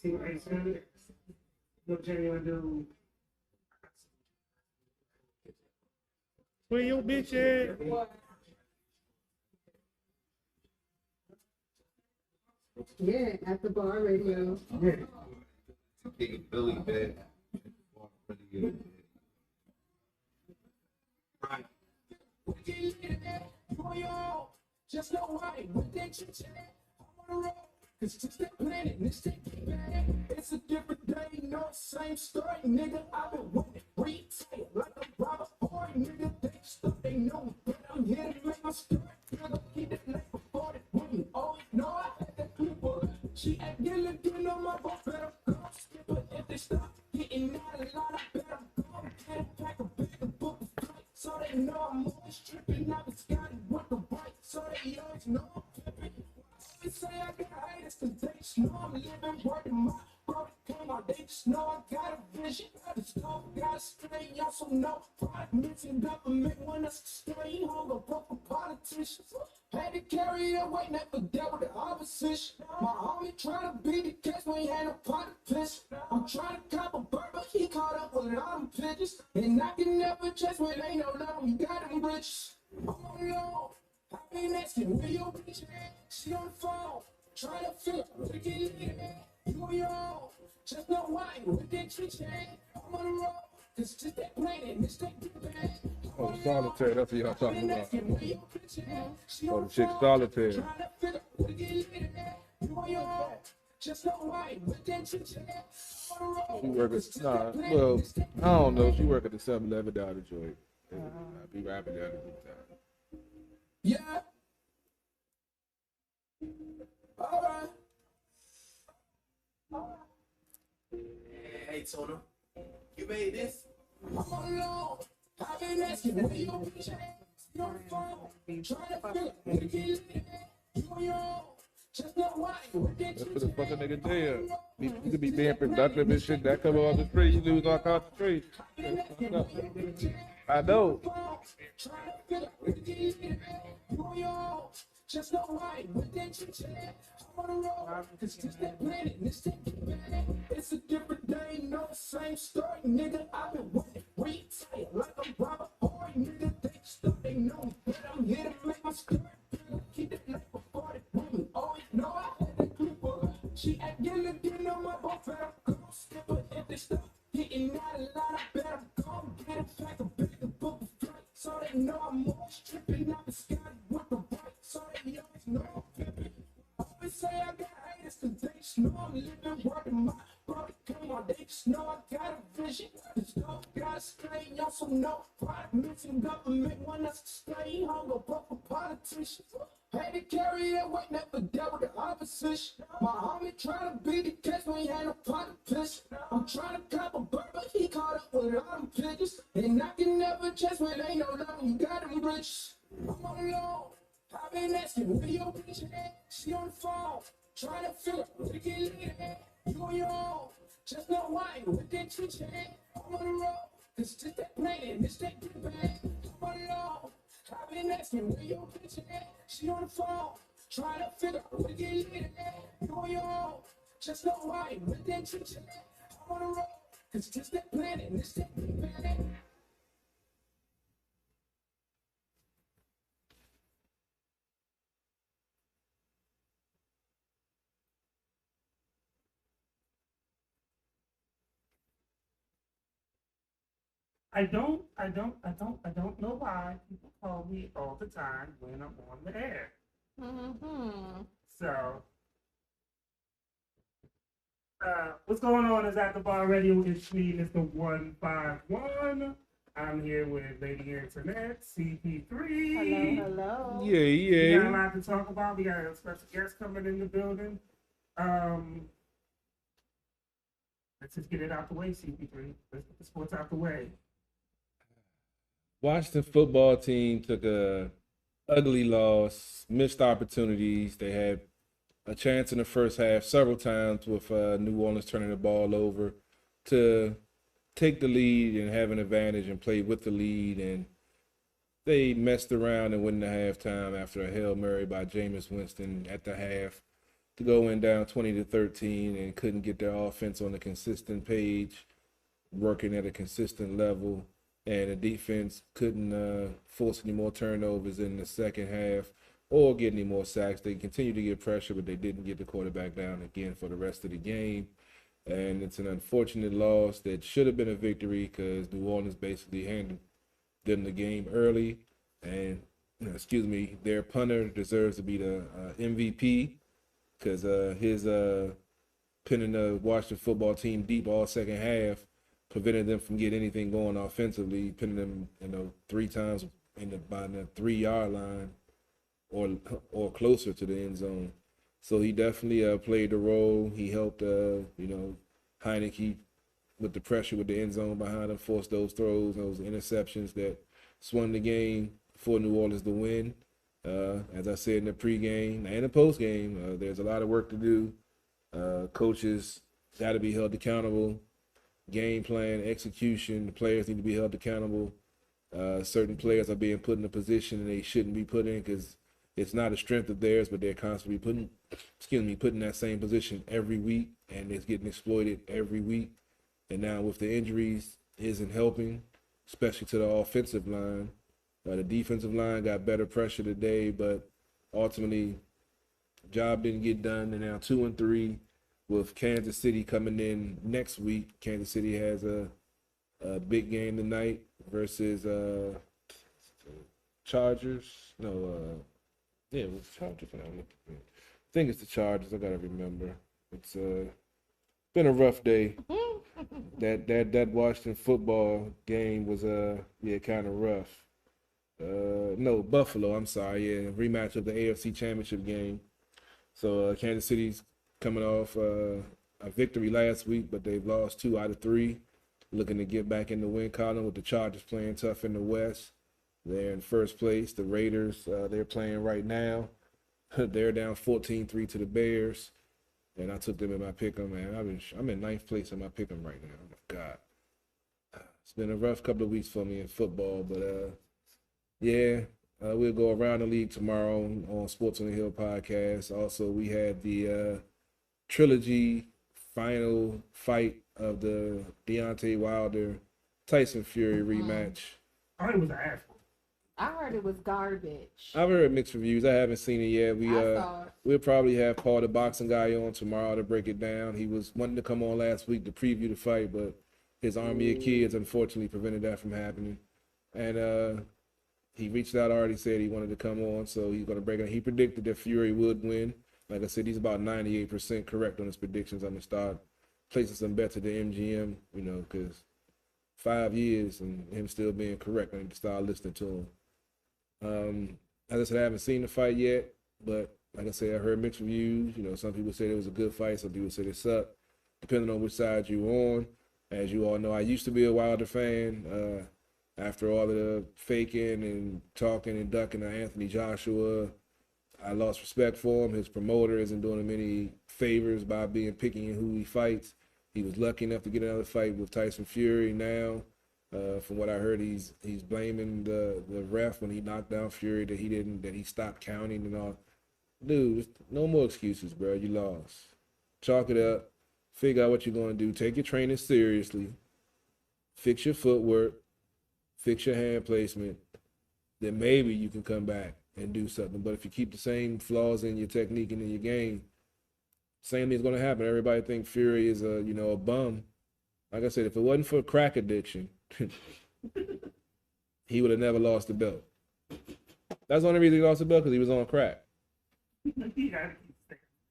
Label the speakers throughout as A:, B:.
A: See, I said, no genuine dude.
B: Where your bitch at?
C: Yeah, at the bar radio.
A: Yeah.
D: Big Billy bed. Right.
E: Just know why, what they chit chat. I'm on the road, cause it's that planet, this that back. It's a different day, no same story, nigga. I've been waiting, retail, like a robber boy, nigga. They stuff they know me, but I'm here to make my story. Nigga, keep it like before the women. Oh, no, I had that people. She act yellow, you know my boy better go skip it. If they stop getting out of line, I better go get a pack of big and book a flight. So they know I'm always tripping, I was Scotty with the right. So they always know I'm pimping. They say I got haters, cause they just know I'm living, working my bro, they came out, they just know I got a vision. I just know I got a strain, y'all so know. Product mixing government when us stay home, a broken politicians. Had to carry the weight, never dealt with the opposition. My homie trying to beat the case when he had a pot of piss. I'm trying to cop a bird, but he caught up with all them pigeons. And I can never chase when ain't no love, you got them bridges. I'm on low. I've been asking where your bitch at. She on the phone, trying to figure out where to get lit at. You on your own, just know why, what that chit chat. I'm on the road, cause it's just that planet, it's that get back.
B: Oh, solitaire, that's what y'all talking about.
E: She
B: Oh,
E: on
B: the
E: the
B: chick
E: phone,
B: solitaire.
E: trying to figure out where to get lit at. You on your own, just know why, what that chit chat. I'm on the road,
B: She work
E: cause it's
B: at,
E: just
B: nah,
E: that planet,
B: well,
E: it's that
B: I don't know. She work at the 7-Eleven down the joint. I be rapping down the time.
E: yeah. Alright.
D: Hey, Tona, you made this?
E: I'm alone. I've been asking where your bitch at. You on the phone, trying to figure out where to get lit at. You on your own, just know why, what that
B: That's
E: chit
B: for the
E: chat.
B: fucking nigga jail. You could be being productive and shit. That come off the street, you lose all concentration. I know.
E: Trying to figure out where to get lit at. You on your own, just know why, what that chit chat. I'm on the road, cause it's that planet, it's that get back. It's a different day, no same story, nigga. I've been waiting, retail, like a robber boy, nigga. They stuff they know me, but I'm here to make my story. Keep it like before the women. Always know I had that creeper. She act yellow, you know my boy better go skip it. If they stop getting out of line, I better go get a pack of big and book a flight. So they know I'm always tripping, I was Scotty with the right. So they always know I'm pimping. Always say I got haters, cause they just know I'm living, working my bro, they come on, they just know I got a vision. Just know I got a strain, y'all so know. Product mixing government when us stay home, a broken politicians. Had to carry that weight, never dealt with the opposition. My homie trying to beat the case when he had a pot of piss. I'm trying to cop a bird, but he caught up with all them pigeons. And I can never chase when ain't no love, you got them bridges. I'm on the low. I've been asking where your bitch at. She on the phone, trying to figure out where to get lit at. You on your own, just know why, what that chit chat. I'm on the road, cause it's just that planet, it's that get back. I'm on the low. I've been asking where your bitch at. She on the phone, trying to figure out where to get lit at. You on your own, just know why, what that chit chat. I'm on the road, cause it's just that planet, it's that get back.
A: I don't know why people call me all the time when I'm on the air.
C: Mm-hmm.
A: So, what's going on is at the bar radio. It's me, Mr. 151. I'm here with Lady Internet, CP3.
C: Hello.
B: Yeah,
A: We got a
B: yeah.
A: lot to talk about. We got a special guest coming in the building. Let's just get it out the way, CP3. Let's get the sports out the way.
B: Washington football team took a ugly loss, missed opportunities. They had a chance in the first half several times with New Orleans turning the ball over to take the lead and have an advantage and play with the lead. And they messed around and went into halftime after a Hail Mary by Jameis Winston at the half. to go in down 20-13 and couldn't get their offense on a consistent page, working at a consistent level, and the defense couldn't force any more turnovers in the second half or get any more sacks. They continued to get pressure, but they didn't get the quarterback down again for the rest of the game. And it's an unfortunate loss that should have been a victory because New Orleans basically handed them the game early. And, their punter deserves to be the MVP because his pinning the Washington football team deep all second half prevented them from getting anything going offensively, pinning them, 3 times by the 3-yard line or closer to the end zone. So he definitely played the role. He helped, Heineke with the pressure with the end zone behind him, forced those throws, those interceptions that swung the game for New Orleans to win. As I said in the pregame and the postgame, there's a lot of work to do. Coaches got to be held accountable. Game plan, execution, the players need to be held accountable. Certain players are being put in a position they shouldn't be put in because it's not a strength of theirs, but they're constantly put in that same position every week, and it's getting exploited every week. And now with the injuries, isn't helping, especially to the offensive line. The defensive line got better pressure today, but ultimately, job didn't get done. And now 2-3 with Kansas City coming in next week. Kansas City has a big game tonight versus Chargers. It was Chargers. I think it's the Chargers. I gotta remember. It's been a rough day. That Washington football game was kind of rough. No, Buffalo. I'm sorry. Yeah, rematch of the AFC Championship game. So Kansas City's coming off a victory last week, but they've lost 2 out of 3. Looking to get back in the win column with the Chargers playing tough in the West. They're in first place. The Raiders, they're playing right now. They're down 14-3 to the Bears. And I took them in my pick'em, man. I'm in 9th place in my pick'em right now. Oh, my God. It's been a rough couple of weeks for me in football, but we'll go around the league tomorrow on Sports on the Hill podcast. Also, we had the trilogy final fight of the Deontay Wilder Tyson Fury rematch.
A: I heard it was an ass.
C: I heard it was garbage.
B: I've heard mixed reviews. I haven't seen it yet. We'll probably have Paul, the boxing guy, on tomorrow to break it down. He was wanting to come on last week to preview the fight, but his army of kids unfortunately prevented that from happening. And he reached out already, said he wanted to come on, so he's going to break it. He predicted that Fury would win. Like I said, he's about 98% correct on his predictions. I'm going to start placing some bets at the MGM, because 5 years and him still being correct, I need to start listening to him. As I said, I haven't seen the fight yet, but like I said, I heard mixed reviews. Some people said it was a good fight, some people said it sucked, depending on which side you're on. As you all know, I used to be a Wilder fan. After all of the faking and talking and ducking to Anthony Joshua, I lost respect for him. His promoter isn't doing him any favors by being picky in who he fights. He was lucky enough to get another fight with Tyson Fury now. From what I heard, he's blaming the ref when he knocked down Fury that he stopped counting and all. Dude, no more excuses, bro. You lost. Chalk it up. Figure out what you're going to do. Take your training seriously. Fix your footwork. Fix your hand placement. Then maybe you can come back and do something. But if you keep the same flaws in your technique and in your game, same thing's going to happen. Everybody think Fury is a bum. Like I said, if it wasn't for crack addiction, he would have never lost the belt. That's the only reason he lost the belt, because he was on crack.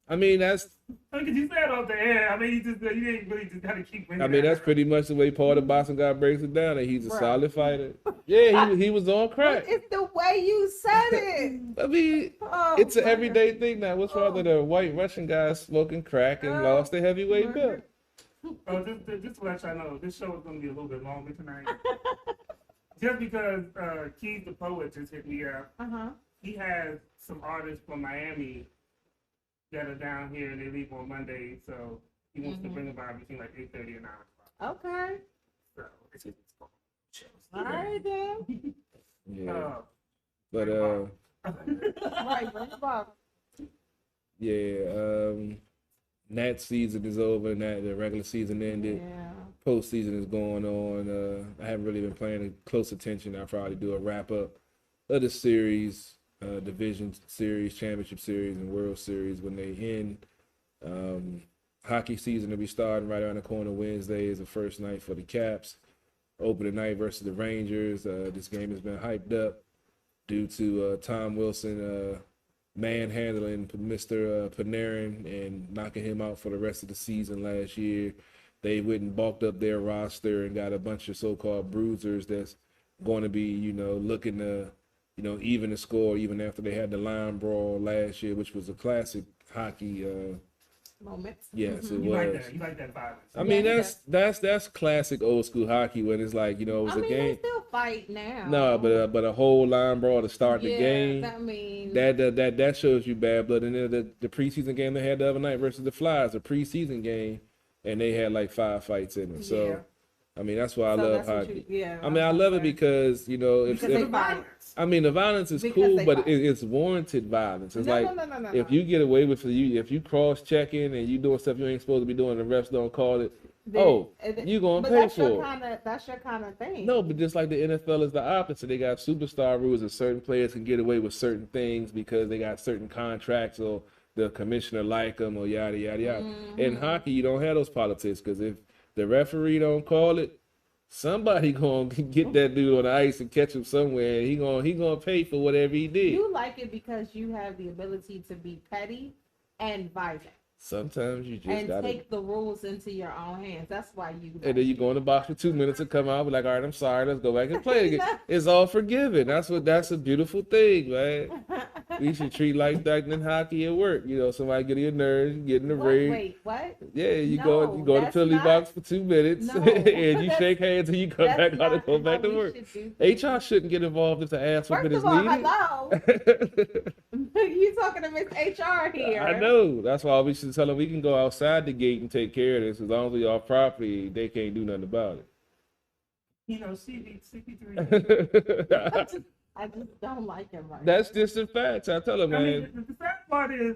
B: I mean, that's.
A: Because you said off the air. I mean, you didn't really just got to keep.
B: I mean, that's pretty much the way Paul, the boxing guy, breaks it down. And he's a solid fighter. Yeah, he was on crack.
C: It's the way you said it.
B: I mean, it's an everyday thing now. What's wrong with the white Russian guy smoking crack and lost the heavyweight belt?
A: Just to let y'all know, this show is going to be a little bit longer tonight. Just because Keith the Poet just hit me up. He has some artists from Miami that are down here, and they leave on Monday, so he wants to bring them by between like 8:30 and 9 o'clock.
C: Okay.
A: So it's just
C: All right then.
B: Yeah.
A: Right,
C: Right, bring the box.
B: Yeah. Nat season is over. The regular season ended.
C: Yeah.
B: Postseason is going on. I haven't really been paying close attention. I'll probably do a wrap up of the series, division series, championship series, and World Series when they end. Hockey season will be starting right around the corner. Wednesday is the first night for the Caps. Opening night versus the Rangers. This game has been hyped up due to Tom Wilson manhandling Mr. Panarin and knocking him out for the rest of the season last year. They went and bulked up their roster and got a bunch of so-called bruisers that's going to be, looking to, even the score even after they had the line brawl last year, which was a classic hockey
C: Moments.
B: yes, it
A: You
B: was.
A: like that? You like that violence?
B: I mean,
C: Yeah,
B: that's classic old school hockey when it's like it was
C: I
B: a
C: mean,
B: game.
C: they still fight now.
B: No, but a whole line brawl to start the
C: Yeah,
B: game.
C: I mean,
B: That shows you bad blood. And then the preseason game they had the other night versus the Flyers, a preseason game, and they had like 5 fights in it. So,
C: Yeah.
B: I mean, that's why I
C: so
B: love
C: that's what
B: hockey.
C: yeah.
B: I mean, I love it because
A: Because
C: they
A: of
C: fight.
A: violence.
B: I mean the violence is
C: Because
B: cool,
C: they
B: but
C: fight.
B: it's warranted violence. It's
C: No,
B: like
C: no.
B: if you get away with if you cross checking and you doing stuff you ain't supposed to be doing, the refs don't call it. You gonna
C: but
B: pay
C: that's
B: for
C: your
B: it.
C: that's your kind of thing.
B: No, but just like the NFL is the opposite. They got superstar rules and certain players can get away with certain things because they got certain contracts or the commissioner like them or yada, yada, yada. In hockey, you don't have those politics because if the referee don't call it, somebody gonna get that dude on the ice and catch him somewhere. And he gonna pay for whatever he did.
C: You like it because you have the ability to be petty and violent.
B: Sometimes you just
C: And
B: gotta.
C: take the rules into your own hands. That's why you.
B: And then you go in the box for 2 minutes and come out, be like, all right, I'm sorry, let's go back and play again. It's all forgiven. That's a beautiful thing, man. We should treat like that in hockey at work. Somebody get on your nerves, get in the rage.
C: Wait, what?
B: Yeah, you
C: No,
B: go to the
C: that's
B: penalty
C: not-
B: box for 2 minutes
C: No,
B: and you
C: that's-
B: shake hands and you come
C: That's
B: back out and
C: not
B: go back
C: how
B: to
C: we
B: work.
C: should do things.
B: HR shouldn't get involved if the ass
C: First
B: whooping is
C: of all,
B: needed.
C: hello. You talking to Miss HR here?
B: I know. That's why we should tell them we can go outside the gate and take care of this. As long as we off property, they can't do nothing about it.
A: CP3.
C: I just don't like him right
B: That's just the facts. I tell them,
A: I
B: man.
A: mean, the sad part is,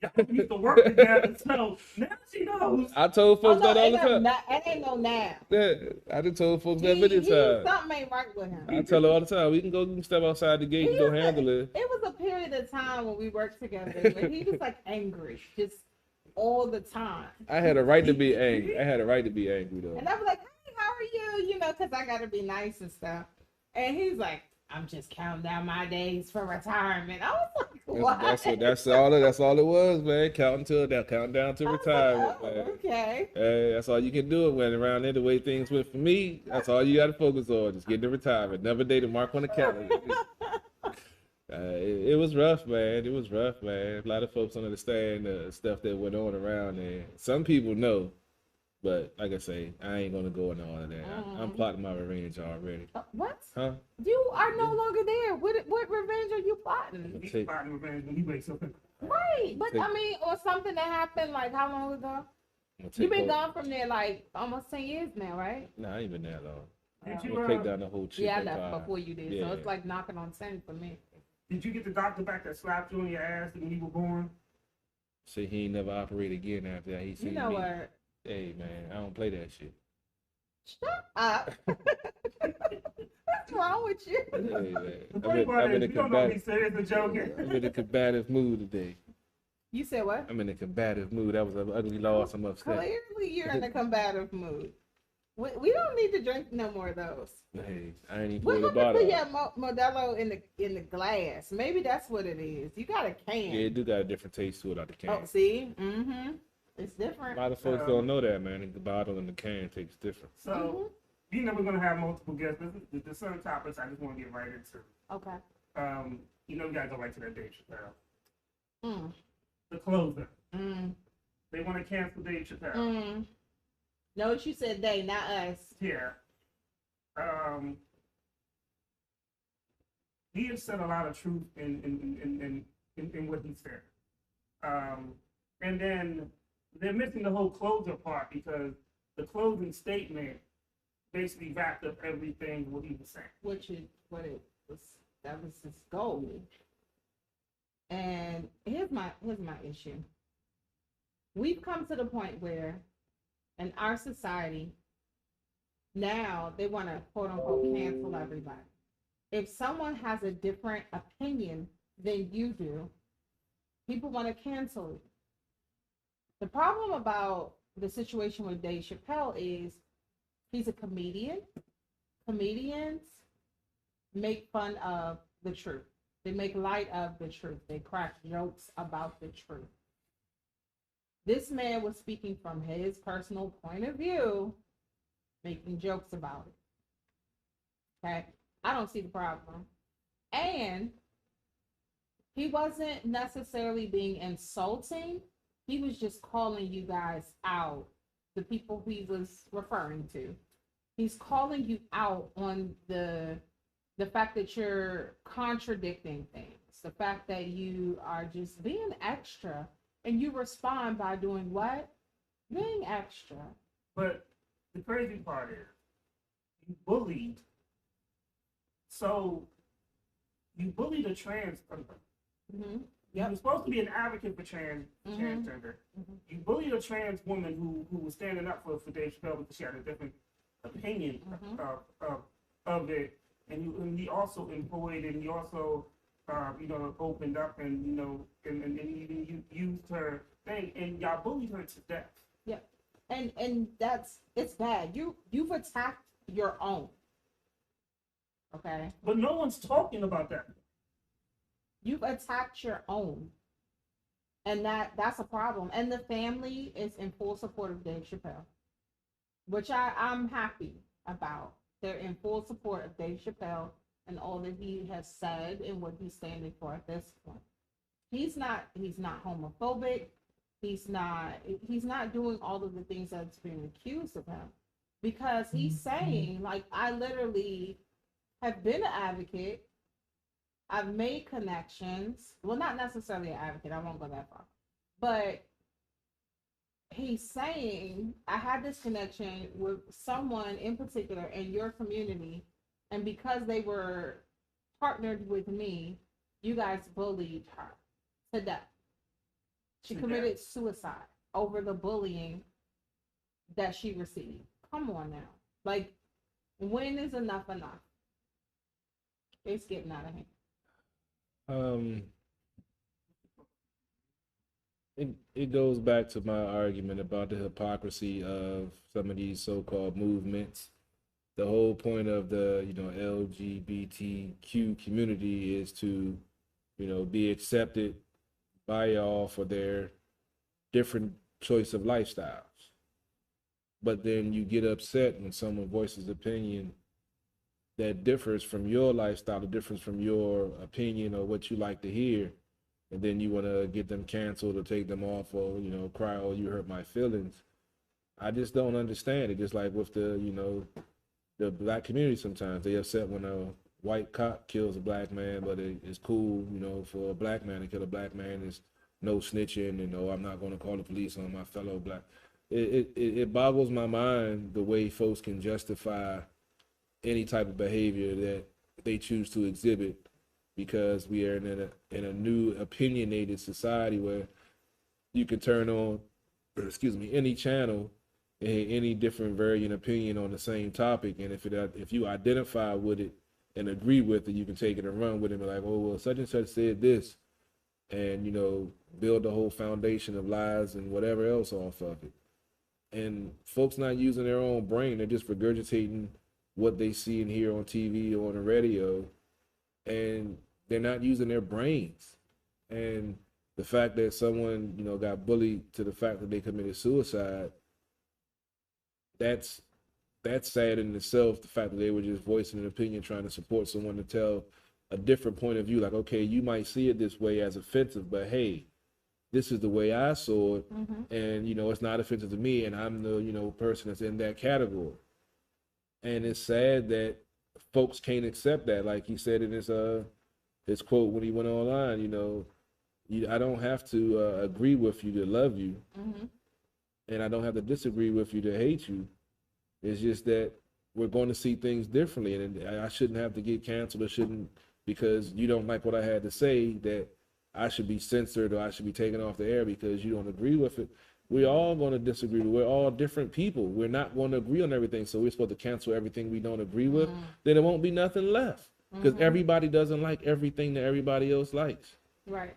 A: y'all used to work together, so now she knows.
B: I told folks that all the time.
C: It ain't no now.
B: Yeah, I done told folks that many times.
C: Something ain't right with him.
B: I tell her all the time, we can step outside the gate and go handle it.
C: It was a period of time when we worked together where he was like angry, just all the time.
B: I had a right to be angry. though.
C: And I was like, hey, how are you? Because I got to be nice and stuff. And he's like, I'm just counting down my days for retirement. I was like, what?
B: That's all it was, man. Counting down to retirement, man.
C: Okay.
B: Hey, that's all you can do it when around there the way things went for me. That's all you got to focus on. Just get to retirement. Another day to mark on the calendar. It was rough, man. It was rough, man. A lot of folks don't understand the stuff that went on around there. Some people know, but like I say, I ain't gonna go into all of that. I'm plotting my revenge already.
C: What?
B: Huh?
C: You are no longer there. What revenge are you plotting?
A: He's fighting revenge when he wakes up.
C: Right. But I mean, or something that happened like how long ago? You've been gone from there like almost 10 years now, right?
B: Nah, I ain't been that long.
A: Did
B: I'm
A: you,
B: gonna take down the whole chip.
C: Yeah, I
B: empire.
C: left before you did.
B: Yeah.
C: So it's like knocking on 10 for me.
A: Did you get the doctor back that slapped you on your ass when you were born?
B: Say he ain't never operate again after that. He seen
C: You know
B: me.
C: what?
B: Hey man, I don't play that shit.
C: Shut up. What's wrong with you?
B: Hey, man.
A: The funny part is, you don't know if he's serious or joking.
B: I'm in a combative mood today.
C: You said what?
B: I'm in a combative mood. That was an ugly loss. I'm upset.
C: Clearly, you're in a combative mood. We don't need to drink no more of those.
B: Hey, I ain't even
C: What
B: pulled the
C: happened
B: bottle.
C: to your Modelo in the glass? Maybe that's what it is. You got a can.
B: Yeah, it do got a different taste to it out the can.
C: Oh, see? Mm-hmm. It's different.
B: A lot of folks don't know that, man. The bottle and the can tastes different.
A: So, you know we're going to have multiple guests. The certain topics I just want to get right into.
C: Okay.
A: You know we got to go right to that Dave Chappelle.
C: Mm.
A: The closer.
C: Mm.
A: They want to cancel Dave Chappelle.
C: Mm. Notice you said they, not us.
A: Yeah. He has said a lot of truth in what he said. And then they're missing the whole closer part because the closing statement basically wrapped up everything what he was saying.
C: That was his goal. And here's my issue. We've come to the point where in our society now they want to quote unquote cancel everybody. If someone has a different opinion than you do, people want to cancel it. The problem about the situation with Dave Chappelle is he's a comedian. Comedians make fun of the truth. They make light of the truth. They crack jokes about the truth. This man was speaking from his personal point of view, making jokes about it. Okay? I don't see the problem. And he wasn't necessarily being insulting. He was just calling you guys out, the people he was referring to. He's calling you out on the fact that you're contradicting things, the fact that you are just being extra, and you respond by doing what? Being extra.
A: But the crazy part is, you bullied. So, you bullied a trans person.
C: Mm-hmm.
A: You were supposed to be an advocate for transgender.
C: Mm-hmm.
A: You bullied a trans woman who was standing up for Dave Chappelle because she had a different opinion of it. And he also employed and he also, opened up and, and even used her thing. And y'all bullied her to death.
C: Yeah. And it's bad. You've attacked your own. Okay?
A: But no one's talking about that.
C: You've attacked your own. And that's a problem. And the family is in full support of Dave Chappelle, which I'm happy about. They're in full support of Dave Chappelle and all that he has said and what he's standing for at this point. He's not homophobic. He's not doing all of the things that's being accused of him, because he's saying, like, I literally have been an advocate. I've made connections. Well, not necessarily an advocate. I won't go that far. But he's saying, I had this connection with someone in particular in your community, and because they were partnered with me, you guys bullied her to death. She committed suicide over the bullying that she received. Come on now. Like, when is enough enough? It's getting out of hand.
B: It goes back to my argument about the hypocrisy of some of these so-called movements. The whole point of the LGBTQ community is to be accepted by y'all for their different choice of lifestyles. But then you get upset when someone voices opinion that differs from your lifestyle, the difference from your opinion or what you like to hear, and then you want to get them canceled or take them off or cry, oh, you hurt my feelings. I just don't understand it. Just like with the black community, sometimes they upset when a white cop kills a black man, but it's cool for a black man to kill a black man. There's no snitching, and I'm not going to call the police on my fellow black. It boggles my mind the way folks can justify any type of behavior that they choose to exhibit, because we are in a new opinionated society where you can turn on, any channel, any different varying opinion on the same topic, and if you identify with it and agree with it, you can take it and run with it and be like, oh well, such and such said this, and build the whole foundation of lies and whatever else off of it. And folks not using their own brain; they're just regurgitating what they see and hear on TV or on the radio, and they're not using their brains. And the fact that someone, got bullied to the fact that they committed suicide, that's sad in itself. The fact that they were just voicing an opinion, trying to support someone to tell a different point of view. Like, okay, you might see it this way as offensive, but hey, this is the way I saw it. Mm-hmm. And, it's not offensive to me, and I'm the, person that's in that category. And it's sad that folks can't accept that. Like he said in his quote when he went online, I don't have to agree with you to love you. Mm-hmm. And I don't have to disagree with you to hate you. It's just that we're going to see things differently, and I shouldn't have to get canceled. Or shouldn't, because you don't like what I had to say, that I should be censored or I should be taken off the air because you don't agree with it. We're all going to disagree. We're all different people. We're not going to agree on everything. So we're supposed to cancel everything we don't agree with. Then it won't be nothing left because everybody doesn't like everything that everybody else likes.
C: Right.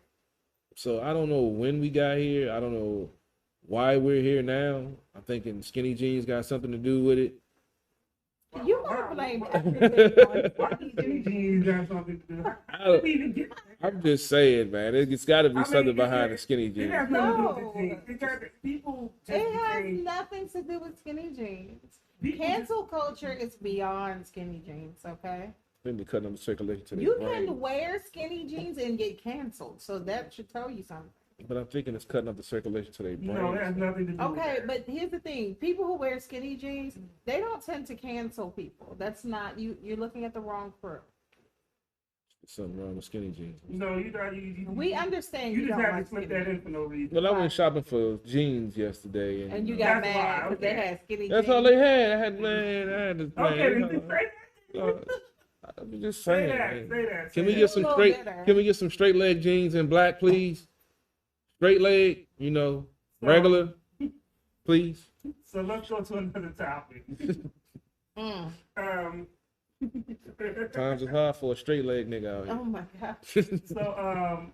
B: So I don't know when we got here. I don't know why we're here now. I'm thinking skinny jeans got something to do with it.
C: You gonna blame everything on
A: Why do skinny jeans have something to do?
B: I
A: How did we even get there?
B: I'm just saying, man. It's got to be
A: I mean,
B: something behind the skinny
A: It
B: jeans.
A: has nothing to do
C: No.
A: with the jeans. It got people just
C: It has
A: became-
C: nothing to do with skinny jeans.
A: people
C: Cancel culture is beyond skinny jeans, okay?
B: Then they cut them circulation to their
C: You
B: brain.
C: can wear skinny jeans and get canceled, so that should tell you something.
B: But I'm thinking it's cutting up the circulation to their brain.
A: No, it has nothing to do with
C: Okay,
A: that.
C: but here's the thing: people who wear skinny jeans, they don't tend to cancel people. That's not you. You're looking at the wrong crew.
B: Something wrong with skinny jeans.
A: No, you got you.
C: We understand
A: You
C: you
A: just
C: don't
A: have
C: like
A: to slip
C: skinny
A: that in
C: jeans,
A: for no reason.
B: Well, I
C: Right.
B: went shopping for jeans yesterday,
C: and you
B: know,
C: got
A: That's
C: mad
A: why,
C: because they
A: okay.
C: had skinny
B: that's
C: jeans.
B: all they had. I had to
A: Okay,
B: man.
A: then just say that.
B: I'm just
A: Say
B: saying.
A: that.
B: man.
A: Say that.
B: Can
A: say
B: we
A: that.
B: get some
C: A little
B: straight?
C: bitter.
B: Can we get some straight leg jeans in black, please? Straight leg,
A: So-
B: regular, please.
A: So let's go to another topic.
C: Mm.
B: Times is hard for a straight leg nigga
C: Oh
B: out
C: my god.
B: here.
A: So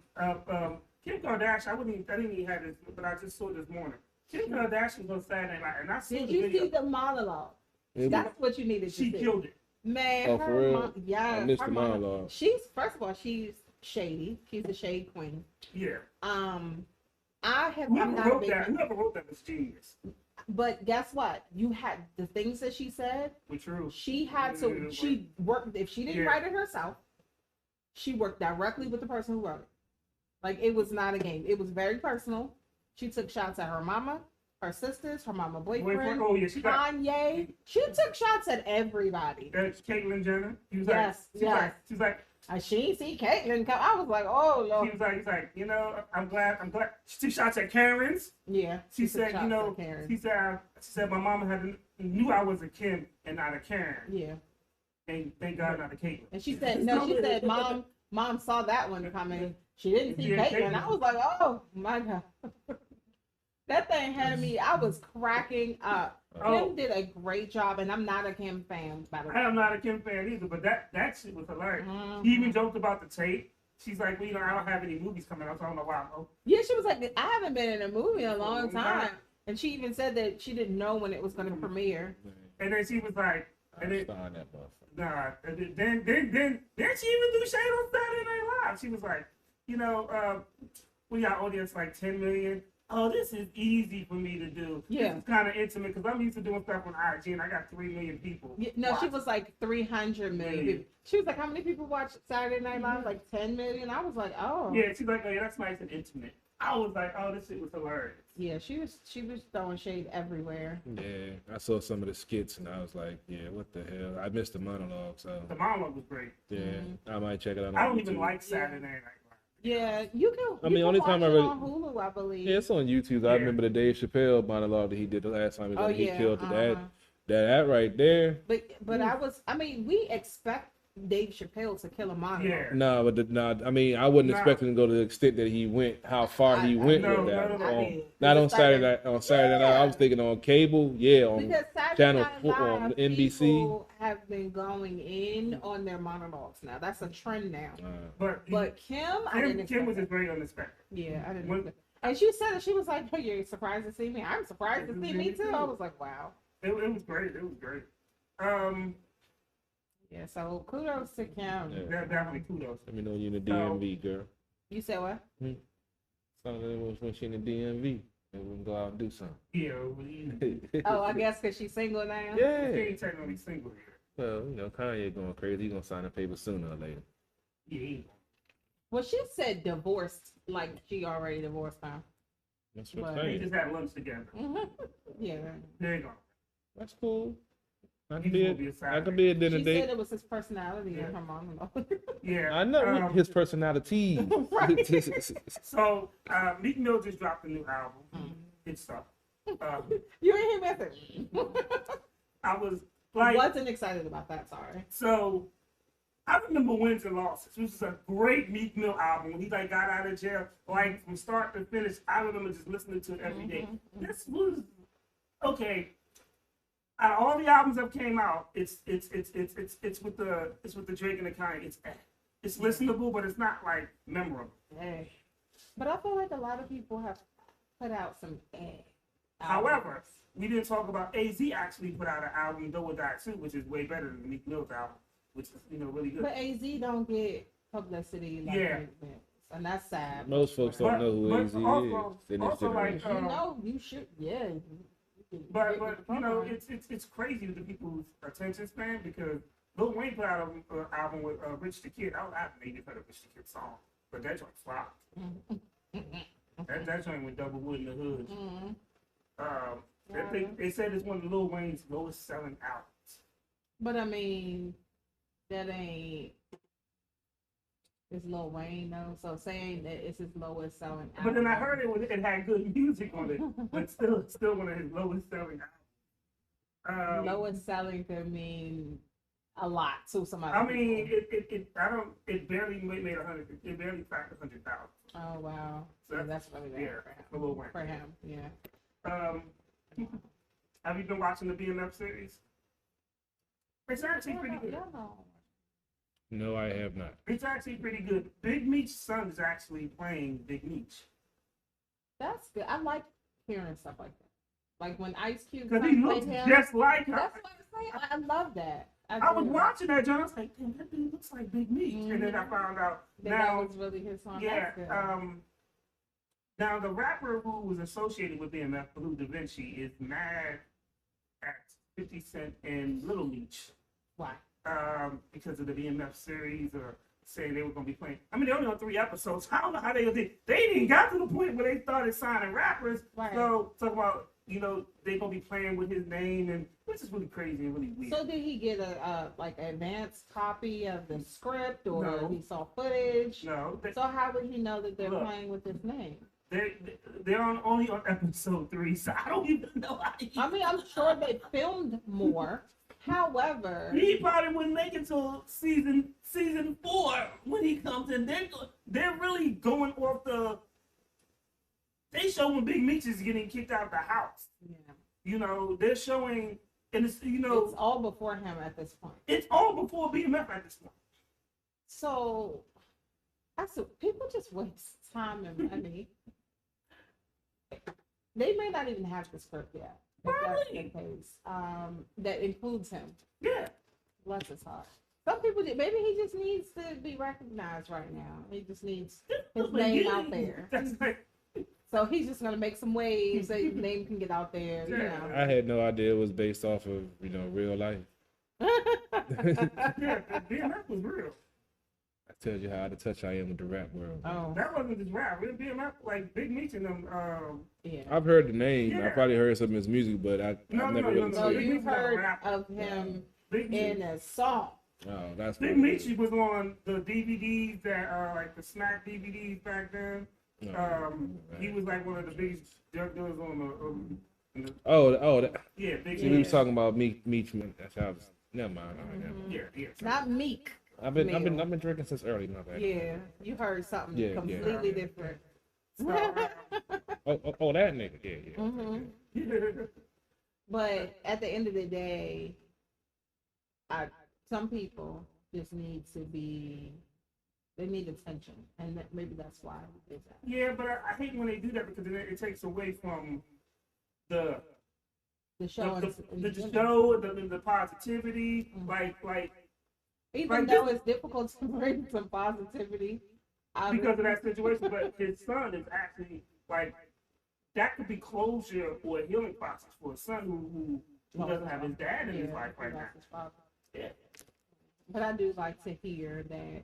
A: Kim Kardashian, I didn't even have this, but I just saw it this morning. Kim Kardashian was Saturday Night, and I saw
C: Did
A: the
C: you
A: video.
C: see the monologue?
B: It
C: That's what you needed to
A: She
C: see.
A: killed it.
C: Man,
B: Oh,
C: her
B: for real?
C: yeah,
B: I missed
C: her
B: the monologue.
C: She's first of all, she's shady. She's the shade queen.
A: Yeah.
C: I have.
A: Whoever
C: I'm not a
A: wrote
C: big.
A: that, whoever wrote that was genius.
C: But guess what? You had the things that she said.
A: But true.
C: She had to. She worked. If she didn't
A: Yeah.
C: write it herself, she worked directly with the person who wrote it. Like it was not a game. It was very personal. She took shots at her mama, her sisters, her mama boyfriend,
A: Oh yeah, she got
C: Kanye. She took shots at everybody.
A: that's Caitlyn Jenner. He was
C: Yes,
A: like, she's like,
C: She ain't see Caitlyn come. I was like, oh
A: he
C: lord.
A: was like, he's like, you know, I'm glad. She took shots at Karen's.
C: Yeah.
A: She
C: took
A: said,
C: shots
A: you know,
C: at Karen.
A: she said my mama knew I was a Kim and not a Karen.
C: Yeah.
A: And thank God not a Caitlyn.
C: And she said, no, she said, mom saw that one coming. She didn't see
A: Yeah,
C: Caitlyn. I was like, oh my God. That thing had me, I was cracking up.
A: Oh.
C: Kim did a great job, and I'm not a Kim fan, by the way.
A: I am not a Kim fan either, but that shit was hilarious.
C: Mhm.
A: He even joked about the tape. She's like, well, you know, I don't have any movies coming out, so I don't know why.
C: Yeah, she was like, I haven't been in a movie in a long time. And she even said that she didn't know when it was going to premiere.
A: And then she was like, and then,
B: Starring that motherfucker.
A: nah, and then she even do shade on Saturday Night Live. She was like, you know, we got audience like 10 million. Oh, this is easy for me to do.
C: Yeah.
A: This is kind of intimate because I'm used to doing stuff on IG and I got 3 million people.
C: Yeah, no, she
A: watching.
C: was like 300 million.
A: Yeah.
C: People. She was like, how many people watch Saturday Night Live? Like 10 million? I was like, oh.
A: Yeah, she's like, oh, yeah, that's nice and intimate. I was like, oh, this shit was hilarious.
C: Yeah, she was throwing shade everywhere.
B: Yeah, I saw some of the skits and I was like, yeah, what the hell? I missed the monologue, so
A: The monologue was great.
B: yeah,
C: Mm-hmm.
B: I might check it out.
A: I
B: on
A: don't even
B: YouTube.
A: like Saturday Night Live.
C: Yeah, you can.
B: I mean,
C: you
B: only
C: can
B: time
C: watch
B: I
C: it
B: really-
C: on Hulu, I believe.
B: Yeah, it's on YouTube. I
A: Yeah.
B: remember the Dave Chappelle monologue that he did the last time
C: Oh
B: he
C: yeah.
B: killed it.
C: uh-huh.
B: That right there.
C: But I mean, we expect Dave Chappelle to kill a monologue.
A: Yeah.
B: No, I mean, I wasn't
A: Nah.
B: expecting to go to the extent that he went, how far he
C: I
B: went
A: know,
B: with that.
A: no, no,
C: I
A: no.
C: did.
B: Not on
C: It's like
B: Saturday night. I was thinking on cable, yeah, on
C: Because Saturday
B: channel
C: Night
B: four, on
C: Live,
B: NBC.
C: people have been going in on their monologues now. That's a trend now. But Kim, I didn't expect
A: Kim was
C: that.
A: just very unexpected.
C: Yeah, I didn't.
A: When-
C: expect. And she said it. She was like, "Oh, you're surprised to see me? I'm surprised to see me too." I was like, "Wow."
A: It was great. It was great.
C: Yeah. So kudos to Kim.
B: Yeah.
A: Definitely kudos.
B: Let me know you in the DMV, girl.
C: You said what?
B: Some of them was when she in the DMV. And we can go out and do something.
A: Yeah, we
C: Oh, I guess because she's single now.
B: Yeah.
A: ain't technically single here.
B: Well, you know, Kanye going crazy. He gonna sign a paper sooner or later.
A: Yeah.
C: Well, she said divorced, like she already divorced now.
B: That's what
C: But-
B: I'm
A: They
B: saying.
A: just had lunch together.
C: Yeah.
A: There you go.
B: That's cool. I
A: He's
B: can
A: gonna be a
B: be
A: side
B: I can be a dinner
C: She
B: date.
C: said it was his personality in her monologue.
A: Yeah.
B: I know his personality.
A: So Meek Mill just dropped a new album.
C: Mm-hmm.
A: It's stuff.
C: You ain't hear message.
A: I was like,
C: Wasn't excited about that. Sorry.
A: so I remember wins and losses. This was a great Meek Mill album. When he like got out of jail, like from start to finish. I remember just listening to it every day. This was okay. Out of all the albums that came out, it's with the Drake and the Kanye. It's listenable, but it's not like memorable.
C: Hey. But I feel like a lot of people have put out some
A: However, we didn't talk about AZ actually put out an album, Do or Die 2, which is way better than Meek Mill's album, which is really good.
C: But AZ don't get publicity like Meek Mill, and that's sad.
B: Most folks don't know who AZ is in this
A: also, like,
B: generation.
C: You should, yeah.
A: But it's crazy with the people's attention span because Lil Wayne put out an album with Rich the Kid. I've maybe heard a Rich the Kid song, but that joint flopped. that joint went double wood in the hood. They said it's one of Lil Wayne's lowest selling albums.
C: But I mean, that ain't. It's Lil Wayne though, so saying that it's his lowest selling album.
A: But then I heard it had good music on it, but still one of his lowest selling albums.
C: Lowest selling could mean a lot to somebody.
A: I mean, it barely made 100. It barely cracked 100,000.
C: Oh wow, so that's really bad
A: for Lil Wayne.
C: For him, yeah.
A: Have you been watching the BMF series? It's actually pretty good.
B: No, I have not.
A: It's actually pretty good. Big Meech's son is actually playing Big Meech.
C: That's good. I like hearing stuff like that. Like when Ice Cube
A: because he looks
C: him,
A: just like him.
C: That's what I'm saying. I love that.
A: I was watching that, John. I was like, damn, that dude looks like Big Meech. And then I found out
C: that was really his son.
A: Yeah. Now the rapper who was associated with BMF, Blue Da Vinci, is mad at 50 Cent and Little Meech.
C: Why?
A: Because of the BMF series, or saying they were going to be playing. I mean, they're only on 3 episodes. I don't know how they did. They didn't got to the point where they started signing rappers.
C: Right.
A: So talk about, they're going to be playing with his name, and which is really crazy and really weird.
C: So did he get a like advanced copy of the script, or
A: No.
C: he saw footage?
A: No.
C: So how would he know that they're playing with his name?
A: They're only on episode 3, so I don't even know how
C: I mean, I'm sure they filmed more. However,
A: he probably wouldn't make it till season 4 when he comes in. They're really going off the. They show when Big Meech is getting kicked out of the house.
C: yeah.
A: They're showing, and it's
C: It's all before him at this point.
A: it's all before BMF at this point.
C: So, people just waste time and money. They may not even have the script yet. If that's the case. That includes him.
A: Yeah.
C: Bless his heart. Some people, maybe he just needs to be recognized right now. He just needs his name out there. So he's just gonna make some waves so his name can get out there.
B: I had no idea it was based off of real life.
A: Yeah, BMF was real.
B: That tells you how out of touch I am with the rap world.
C: Oh,
A: That wasn't just rap. Really BMF, like Big Meech and them.
C: yeah.
B: I've heard the name. I
A: Yeah.
B: probably heard some of his music, but I've never really
C: So
B: seen it.
C: you've heard of him in a song.
B: Oh, that's
A: Big
B: probably
A: Meech was on the DVDs that like the Smack DVDs back then. He was like one of the biggest drug dealers on the.
B: Yeah,
A: Big
B: See, we was talking about Meech. That's how. Never mind.
A: Yeah.
C: Not Meek.
B: I've been drinking since early. My bad.
C: Yeah, you heard something
B: Yeah,
C: completely different.
B: Oh, that nigga. Yeah.
C: Mm-hmm. But at the end of the day, some people just need they need attention, and maybe that's why he did that.
A: Yeah, but I hate when they do that because it takes away from the
C: show,
A: the positivity, like
C: even though it's difficult to bring some positivity out
A: because of that situation. But his son is actually like that could be closure or a healing process for a son who doesn't have his dad in his life right now. Yeah.
C: But I do like to hear that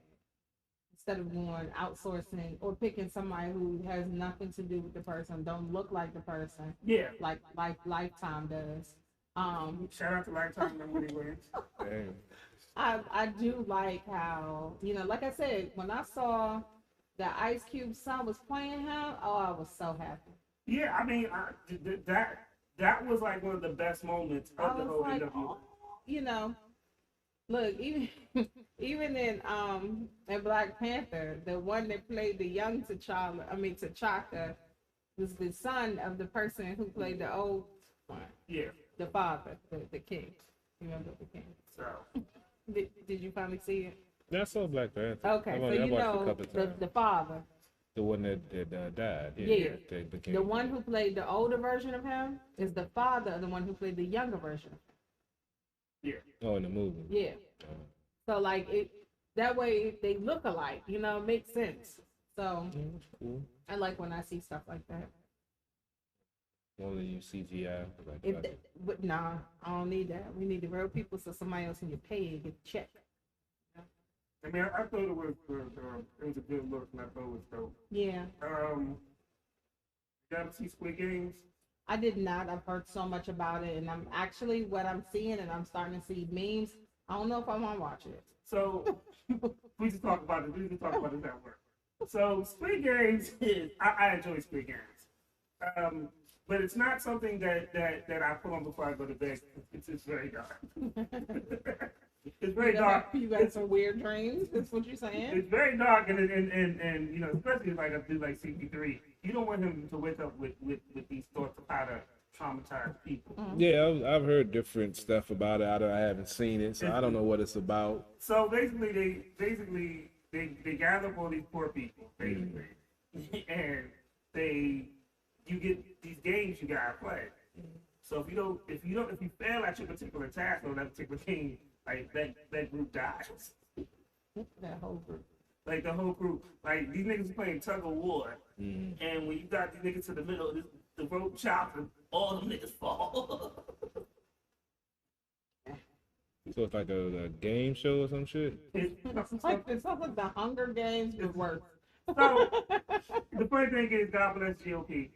C: instead of going outsourcing or picking somebody who has nothing to do with the person, don't look like the person.
A: Yeah.
C: Like Lifetime does.
A: Shout out to Lifetime and Woody Williams.
C: I do like how, like I said, when I saw the Ice Cube son was playing him, I was so happy.
A: Yeah, I mean, that was like one of the best moments of the whole interview.
C: Look, even even in Black Panther, the one that played the young T'Challa, I mean T'Chaka, was the son of the person who played the old one,
A: Yeah.
C: the father, the king. You remember the king?
A: So
C: Did you finally see it?
B: I saw Black Panther.
C: Okay, so
B: I
C: you
B: watched it a
C: know
B: couple of times.
C: the father,
B: The one that died.
C: Yeah.
B: The
C: the one who played the older version of him is the father of the one who played the younger version of
A: yeah.
B: Oh, in the movie.
C: him. Yeah. So like it that way they look alike, you know, it makes sense. So
B: Yeah, that's cool.
C: I like when I see stuff like that.
B: Only use CGI.
C: If th- but nah, I don't need that. We need the real people so somebody else can get paid, get checked.
A: I mean, I thought it was a good look, and I thought it was dope.
C: Yeah.
A: You ever see Squid Games?
C: I did not. I've heard so much about it and I'm actually what I'm seeing and I'm starting to see memes. I don't know if I want to watch it.
A: So we just talk about it. We just talk about it at work. So Squid Games is I enjoy Squid Games, but it's not something that I put on before I go to bed. It's very dark. It's very dark.
C: You got some weird dreams. That's what you're saying.
A: It's very dark, and you know, especially like a dude like CP3, you don't want him to wake up with these thoughts of how to traumatize people.
B: Yeah, I've heard different stuff about it. I haven't seen it, so I don't know what it's about.
A: So basically, they gather up all these poor people, basically, and you get these games you gotta play. So if you fail at your particular task or that particular game, like that group dies.
C: That whole group.
A: Like the whole group, like these niggas are playing tug of war, and when you got these niggas to the middle, the rope chops and all them niggas fall.
B: So it's like a game show or some shit.
C: It's like the Hunger Games but worse.
A: So the funny thing is, God bless GOP.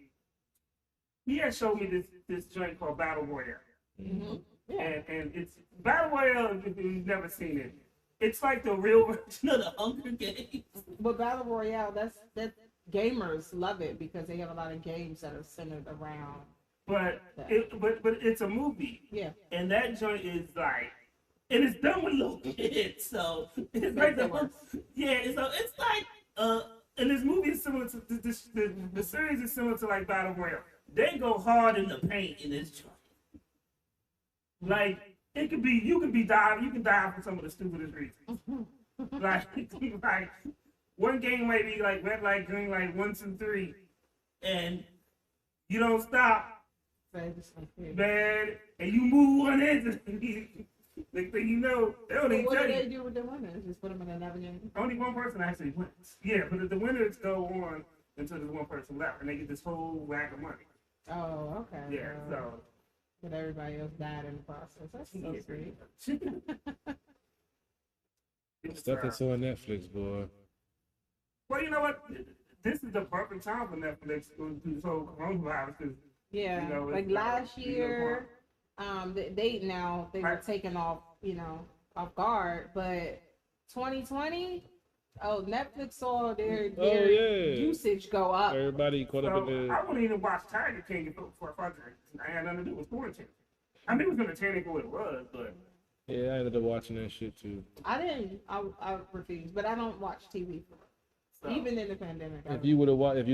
A: He had showed me this joint called Battle Royale,
C: Yeah.
A: and it's Battle Royale. If you've never seen it, it's like the real version of the Hunger Games.
C: But Battle Royale, that gamers love it because they have a lot of games that are centered around.
A: But it's a movie.
C: Yeah.
A: And that joint is like, and it's done with little kids, so it's like it's like and this movie is similar to the series is similar to like Battle Royale. They go hard in the paint in this joint. Like you can die for some of the stupidest reasons. like one game might be like red light, green light, 1, 2, 3, and you don't stop, man, and you move one end. Next thing you know, they don't even
C: What
A: tell
C: do
A: you.
C: they do with the winners? Just put them in another game?
A: Only one person actually wins. Yeah, but the winners go on until there's one person left, and they get this whole whack of money.
C: Oh, okay.
A: Yeah, so.
C: But everybody else died in the process. That's so sweet.
B: Stuff that's on Netflix, boy.
A: Well, you know what? This is the perfect time for Netflix to do this whole coronavirus. Cause,
C: Yeah,
A: you know,
C: like last year, they were taken off, off guard, but 2020, Netflix saw their usage go up.
B: Everybody caught up in the.
A: I wouldn't even watch Tiger King for a project. I had nothing to do with quarantine. I mean, it was entertaining for what it was, but.
B: Yeah, I ended up watching that shit too.
C: I didn't. I refused, but I don't watch TV.
A: So,
C: Even in the pandemic.
B: If you would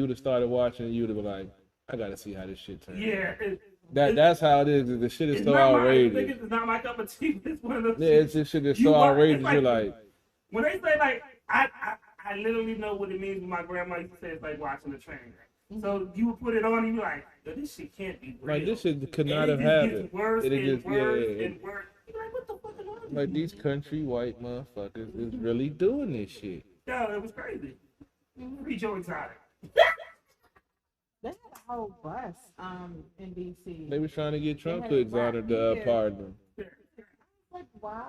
B: have started watching, you would have been like, I gotta see how this shit turns.
A: Yeah.
B: That's how it is. The shit is
A: it's
B: so
A: not
B: outrageous.
A: It's not my cup of tea. It's one of those.
B: Yeah, it's this shit is so outrageous. You're like,
A: when they say like, I literally know what it means. When my grandma used to say it's like watching a train wreck. So you would put it on and you're like, yo, this shit can't be real.
B: like this shit could not
A: and
B: have happened.
A: Gets worse
B: It
A: and
B: just
A: worse and worse. You're like, what the fuck is wrong?
B: like these country white motherfuckers is really doing this shit.
A: Yo, it was crazy. Free Joe Exotic.
C: They had a whole bus in DC.
B: They was trying to get Trump
C: had
B: to
C: a
B: exonerate
C: rap,
B: pardon them.
C: Like, why?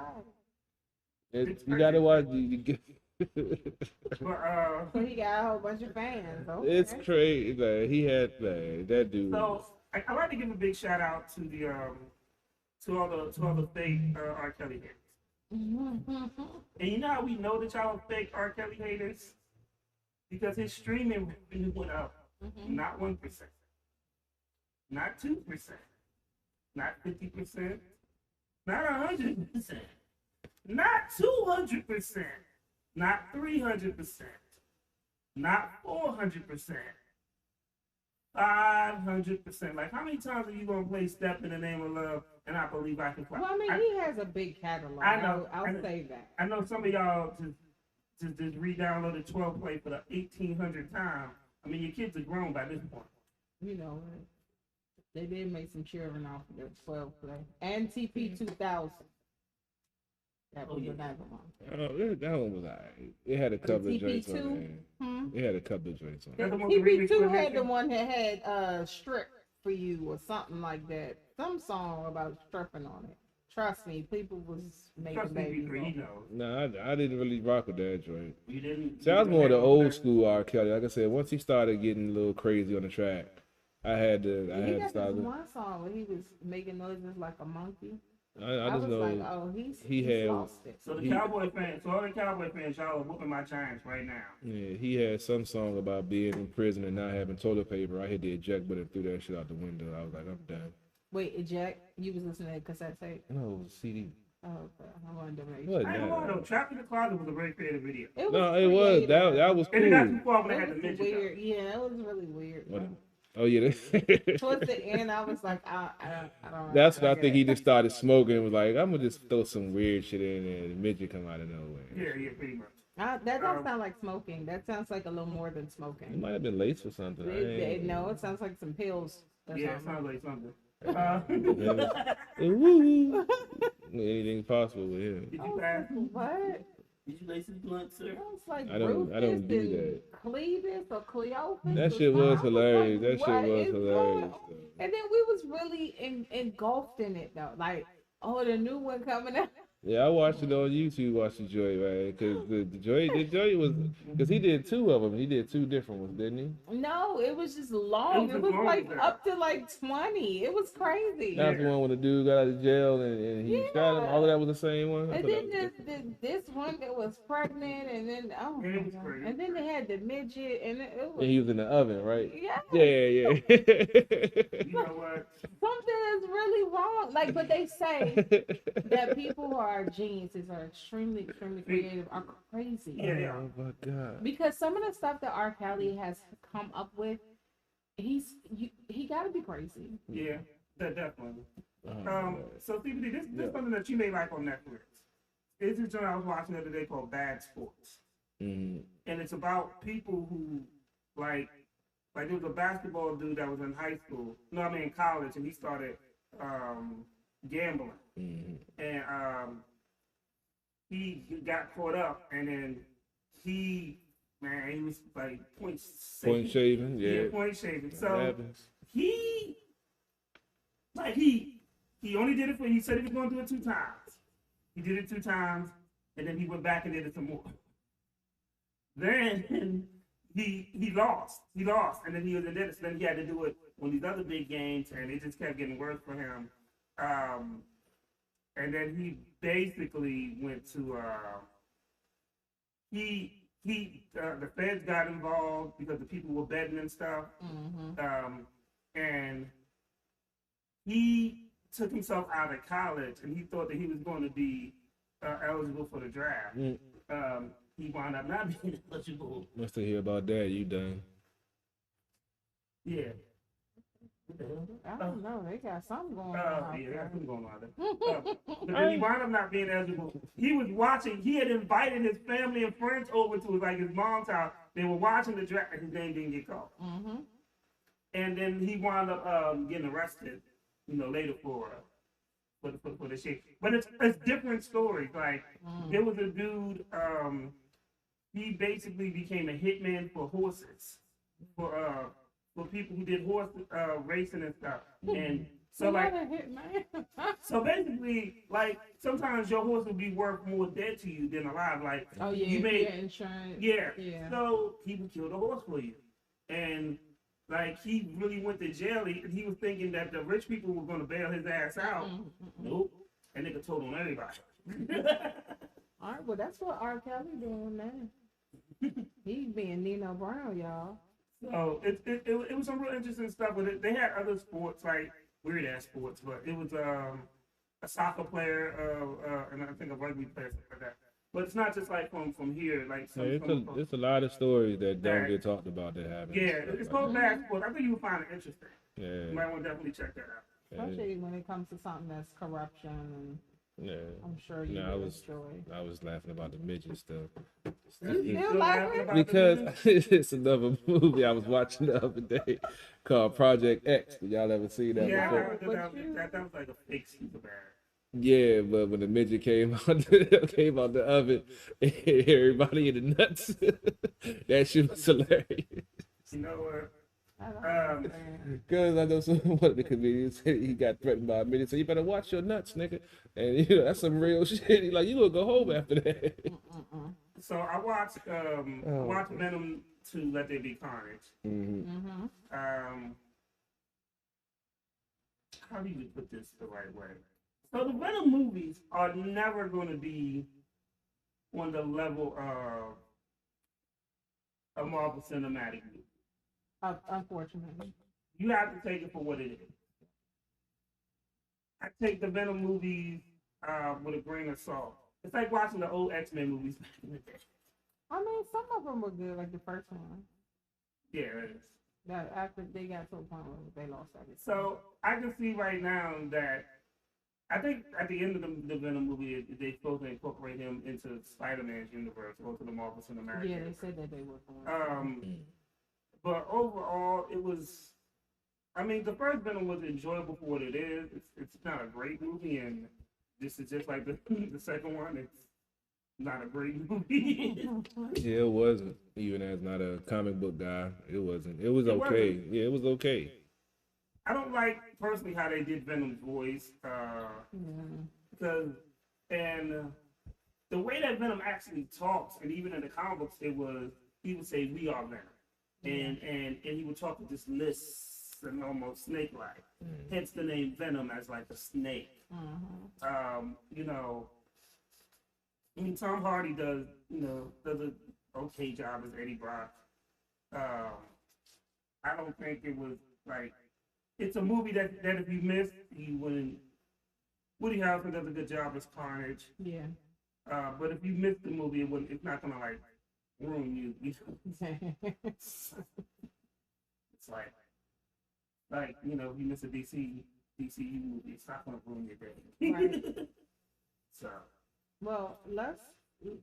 B: You gotta watch.
A: But,
C: So he got a whole bunch of fans. Okay.
B: It's crazy. Like, he had that dude.
A: so I like to give a big shout out to the to all the fake R. Kelly haters. And you know how we know that y'all are fake R. Kelly haters? Because his streaming revenue went up. Not 1%. Not 2%. Not 50%. Not 100%. Not 200%, not 300%, not 400%, 500%. Like, how many times are you gonna play "Step in the Name of Love" and I believe I can fly?
C: Well, I mean, he has a big catalog.
A: I know.
C: I'll say that.
A: I know some of y'all just re-downloaded 12 play for the 1,800th time. I mean, your kids are grown by this point.
C: You know, they did make some cheering off of the 12 play and TP 2000. That was another one.
B: Oh, that one was alright. It had a couple of joints on
C: TP2?
B: it. It had a couple of joints on
A: That's
B: it.
A: the one with
C: TP2
A: remix
C: had
A: with
C: the one that had strip for you or something like that. Some song about stripping on it. Trust me, people was making
A: Trust me,
C: babies.
A: P3, he
C: off.
A: knows.
B: No, I didn't really rock with that joint.
A: You didn't.
B: See, I was more the old school R. Kelly. Like I said, once he started getting a little crazy on the track, I had to
C: He got
B: start.
C: this one song where he was making noises like a monkey.
B: I
C: I
B: just
C: was
B: know
C: like, oh, he's
B: had-
C: lost it.
A: So the
B: He-
A: Cowboy fans, so all the Cowboy fans, y'all are whooping my Giants right now.
B: yeah, he had some song about being in prison and not having toilet paper. I hit the eject button and threw that shit out the window. I was like, I'm done.
C: Wait, eject? You was listening to cassette tape?
B: No, it was a CD.
C: Oh, okay. I wanted to make
B: What?
C: sure.
A: I ain't gonna lie though, Trap in the Closet was a very creative video.
C: It was
B: No, it was
C: creative.
B: that was
A: And it got too
B: cool.
A: far when they
C: It
A: had the
C: was
A: midget.
C: weird. Yeah, it was really weird.
B: What? Oh yeah,
C: Towards the end, I was like, I don't.
B: that's what I think.
C: get
B: He
C: it.
B: just started smoking and was like, I'm gonna just throw some weird shit in there. And the midget come out of nowhere.
A: Yeah, pretty much.
C: That don't sound like smoking. That sounds like a little more than
B: It
C: smoking.
B: might have been laced or something.
C: No, it sounds like some pills. Or
A: Yeah, it
C: something.
A: sounds like something.
B: Woo. Anything's possible with him.
A: Did
C: I
A: you
C: was
A: pass?
C: like, what?
A: Did you lace his blunt, sir?
C: It was like
B: I don't
C: Rufus
B: do
C: and
B: that.
C: Clevis or Cleophas.
B: That
C: or
B: shit was
C: something. I
B: hilarious.
C: like,
B: That shit
C: what
B: was
C: is
B: hilarious.
C: going on? And then we was really engulfed in it though. Like, oh, the new one coming out.
B: Yeah, I watched it on YouTube. Watched the joint, man, because the joint was because he did two of them. He did two different ones, didn't he?
C: No, it was just long.
A: It
C: It
A: was
C: was
A: long
C: like
A: as that.
C: up to like 20. It was crazy.
B: That's the one when the dude got out of jail and he shot him. All of that was the same one. I
C: And
B: thought
C: then
B: that was
C: this one that was pregnant, and then
A: Yeah,
C: my
A: it was
C: God.
A: crazy.
C: And then they had the midget, and it
B: and
C: was
B: he was in the oven, right?
C: yeah.
B: Yeah.
A: You know what?
C: Something is really wrong. Like, but they say that people who are geniuses are extremely creative are crazy.
A: Yeah.
B: Oh my god.
C: Because some of the stuff that R. Kelly has come up with, he got to be crazy.
A: Yeah, definitely.
B: Oh,
A: So CBD, this
B: Yeah.
A: something that you may like on Netflix. It's a show I was watching the other day called Bad Sports,
B: mm.
A: and it's about people who like there was a basketball dude that was in high school. No, I mean in college, and he started gambling,
B: Mm.
A: and he got caught up, and then he was like point
B: Shaving, yeah.
A: point shaving.
B: That
A: So
B: happens.
A: he only did it he said he was going to do it 2 times. He did it 2 times, and then he went back and did it some more. Then he lost, and then he was in it. So then he had to do it on these other big games, and it just kept getting worse for him. And then he basically went to the feds got involved because the people were betting and stuff. And he took himself out of college, and he thought that he was going to be eligible for the draft. He wound up not being eligible.
B: Once they hear about that, you done.
A: Yeah.
C: I don't know. They got something going on. out
A: Yeah,
C: there.
A: that's what's going on there. But then he wound up not being eligible. He was watching. He had invited his family and friends over to his mom's house. They were watching the draft, and his name didn't get called. And then he wound up getting arrested, later for the shit. But it's different stories. Like there was a dude. He basically became a hitman for horses, for people who did horse racing and stuff. And so so basically, like sometimes your horse will be worth more dead to you than alive. Like
C: Oh yeah,
A: you may,
C: insurance.
A: yeah.
C: Yeah.
A: So he would kill the horse for you, and like he really went to jail. He was thinking that the rich people were going to bail his ass out. Nope, that nigga told on everybody.
C: All right, well that's what R. Kelly doing now. He's being Nino Brown, y'all.
A: So it was some real interesting stuff. But they had other sports, like weird ass sports. But it was a soccer player, and I think a rugby player, something like that. But it's not just like from here, like
B: Yeah,
A: some
B: it's a lot of stories that don't
A: that-
B: get talked about that happen.
A: yeah,
B: Stuff
A: it's
B: like
A: called
B: that.
A: basketball. I think you will find it interesting. You
B: Yeah,
A: might want to definitely check that out.
B: yeah,
C: Especially when it comes to something that's corruption, and
B: yeah.
C: I'm sure you
B: No,
C: will enjoy.
B: I was laughing about the midget stuff.
C: You
A: Still laughing about
B: Because
A: the
B: it's another movie I was watching the other day called Project X. Did y'all ever see that
A: yeah,
B: before?
A: that was like a fake Superman.
B: Yeah, but when the midget came out, came out the oven, everybody in the nuts. That shit was hilarious.
A: You know what?
C: I don't understand.
B: Because I know one of the comedians said he got threatened by a midget, so you better watch your nuts, nigga. And you know that's some real shit. He like, you gonna go home after that.
A: So I watched Venom 2: Let There Be Carnage.
B: Mm-hmm.
A: How do you put this the right way? So the Venom movies are never going to be on the level of a Marvel Cinematic movie.
C: Unfortunately.
A: You have to take it for what it is. I take the Venom movies with a grain of salt. It's like watching the old X-Men movies back in the day.
C: I mean, some of them were good, like the first one.
A: Yeah, it is.
C: That after they got to a point where they lost everything.
A: So I can see right now that I think at the end of the Venom movie, they supposed to incorporate him into Spider-Man's universe or to the Marvel Cinematic
C: Yeah,
A: Universe.
C: they said that they were going.
A: But overall, it was. I mean, the first Venom was enjoyable for what it is. It's not a great movie, and this is just like the second one. It's not a great movie.
B: Yeah, it wasn't. Even as not a comic book guy, it wasn't. It was okay.
A: wasn't.
B: Yeah, it was okay.
A: I don't like personally how they did Venom's voice because the way that Venom actually talks, and even in the comic books, it was he would say, "We are Venom," and he would talk with this lisp and almost snake-like. Hence the name Venom as like a snake. You know, I mean, Tom Hardy does an okay job as Eddie Brock. I don't think it was like. It's a movie that if you missed, you wouldn't. Woody Harrelson does a good job as Carnage.
C: Yeah.
A: But if you missed the movie, it wouldn't. It's not gonna like ruin you. It's like you know, if you miss a DCU movie, it's not gonna ruin your day.
C: Right.
A: So.
C: Well, let's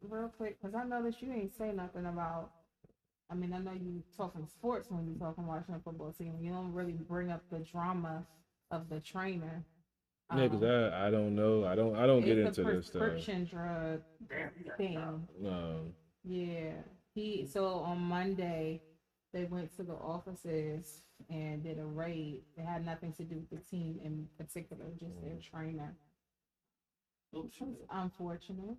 C: real quick, because I noticed you ain't say nothing about. I mean, I know you talking sports when you talking watching a football team. You don't really bring up the drama of the trainer.
B: Yeah, because I don't know. I don't get into this stuff.
C: Prescription drug thing. Yeah. So on Monday they went to the offices and did a raid. It had nothing to do with the team in particular, just their trainer. It's unfortunate.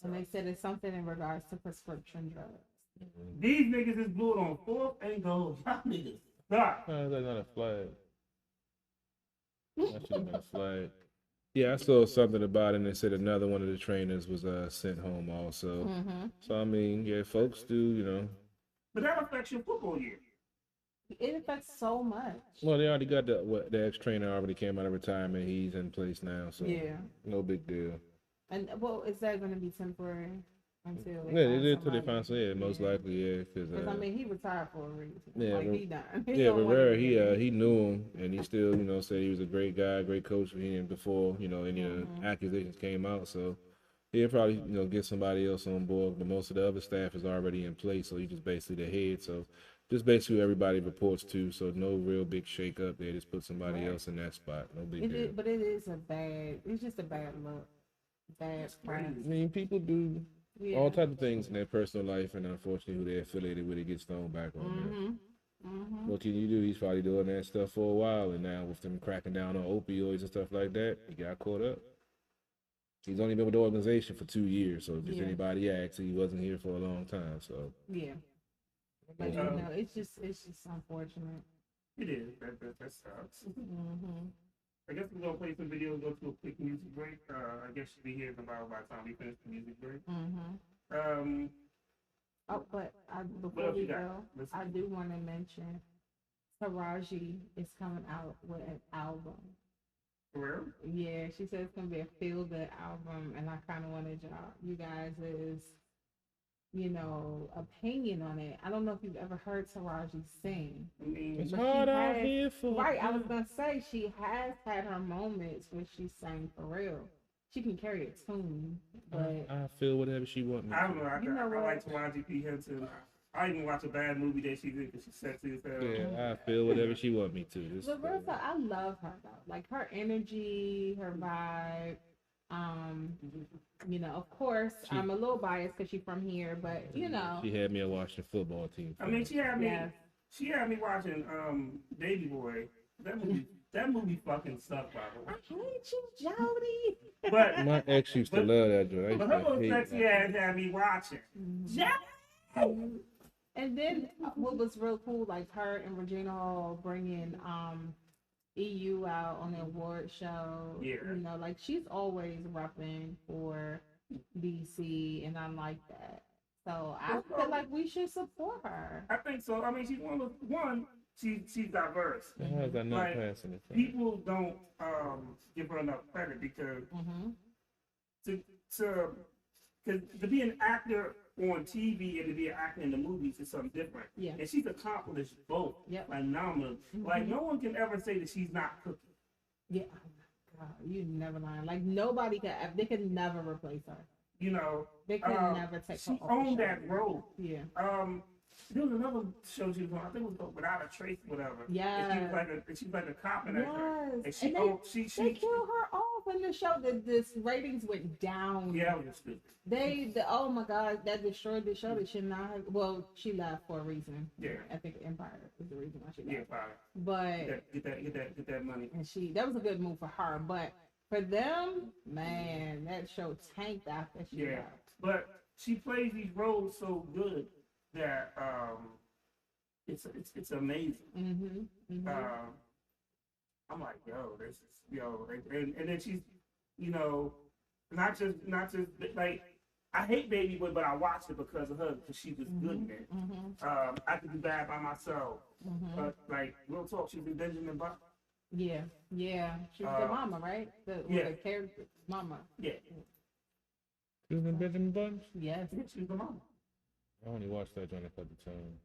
C: And they said it's something in regards to prescription drugs.
A: These niggas is blew it on 4th and goal. Y'all niggas stop.
B: That's not a flag. That should have been a flag. Yeah, I saw something about it, and they said another one of the trainers was sent home also. So I mean, yeah, folks do, you know.
A: But that affects your football year.
C: It affects so much.
B: Well, they already got the ex trainer already came out of retirement. He's in place now, so
C: Yeah.
B: no big deal.
C: And well, is that going to be temporary until
B: Yeah, it is till they find some. Yeah, most likely, yeah.
C: Because I mean, he retired for a reason.
B: Yeah,
C: like he done.
B: Yeah, Rivera, he knew him, and he still, you know, said he was a great guy, great coach for him before, you know, any accusations came out. So he'll probably, you know, get somebody else on board. But most of the other staff is already in place, so he's just basically the head. So just basically who everybody reports to. So no real big shake up. They just put somebody else in that spot. No big deal.
C: But it is it's just a bad look. Bad press.
B: I mean, people do all types of things in their personal life, and unfortunately, who they're affiliated with, it gets thrown back on them. What can you do? He's probably doing that stuff for a while, and now with them cracking down on opioids and stuff like that, he got caught up. He's only been with the organization for 2 years, so just anybody asks, he wasn't here for a long time. So
C: but you know, it's just unfortunate.
A: It is. That sucks. I guess we're gonna play some videos, go to a quick music break. I guess you'll be here in about by the time we finish the music break.
C: But before we go, I do want to mention Taraji is coming out with an album.
A: For real?
C: Yeah, she said it's gonna be a feel good album, and I kind of wanted you guys' opinion on it. I don't know if you've ever heard Taraji sing.
A: I mean,
B: It's
C: But
B: hard
C: she
B: out
C: has-
B: here for
C: Right, I was gonna say she has had her moments where she sang for real. She can carry a tune, but
B: I feel whatever she want me
A: I don't
B: to.
A: know.
C: You know
A: I
C: what?
A: like Taraji P. Henson. I even watch a bad movie that she's in because she's sexy as hell.
B: Yeah, I feel whatever she want me to. It's
C: but real
B: cool.
C: talk, I love her though. Like her energy, her vibe. Of course, I'm a little biased because she's from here, but
B: She had me watching the football team.
A: I mean, she had me.
C: Yes.
A: She had me watching Baby Boy. That movie fucking sucked, by the
C: I
A: way.
C: hate you, Jody.
A: But
B: My ex used to love that joint. I
A: but
B: used
A: her
B: to
A: little
B: hate
A: sexy
B: that.
A: ass had me watching.
C: And then what was real cool, like her and Regina Hall bringing EU out on the award show.
A: Yeah.
C: Like she's always repping for DC, and I like that. So I feel like we should support her.
A: I think so. I mean, she's she's diverse.
B: How is that not
A: Like,
B: passing it?
A: People don't give her enough credit because
C: Mm-hmm.
A: to be an actor on TV and to be an actor in the movies is something different.
C: Yeah.
A: And she's accomplished both.
C: Yep.
A: Phenomenal. Like no one can ever say that she's not cooking.
C: Yeah. Oh my God, you never lying. Like nobody could. They could never replace her.
A: You know.
C: They could never take her
A: She
C: off the
A: owned
C: show.
A: that role.
C: Yeah.
A: There was another show she was on. I think it was called Without a Trace, whatever.
C: Yeah.
A: And she was like a cop in that show.
C: Yes.
A: And
C: They
A: she
C: killed her off in the show. This ratings went down.
A: yeah, it was stupid.
C: Oh my God, that destroyed the show. They should not have. Well, she left for a reason.
A: Yeah.
C: I think Empire is the reason why she left.
A: Yeah, probably.
C: But
A: Get that money.
C: and that was a good move for her. But for them, man, that show tanked after she
A: Yeah.
C: left.
A: But she plays these roles so good that it's amazing.
C: Mm-hmm. Mm-hmm.
A: I'm like, this is and then she's, not just like I hate Baby Boy, but I watched it because of her because she was good in it.
C: Mm-hmm.
A: I Could Be Bad by Myself,
C: Mm-hmm.
A: but like real talk, she's in Benjamin Button.
C: Yeah. She was the mama, right? The character mama.
A: Yeah,
B: You was in Benjamin Buttons?
C: Yes.
A: she's the mama.
B: I only watched that joint a couple times.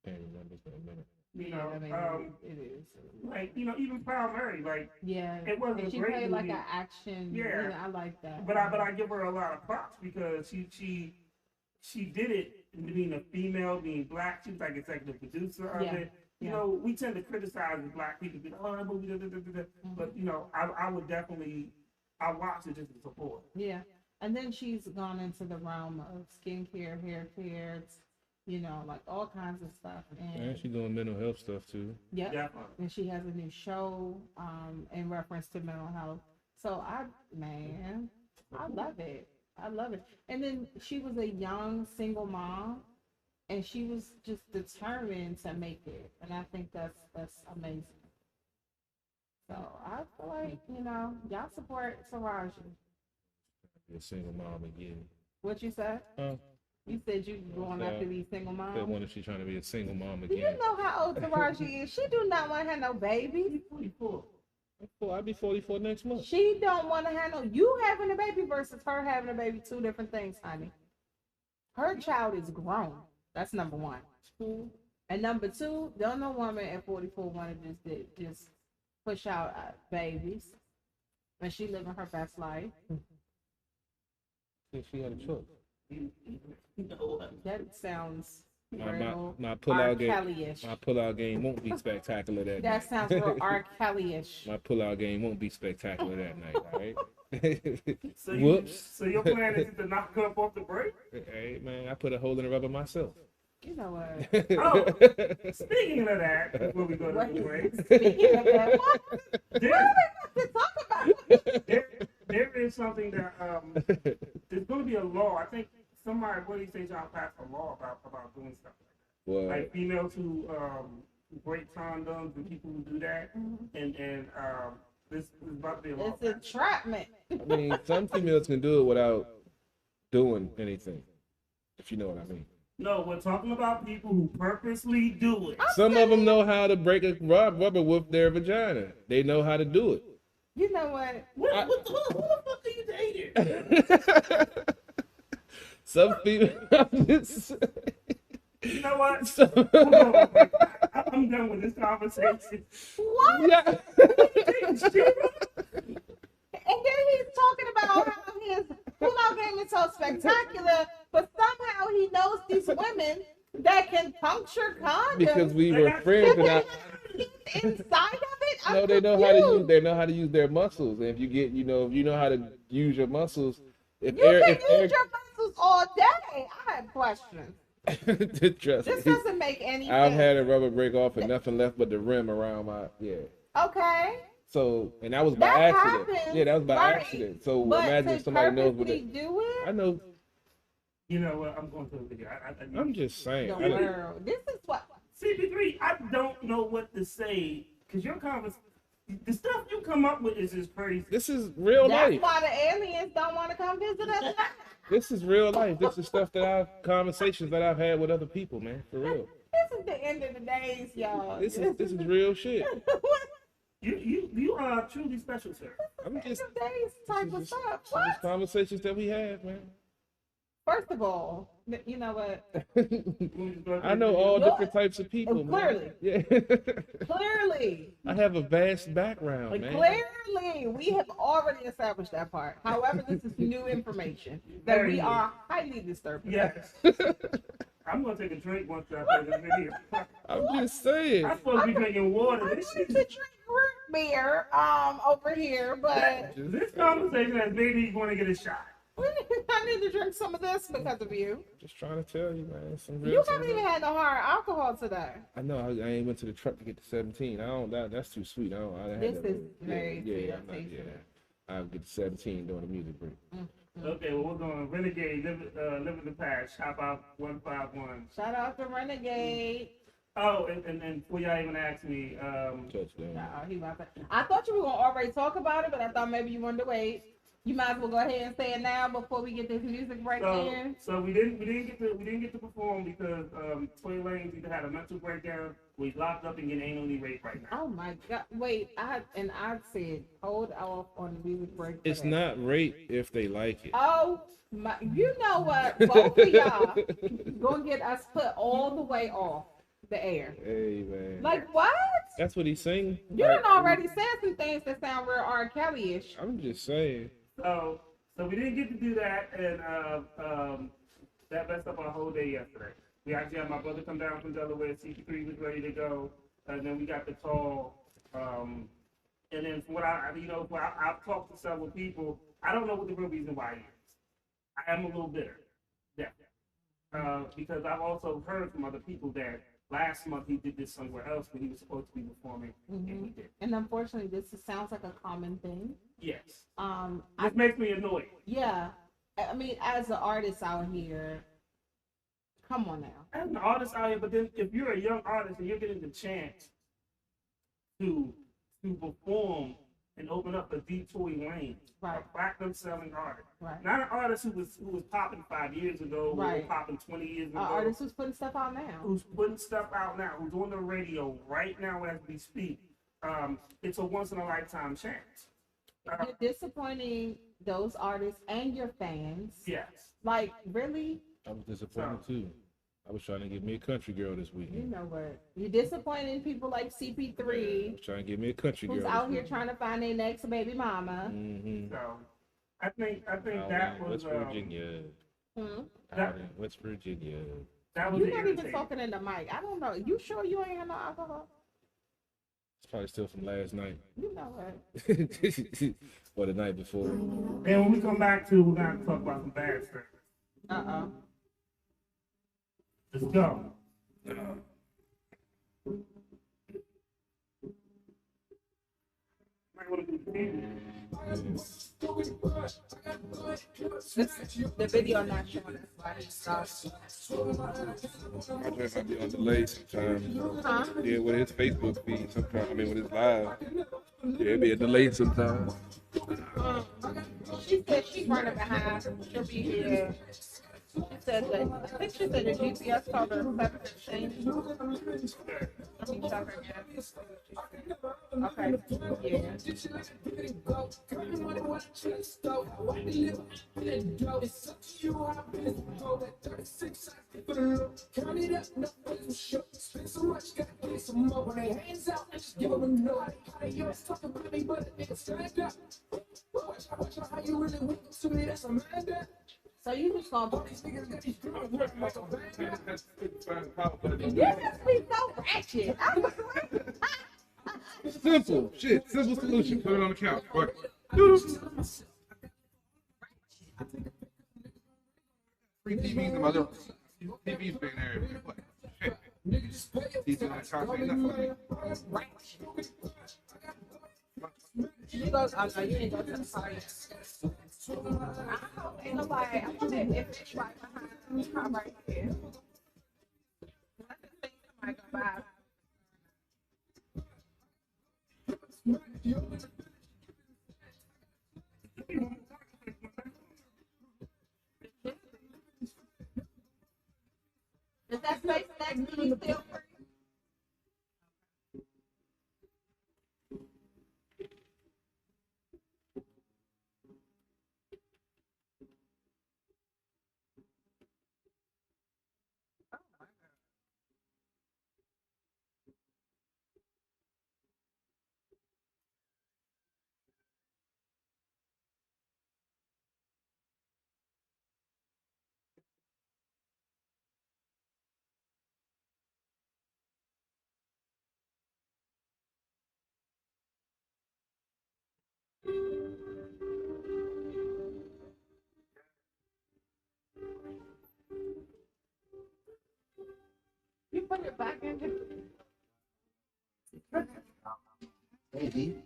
B: Can't remember for a minute.
C: I mean, it is.
A: Like even Proud Mary, like
C: Yeah.
A: it wasn't
C: And
A: a
C: she
A: great
C: played like
A: movie.
C: an action.
A: Yeah.
C: I like that.
A: But I give her a lot of props because she did it being a female, being black. She was like executive producer of it. We tend to criticize the black people. That movie, da, da, da, da, da. But I would definitely watch it just to support.
C: Yeah. And then she's gone into the realm of skincare, hair care, like all kinds of stuff.
B: And she's doing mental health stuff too.
C: Yep.
A: Definitely.
C: And she has a new show in reference to mental health. So I love it. I love it. And then she was a young single mom, and she was just determined to make it. And I think that's amazing. So I feel like y'all support Taraji.
B: Be a single mom again.
C: What you said?
B: Huh?
C: You said you going after these single
B: Said
C: moms.
B: one if she's trying to be a single mom
C: Do you
B: again.
C: know how old Taraji is? She do not want to have no baby.
A: 44.
B: I'll be 44 next month.
C: She don't want to have no. You having a baby versus her having a baby, two different things, honey. Her child is grown. That's number one. And number two, don't no woman at 44 want to just push out babies, and she living her best life.
B: If she had a choice.
C: That sounds
B: My
C: real
B: pull
C: R.
B: out game.
C: Kelly-ish.
B: My pull out game won't be spectacular that night.
C: That sounds real R. Kelly-ish.
B: My pull out game won't be spectacular that night. All right.
A: So
B: Whoops.
A: So your plan is to knock her up off the break?
B: Hey man, I put a hole in the rubber myself.
C: You know what?
A: Oh, speaking of that, before we go to the break,
C: Speaking of that, what
A: there,
C: to talk about?
A: there is something that there's going to be a law. I think somebody, what do you say, y'all passed a law about doing stuff like that.
B: Well,
A: Like females who break condoms and people who do that, and this is about to be a law.
C: It's entrapment.
B: I mean, some females can do it without doing anything, if you know what I mean.
A: No, we're talking about people who purposely do it.
B: Some of them know how to break a rubber with their vagina. They know how to do it.
C: You know what?
A: Who the fuck are you dating?
B: Some people.
A: You know what?
B: So-
A: Hold on, wait. I'm done with this conversation.
C: What?
B: yeah.
C: And then he's talking about how his pull-out game is so spectacular, but somehow he knows these women that can puncture condoms.
B: Because we were friends, and I.
C: Inside of it, I'm
B: No, they know how to use.
C: confused.
B: They know how to use their muscles. And if you get, if you know how to use your muscles, if
C: You
B: Eric,
C: can
B: if
C: use
B: Eric,
C: your muscles all day. I have questions.
B: trust
C: This
B: me,
C: doesn't make any
B: I've
C: sense.
B: had a rubber break off and nothing left but the rim around my
C: Okay.
B: So, and that was by
C: That
B: accident.
C: happens,
B: Yeah, that was by
C: right.
B: accident. So
C: But
B: imagine
C: to
B: somebody knows what
C: purposely
B: it.
C: do it?
B: I know.
A: You know what? I'm going to the video.
B: I'm just saying.
C: The
B: I don't-
C: world. This is what.
A: CP3, I don't know what to say because your the stuff you come up with is just crazy.
B: This is real
C: That's
B: life.
C: why the aliens don't want to come visit us.
B: This is real life. This is stuff conversations that I've had with other people, man. For real.
C: This is the end of the days, y'all.
B: This is real shit.
A: You are truly special, sir.
B: I'm just.
C: End of days type of stuff.
B: These
C: What?
B: conversations that we have, man.
C: First of all, you know what?
B: I know all different types of people, man.
C: Clearly.
B: Yeah.
C: Clearly.
B: I have a vast background, man.
C: Clearly, we have already established that part. However, this is new information that
A: Very
C: we
A: new.
C: are highly disturbed.
A: Yes. I'm going to take a drink once I play this video.
B: I'm just saying.
A: I'm supposed to be drinking
C: I
A: water.
C: wanted
A: This
C: to drink root beer over here, but
A: this conversation has made me want to get a shot.
C: I need to drink some of this because of you.
B: Just trying to tell you, man. Some real
C: You
B: stuff.
C: haven't even had no hard alcohol today.
B: I know. I ain't went to the truck to get to 17. I don't. That's too sweet. I don't. I had
C: This
B: that-
C: is very
B: yeah.
C: sweet.
B: I'm not, yeah. I'll get to 17 during the music break.
A: Okay, well, we're going Renegade, live in the past. Shop out 151.
C: Shout out to Renegade.
A: Oh, and before y'all even asked me,
B: Touchdown.
C: He about to, I thought you were gonna already talk about it, but I thought maybe you wanted to wait. You might as well go ahead and say it now before we get this music break in.
A: so we didn't get to perform because Toy Lanez either had a mental breakdown or he's locked up and getting anally raped right now.
C: Oh my God! Wait, I said hold off on the music break. for
B: It's
C: that.
B: not rape if they like it.
C: Oh my! You know what? Both of y'all gonna get us put all the way off the air.
B: Hey, man.
C: Like what?
B: That's what he's saying.
C: You done already said some things that sound real R. Kelly-ish.
B: I'm just saying.
A: So we didn't get to do that, and that messed up our whole day yesterday. We actually had my brother come down from Delaware. CP3 was ready to go, and then we got the call. And then from what I've talked to several people. I don't know what the real reason why it is. I am a little bitter, because I've also heard from other people that last month he did this somewhere else when he was supposed to be performing, and he did.
C: And unfortunately, sounds like a common thing.
A: Yes,
C: I
A: it makes me annoyed.
C: Yeah, I mean, as an artist out here, come on now.
A: As an artist out here, but then if you're a young artist and you're getting the chance to perform and open up a Toy Lanez,
C: Right.
A: a platinum selling artist,
C: Right.
A: not an artist who was popping 5 years ago, who was
C: Right.
A: popping 20 years ago,
C: An artist who's putting stuff out now.
A: who's putting stuff out now, who's on the radio right now as we speak. It's a once in a lifetime chance.
C: You're disappointing those artists and your fans.
A: Yes.
C: Like, really?
B: I was disappointed too. I was trying to get me a country girl this
C: You
B: weekend.
C: know what? You're disappointing people like
B: I
C: CP3,
B: was trying to get me a country girl.
C: who's out here trying to find their next baby mama.
B: Mm-hmm.
A: So I think that was
B: West Virginia.
C: Hmm?
B: West Virginia.
A: that was
C: You're not even
A: irritating.
C: talking in the mic. I don't know. You sure you ain't had no alcohol?
B: It's probably still from last night.
C: You know what?
B: Or the night before.
A: And when we come back to, we're gonna talk about some bad stuff.
C: Uh-oh.
A: Let's go. Might wanna do the theme.
C: The video not showing us why he stopped.
B: I just might be on delay sometimes.
C: Huh?
B: Yeah, with his Facebook feed sometimes. I mean, with his live. Yeah, it'd be a delay sometimes.
C: She said she's running behind. She'll be here. She said that, I think she said the GPS told her 7:15. Let me check her again. Okay. Yeah.
E: It's up to you how business go. That 36 for the look. Count it up, no place shook. Spend so much, gotta get some more. When they hands out, I just give them a no. How they yours talking about me, but a nigga stand up. Watch out how you really went to me, that's a man that.
C: So you just gonna
E: These niggas got these girls working like a band.
C: you just be so ratchet. I was like,
B: Simple shit. Simple solution. Put it on the couch. Right.
F: Free TVs in my little TVs being there. Shit. These are not costing nothing.
C: you go. Oh no, you didn't go to the party. I don't know. Ain't nobody. I wonder if it's right behind me. Right here. I just think somebody gonna buy. Is that space next to you still free? You put it back in there.
D: Maybe.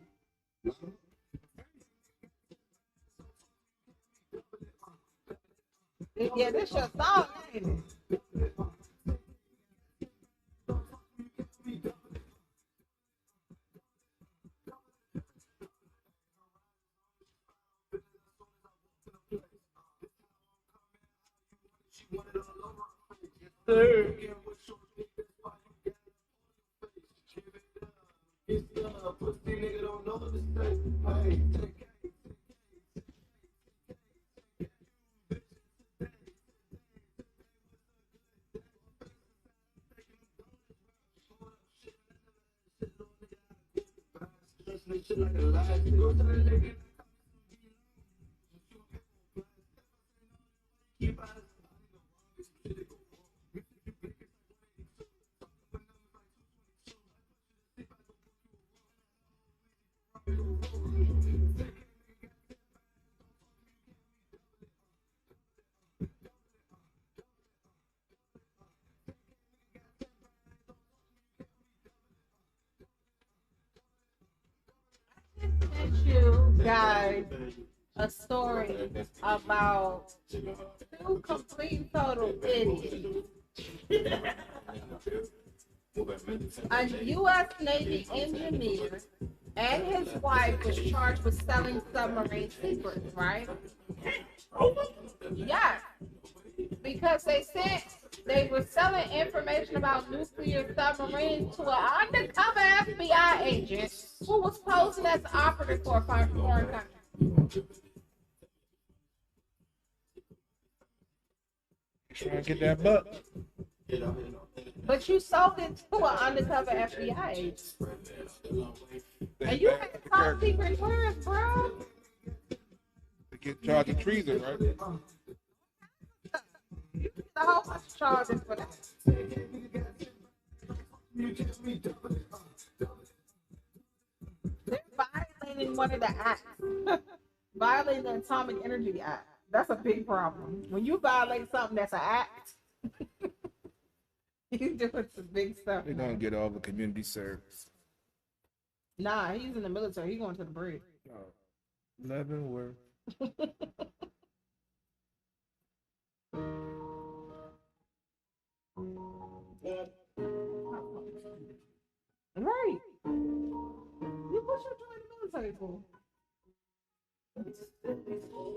C: Yeah, this your song, ain't it? Sent you guys a story about two complete total idiots. A U.S. Navy engineer and his wife was charged with selling submarine secrets, right? Yes, because they were selling information about nuclear submarines to an undercover FBI agent who was posing as operative for a foreign country.
B: Trying to get that butt.
C: But you sold it to an undercover FBI agent. And you had top secret clearance, bro.
B: To get charged of treason, right?
C: You get a whole bunch of charges for that. They're violating one of the acts. Violating the Atomic Energy Act. That's a big problem. When you violate something that's an act, you doing some big stuff.
B: They're gonna get all the community service.
C: Nah, he's in the military. He's going to the bridge.
B: Leavenworth.
C: Right. You what you join the military for?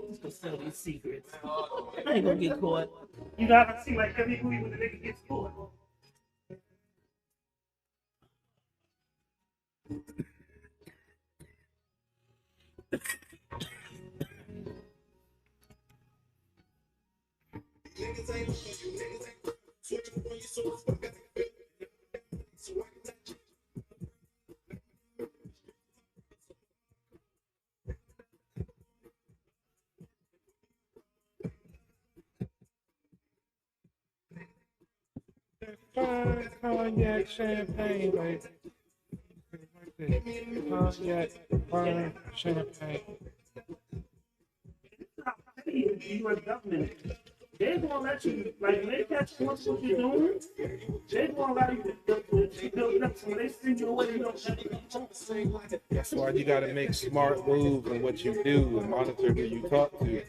A: He's gonna sell these secrets. I ain't gonna get caught. You know how I see like every movie when the nigga gets caught.
F: Fine cognac champagne, baby. Cognac, fine champagne.
A: The U.S. government, they gonna let you, like, when they catch you what you're doing, they gonna allow you to build up. So when they send you away, you don't have to.
F: That's why you gotta make smart moves in what you do and monitor who you talk to.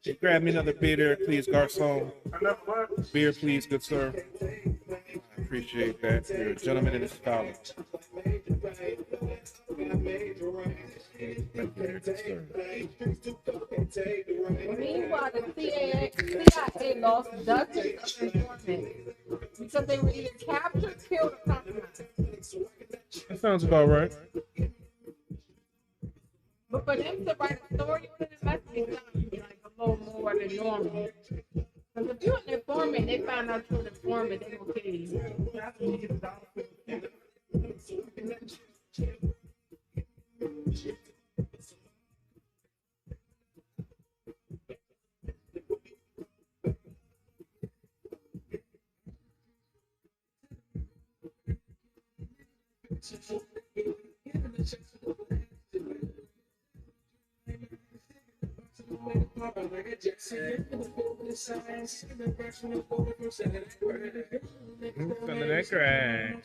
F: Hey, grab me another beer there, please, garçon.
A: Enough what?
F: Beer, please, good sir. I appreciate that. You're a gentleman and a scholar.
C: Meanwhile, the CIA lost dozens of informants because they were either captured, killed, or compromised.
F: That sounds about right.
C: But for them to write a story on it, it must be something like a little more than normal. Because if you're an informant, they find out you're an informant, they will kill you.
F: Feeling that crack.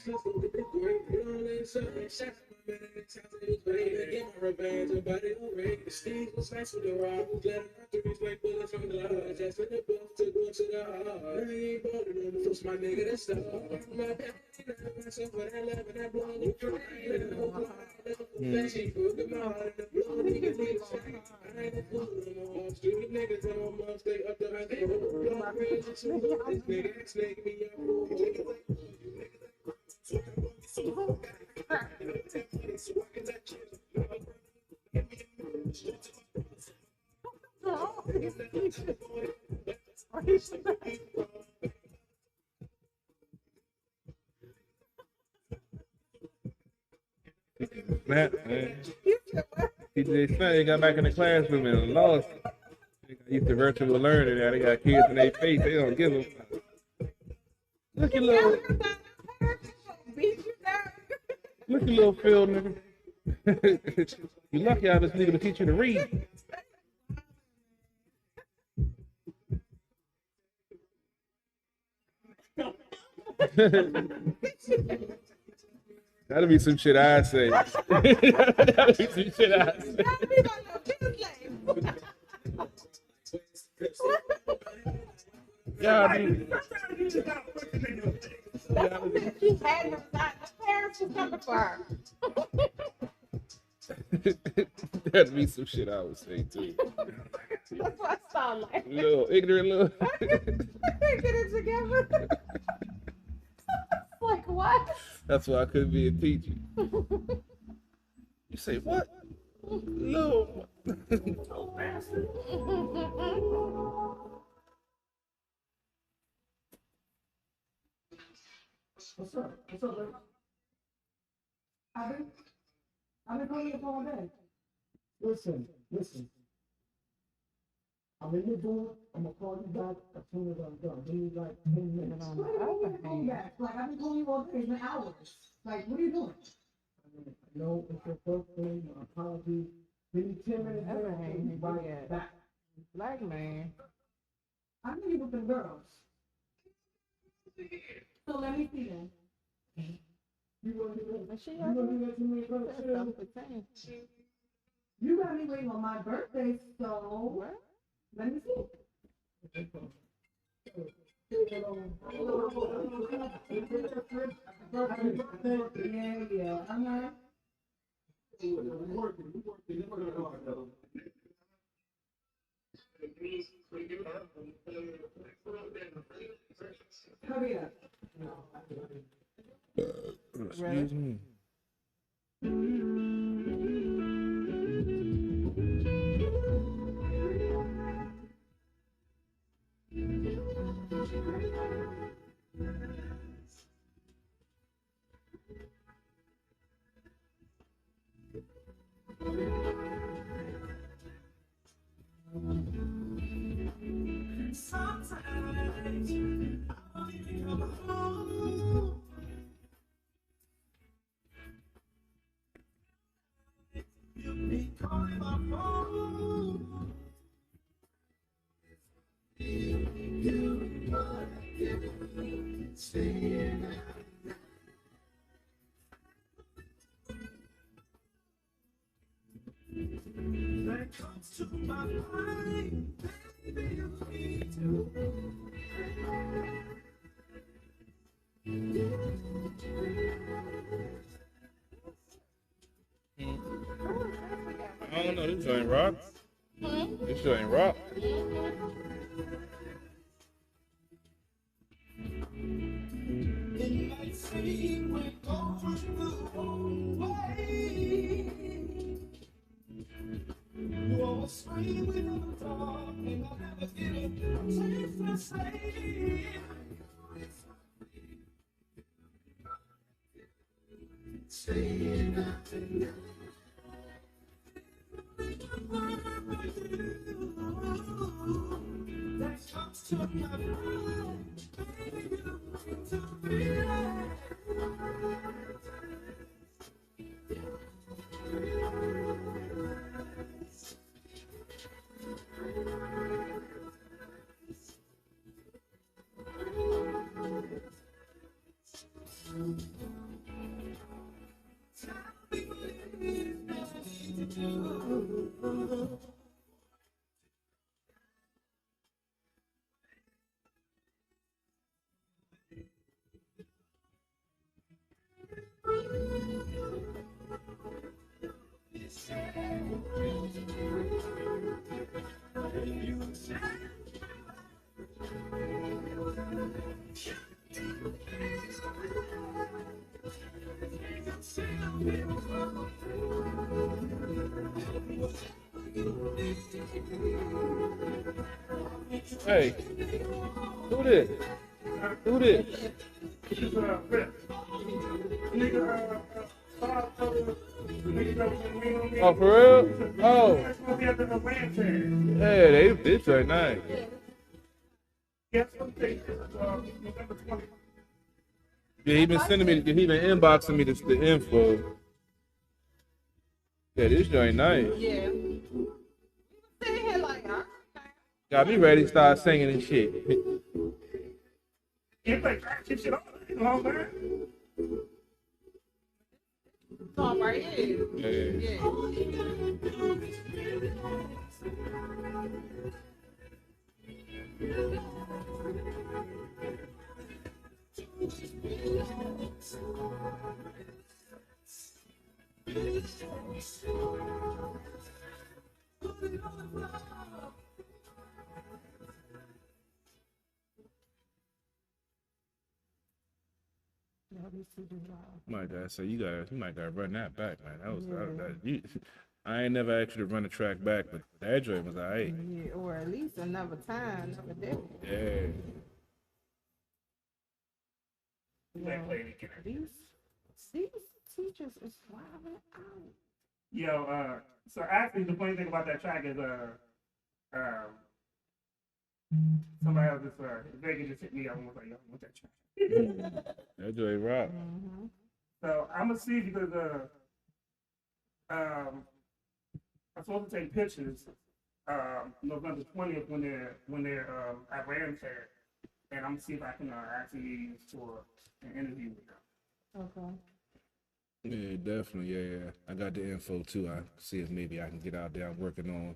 F: Man, TJ Sunday got back in the classroom and lost. They got used to virtual learning now. They got kids in their face. They don't give them. Look at little, look at little Phil, nigga. You lucky I this nigga to teach you to read. That'll be some shit I say. That'll be some shit I say. Yeah, I mean,
C: She had no time. The parents were coming for her.
F: that'd be some shit I would say too.
C: That's what I sound like.
F: Little ignorant little.
C: Get it together. Like what?
F: That's why I couldn't be a teacher. You say what? Little.
E: What's up? What's up, baby? I've been calling you all day. Listen. I'm in the door. I'm gonna call you back as soon as I'm done. Give me like 10 minutes.
C: On the other hand,
E: Like I've been calling you all day, it's been hours. Like, what are you doing? I know it's your birthday. My apologies. Give me 10 minutes.
C: On the other
E: I'll
C: hand,
E: be right
C: yeah.
E: back.
C: Black man.
E: I know you with the girls. So let me see then. You gonna do that?
C: Is she
E: You gonna do that to me,
C: That's
E: brother?
C: self-contained.
E: You got me waiting on my birthday, so
C: What?
E: let me see. Yeah. Hurry up.
F: Excuse me.
E: That comes to my mind, baby, you need to.
B: I don't know. This joint rock. This joint rock.
E: It might seem we're going the wrong way. You always scream in the dark, and I never get a chance to say. Staying out tonight. That comes to my mind, baby, you need to realize. Tell me what it is that you need to do.
B: Hey, who this? Who this?
A: This is Rip. Nigga,
B: Oh, for real? Oh,
A: That's gonna be at the ranch there.
B: yeah, this joint nice.
A: Guess what day? November 20th.
B: Yeah, he been sending me. He been inboxing me the info. Yeah, this joint nice.
C: Yeah. Sitting here like,
B: Got me ready to start singing and shit.
A: It's like keep shit on, you know, man.
C: song right here.
B: Yeah.
C: Yeah.
B: My God, so you might gotta run that back, man. I ain't never asked you to run the track back, but that joint was alright.
C: Yeah, or at least another time, another day.
B: Yeah.
C: These teachers is wilding out.
A: Yo, so actually the funny thing about that track is somebody else just Vegas just hit me up and was like, yo, what's that track?
B: That joint rock.
C: Mm-hmm.
A: So I'm gonna see because I'm supposed to take pictures November 20th when they're at Ramshead, and I'm gonna see if I can actually use for an interview with them.
C: Okay.
B: Yeah, definitely. Yeah. I got the info too. I see if maybe I can get out there. I'm working on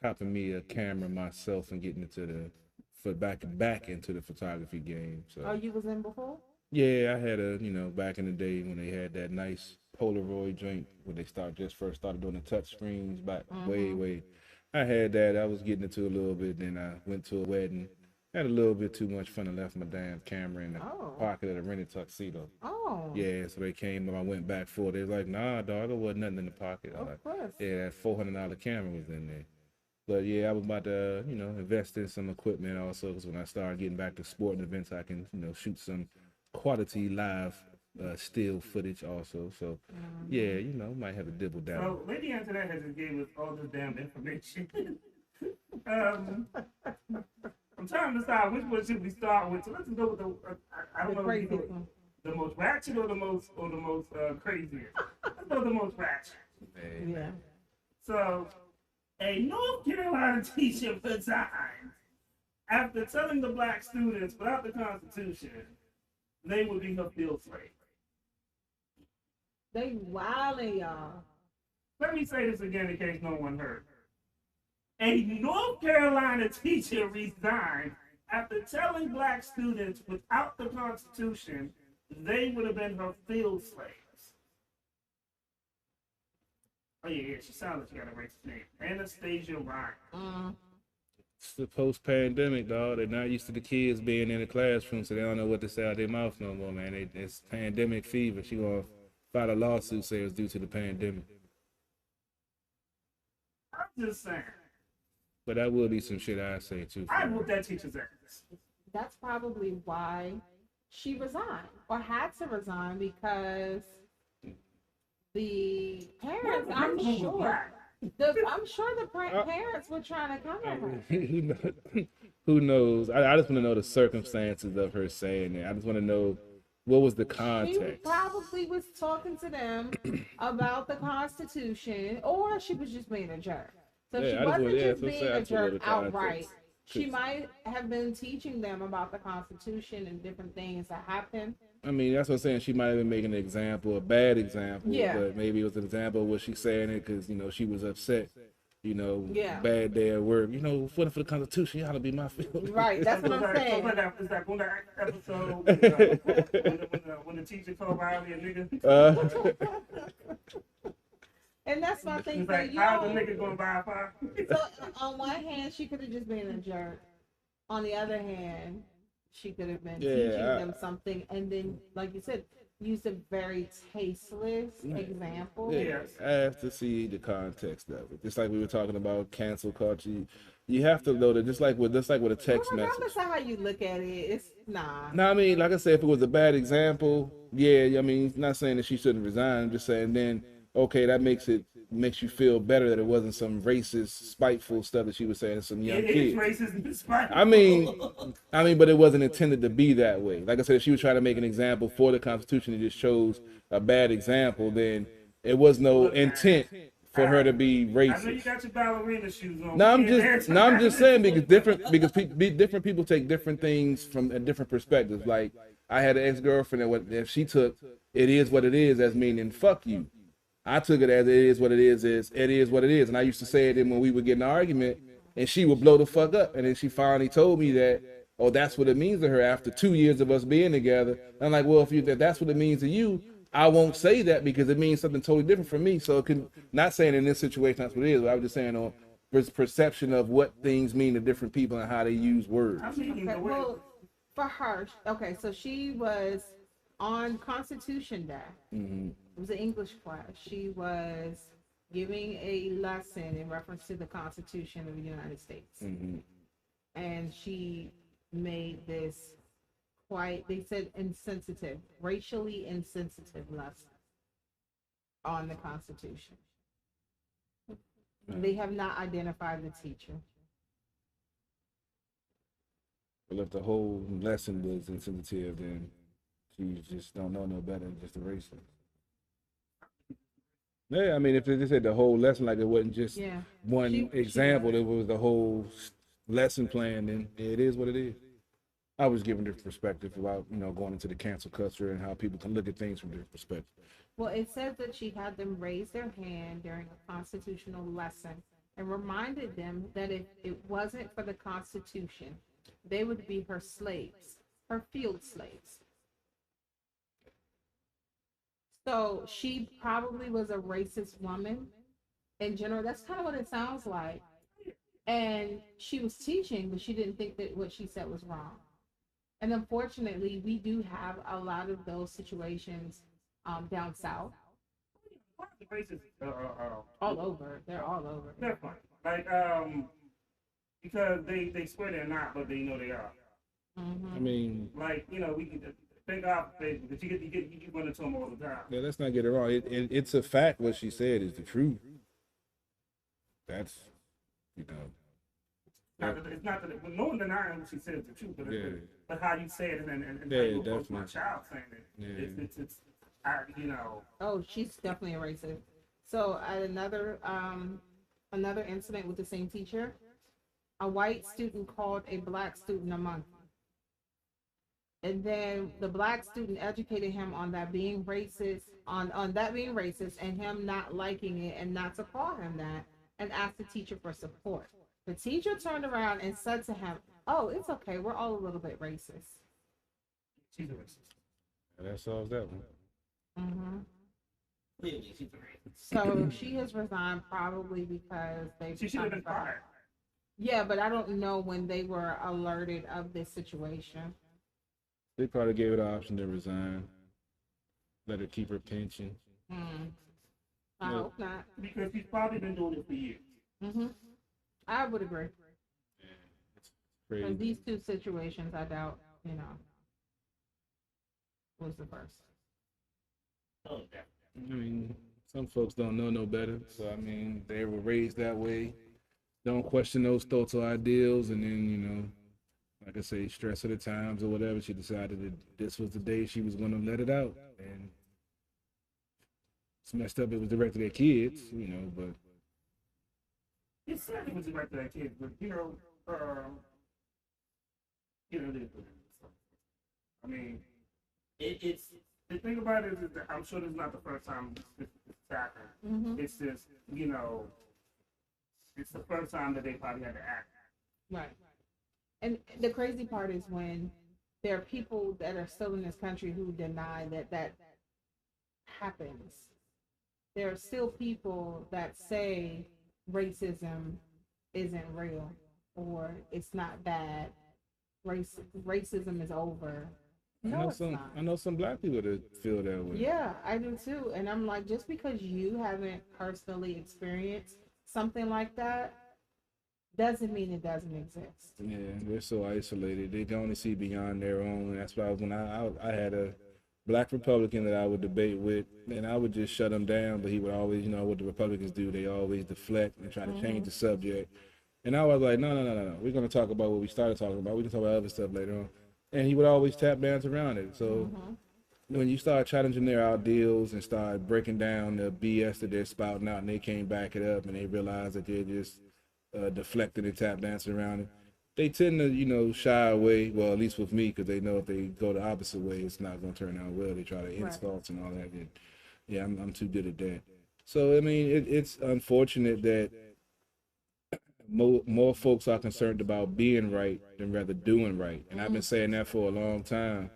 B: copping me a camera myself and getting into back into the photography game. So.
C: Oh, you was in before?
B: Yeah, I had back in the day when they had that nice Polaroid joint when they first started doing the touch screens back way. I had that. I was getting into a little bit. Then I went to a wedding, had a little bit too much fun and left my damn camera in the pocket of the rented tuxedo.
C: Oh.
B: Yeah, so they came and I went back for it. They was like, nah, dog, there wasn't nothing in the pocket. I'm like,
C: course.
B: yeah, that $400 camera was in there. But yeah, I was about to, invest in some equipment also because when I started getting back to sporting events, I can, shoot some quality live still footage also. So yeah, might have a dibble down.
A: So Lady Antoinette has just gave us all this damn information. I'm trying to decide which one should we start with. So let's go with I don't know if the most ratchet or the most craziest. Let's go with the most ratchet.
C: Yeah.
A: So, a North Carolina teacher resigned after telling the black students without the Constitution they would be her field slave.
C: They wildin', y'all.
A: Let me say this again in case no one heard. A North Carolina teacher resigned after telling black students without the Constitution they would have been her field slaves. Oh yeah, she sounds like she got a racist name. Anastasia Ryan.
B: It's the post-pandemic, dog. They're not used to the kids being in the classroom, so they don't know what to say out their mouth no more, man. It's pandemic fever. She gonna file a lawsuit say it was due to the pandemic.
A: I'm just saying.
B: But that will be some shit I say too.
A: I whoop that teacher's ass.
C: That's probably why she resigned or had to resign, because the parents, I'm sure the parents were trying to come at her.
B: Who knows? I just want to know the circumstances of her saying that. I just want to know what was the context.
C: She probably was talking to them about the Constitution, or she was just being a jerk. So
B: Yeah,
C: she wasn't just
B: so
C: being
B: say I
C: a
B: just want
C: jerk
B: the
C: outright.
B: context.
C: She might have been teaching them about the Constitution and different things that happen.
B: I mean, that's what I'm saying. She might have been making an example, a bad example,
C: Yeah.
B: but maybe it was an example of what she's saying it because, she was upset,
C: Yeah.
B: bad day at work. Fighting for the Constitution, you ought to be my field.
C: Right, that's what I'm saying.
A: Is that on that episode when the teacher called Riley a nigga?
C: And that's my thing.
A: He's like, how's the nigga gonna buy a fire?
C: So on one hand, she could have just been a jerk. On the other hand, she could have been teaching them something, and then, like you said, used a very tasteless example.
B: Yeah, I have to see the context of it. Just like we were talking about cancel culture, you have to know that just like with a text message.
C: Regardless of how you look at it, it's nah.
B: No, I mean, like I said, if it was a bad example, yeah, I mean, not saying that she shouldn't resign. I'm just saying then, okay, that makes you feel better that it wasn't some racist, spiteful stuff that she was saying to some young kids.
A: It is racist and spiteful.
B: I mean, but it wasn't intended to be that way. Like I said, if she was trying to make an example for the Constitution and just chose a bad example, then it was no intent for her to be racist.
A: I know you got your ballerina shoes on.
B: No, I'm just saying because different people take different things from a different perspectives. Like I had an ex-girlfriend and if she took "it is what it is" as meaning "fuck you." I took it as it is what it is what it is. And I used to say it when we would get in an argument and she would blow the fuck up. And then she finally told me that, oh, that's what it means to her after 2 years of us being together. And I'm like, well, if that's what it means to you, I won't say that because it means something totally different from me. So it can, not saying in this situation that's what it is, but I was just saying on perception of what things mean to different people and how they use words.
C: Okay, well, for her, okay, so she was on Constitution Day.
B: Mm-hmm.
C: It was an English class. She was giving a lesson in reference to the Constitution of the United States.
B: Mm-hmm.
C: And she made this they said insensitive, racially insensitive lesson on the Constitution. They have not identified the teacher.
B: Well, if the whole lesson was insensitive, then she just don't know no better than just a racist. Yeah, I mean, if they just said the whole lesson, like it wasn't just one example, it was the whole lesson plan, then it is what it is. I was giving this perspective about, going into the cancel culture and how people can look at things from different perspectives.
C: Well, it says that she had them raise their hand during a constitutional lesson and reminded them that if it wasn't for the Constitution, they would be her slaves, her field slaves. So she probably was a racist woman in general. That's kind of what it sounds like. And she was teaching, but she didn't think that what she said was wrong. And unfortunately, we do have a lot of those situations down south. All over. They're all over.
A: They're fine. Like, because they swear they're not, but they know they are.
C: Mm-hmm.
B: I mean,
A: like, we can thank God for Facebook, but you keep running to them all the time.
B: Yeah, let's not get it wrong. It's a fact. What she said is the truth. That's,
A: It's not that no one denying what she said is the truth, but how you say it and how you approach my child saying it.
C: Oh, she's definitely a racist. So at another another incident with the same teacher. A white student called a black student a monkey. And then the black student educated him on that being racist, on that being racist, and him not liking it and not to call him that, and asked the teacher for support. The teacher turned around and said to him, "Oh, it's okay. We're all a little bit racist."
A: She's a racist.
F: That solves that one.
C: Mm-hmm.
A: Clearly, she's a racist.
C: So she has resigned probably because they.
A: She should have been fired.
C: Yeah, but I don't know when they were alerted of this situation.
F: They probably gave her the option to resign. Let her keep her pension.
C: I
F: No.
C: hope not.
A: Because she's probably been doing it for years.
C: I would agree.
F: It's
C: Because
F: crazy.
C: these two situations, I doubt, was the first.
A: Oh, yeah.
F: I mean, some folks don't know no better. So, I mean, they were raised that way. Don't question those thoughts or ideals. And then, like I say, stress of the times or whatever, she decided that this was the day she was going to let it out. And it's messed up. It was directed at kids, but.
A: It certainly was directed at kids, but I mean, it's the thing about it is that I'm sure this is not the first time this happened. It's just it's the first time that they probably had to act.
C: Right. And the crazy part is when there are people that are still in this country who deny that happens. There are still people that say racism isn't real or it's not bad. Racism is over. No, it's not.
F: I know some black people that feel that way.
C: Yeah, I do too. And I'm like, just because you haven't personally experienced something like that doesn't mean it doesn't exist.
F: Yeah, they're so isolated. They can only see beyond their own. And that's why when I had a black Republican that I would debate with, and I would just shut him down, but he would always, what the Republicans do, they always deflect and try to change the subject. And I was like, no. We're going to talk about what we started talking about. We can talk about other stuff later on. And he would always tap dance around it. So when you start challenging their ideals and start breaking down the BS that they're spouting out and they can't back it up and they realize that they're just deflecting and tap dancing around it, they tend to, shy away. Well, at least with me, because they know if they go the opposite way, it's not going to turn out well. They try to insults and all that. And yeah, I'm too good at that. So, I mean, it's unfortunate that more folks are concerned about being right than rather doing right. And I've been saying that for a long time.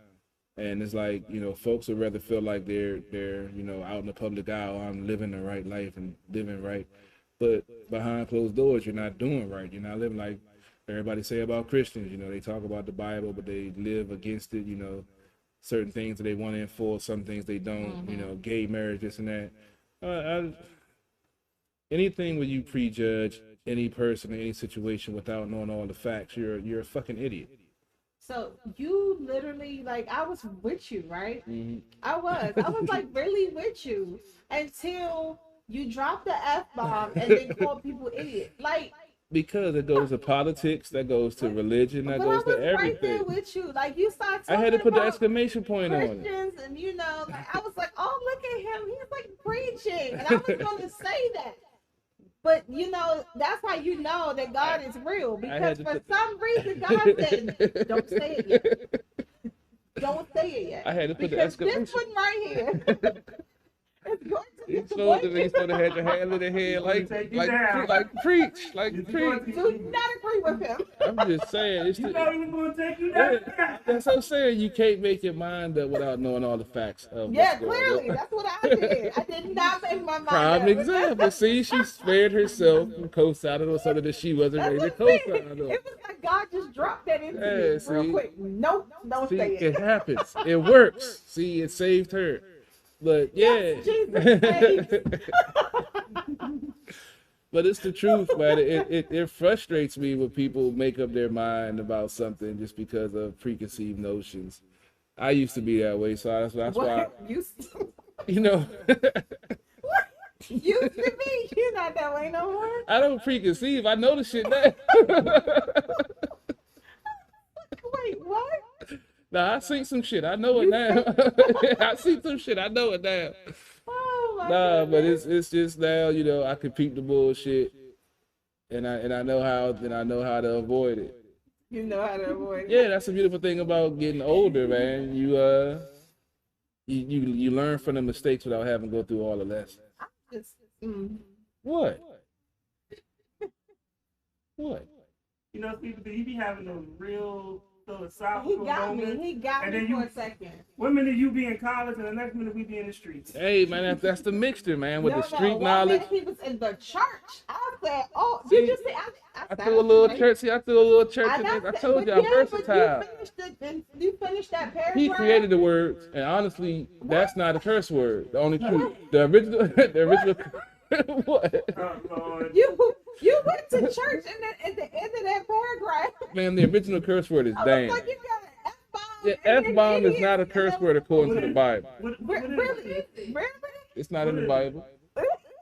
F: And it's like, folks would rather feel like they're out in the public eye, oh, I'm living the right life and living right. But behind closed doors, you're not doing right. You're not living like everybody say about Christians. They talk about the Bible, but they live against it. Certain things that they want to enforce, some things they don't. Gay marriage, this and that. Anything where you prejudge any person in any situation without knowing all the facts, you're a fucking idiot.
C: So you literally, I was with you, right? I was like really with you until you dropped the F-bomb and then called people idiot.
F: Because it goes to politics, that goes to religion, that goes to everything.
C: Right there with you. You started talking
F: I had to put the
C: about
F: exclamation point on it.
C: Christians, and I was like, oh, look at him. He's preaching. And I was going to say that. But that's how you know that God is real. Because for some reason God said, don't say it yet. Don't say it yet.
F: I had to put the
C: because
F: exclamation.
C: This one right here is going to
F: He's supposed to have your hand in the head like preach.
C: Do not agree with him.
F: I'm just saying.
A: You know he was going to take you down.
F: That's what I'm saying. You can't make your mind up without knowing all the facts. Of
C: Yeah, clearly. That's what I did. I did not make my mind
F: Prime
C: up.
F: example. See, she spared herself from co-signing on something that she wasn't ready to co-sign on.
C: It was like God just dropped that into me real quick. Nope, don't say it.
F: It happens. It works. See, it saved her. But yeah.
C: Yes, Jesus saves.
F: But it's the truth, man. It frustrates me when people make up their mind about something just because of preconceived notions. I used to be that way, so that's why.
C: Used to be. You're not that way no more.
F: I don't preconceive. I know the shit now.
C: Wait, what?
F: Nah, I see some shit. I know it now. I see some shit. I know it now.
C: Oh my
F: Nah,
C: goodness.
F: but it's just now, I can peep the bullshit. and I know how to avoid it.
C: You know how to avoid it.
F: Yeah, that's the beautiful thing about getting older, man. You learn from the mistakes without having to go through all the lessons.
C: Just,
F: What? What?
A: You know, people, you be having those real
C: he
A: philosophical
C: got me.
A: moments.
C: He got
A: And
C: me
A: then
C: for
A: you-
C: a second.
A: One minute you be in college, and the next minute we be in the streets.
F: Hey, man, that's the mixture, man, with the street
C: One
F: knowledge.
C: minute he was in the church. I said, "Oh, did you see?"
F: I threw a little church. See, I threw a little church in there. I told you I'm versatile.
C: You finished that paragraph.
F: He created the words, and honestly, that's not a curse word. The only truth, the original, what?
A: Oh, Lord.
C: You went to church and then at the end of that paragraph.
F: Man, the original curse word is
C: I was
F: damn.
C: like, you got an F-bomb.
F: Yeah,
C: and then
F: F-bomb is
C: idiot,
F: not a
C: and
F: curse
C: then-
F: word according to the Bible.
C: Really?
F: It's not in the Bible.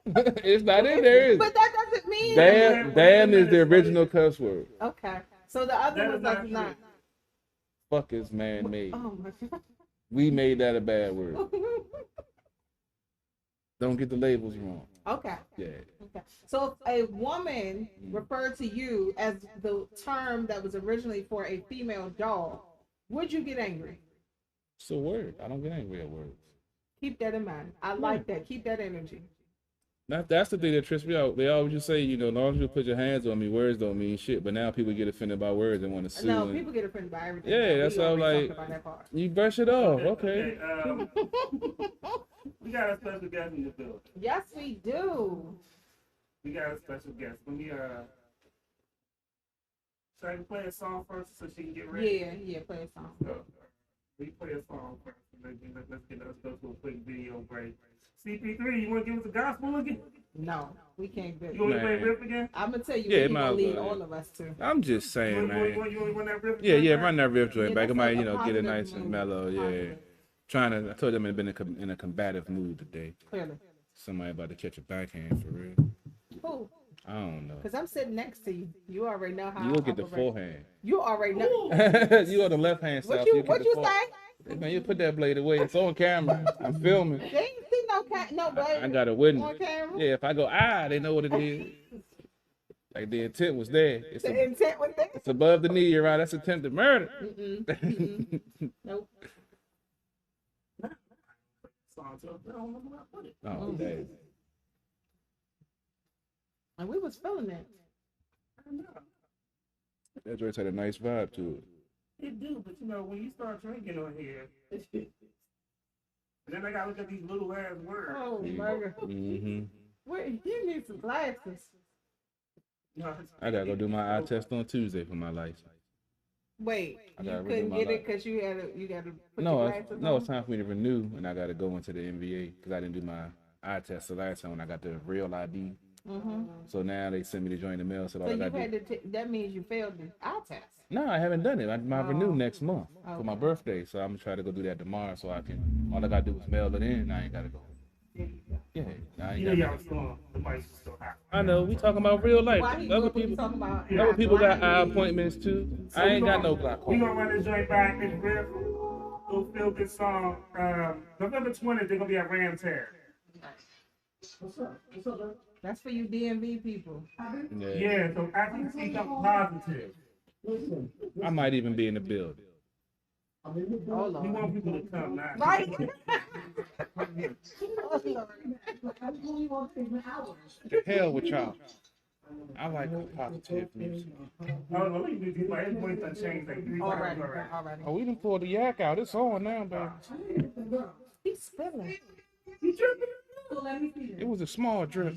F: It's not in there. Is
C: But
F: it?
C: that doesn't mean.
F: Damn is the original curse word.
C: Okay. So the other
A: That
C: one
A: is not
C: does not.
F: Fuck is man-made.
C: Oh my god.
F: We made that a bad word. Don't get the labels wrong.
C: Okay.
F: Yeah.
C: Okay. So if a woman referred to you as the term that was originally for a female dog, would you get angry?
F: It's a word. I don't get angry at words.
C: Keep that in mind. I like that. Keep that energy.
F: That's the thing that trips me out. They always just say, as long as you put your hands on me, words don't mean shit. But now people get offended by words and want to sue.
C: No,
F: and-
C: people get offended by everything.
F: Yeah,
C: We
F: that's how,
C: already
F: like-
C: talked about that part.
F: You brush it off. Okay.
A: We got a special guest in the building.
C: Yes, we do.
A: We got a special guest. Let me should I play a song first so she can get ready?
C: Yeah, play a song.
A: So, we play a song first. Let's go to a quick video break. CP3, you want to give us a gospel again?
C: No, we can't do
A: You want
C: it.
A: to play
F: Man.
A: riff again?
C: I'm gonna tell you,
F: Yeah,
C: yeah,
F: it might
C: gonna
F: as
C: lead
F: well,
C: all
F: yeah.
C: of us to.
F: I'm just saying, man.
A: You want that riff?
F: Yeah, run that riff joint
C: Yeah,
F: back. It
C: that's
F: might,
C: a
F: get it
C: positive
F: nice and
C: mood.
F: mellow. Yeah.
C: Positive.
F: I told them I've been in a combative mood today.
C: Clearly.
F: Somebody about to catch a backhand for real.
C: Who?
F: I don't know.
C: Because I'm sitting next to you. You already know how.
F: You will get the
C: operate.
F: forehand.
C: You already know.
F: You on the left hand side.
C: What
F: so
C: you
F: get the
C: say?
F: Hey, man, you put that blade away. It's on camera. I'm filming.
C: They ain't see no blade.
F: I got a witness.
C: On camera.
F: Yeah, if I go, they know what it is. Like the intent was there.
C: The intent was there.
F: It's above the knee, you're right. That's attempted murder.
C: Nope.
A: Song, so I don't know where I put it.
F: Oh, dang.
C: And we was feeling it.
A: I know.
F: That joint had a nice vibe to it.
A: It do, but when you start drinking on here, and then I gotta look at these little ass words.
C: Oh my god.
F: Mm-hmm.
C: Wait, you need some glasses.
A: No,
F: I gotta go do my eye test on Tuesday for my license.
C: Wait,
F: I
C: you
F: gotta redo
C: couldn't
F: my
C: get it
F: life.
C: because you got to put
F: No,
C: your
F: it's,
C: glasses
F: no,
C: on?
F: it's time for me to renew, and I gotta go into the NBA because I didn't do my eye test the last time when I got the real ID.
C: Mm-hmm.
F: So now they sent me to join the mail. So all
C: So
F: I
C: you
F: gotta
C: had
F: do.
C: to. That means you failed the eye test.
F: No, I haven't done it. My renew next month for my
C: Okay.
F: birthday. So I'm gonna try to go do that tomorrow so I can. All I gotta do is mail it in. And I ain't gotta go. Yeah, I ain't gotta.
A: y'all still the mic's still hot.
F: I know. We talking about real life.
C: Why he
F: Other
C: what we
F: people.
C: talking about?
F: Other people got eye
C: blindness?
F: appointments too.
A: So
F: I ain't
A: we
F: got no
A: gonna-
F: glaucoma.
A: We gonna run this joint back. This riff, little feel good song. November 20th, they're gonna be at Ram Tear.
C: That's for you DMV people.
A: Yeah, so after you see something positive,
F: I might even be in the building.
C: Oh
A: we
C: Lord.
A: want people to come now.
C: Right.
F: The hell with y'all. I like positive music.
A: Oh, no, we do this. Like, his voice done changed like 3 times
C: Alrighty,
A: already.
C: alrighty.
F: Oh, we done pulled the yak out. It's on now, baby.
C: He's spilling.
F: It was a small drip.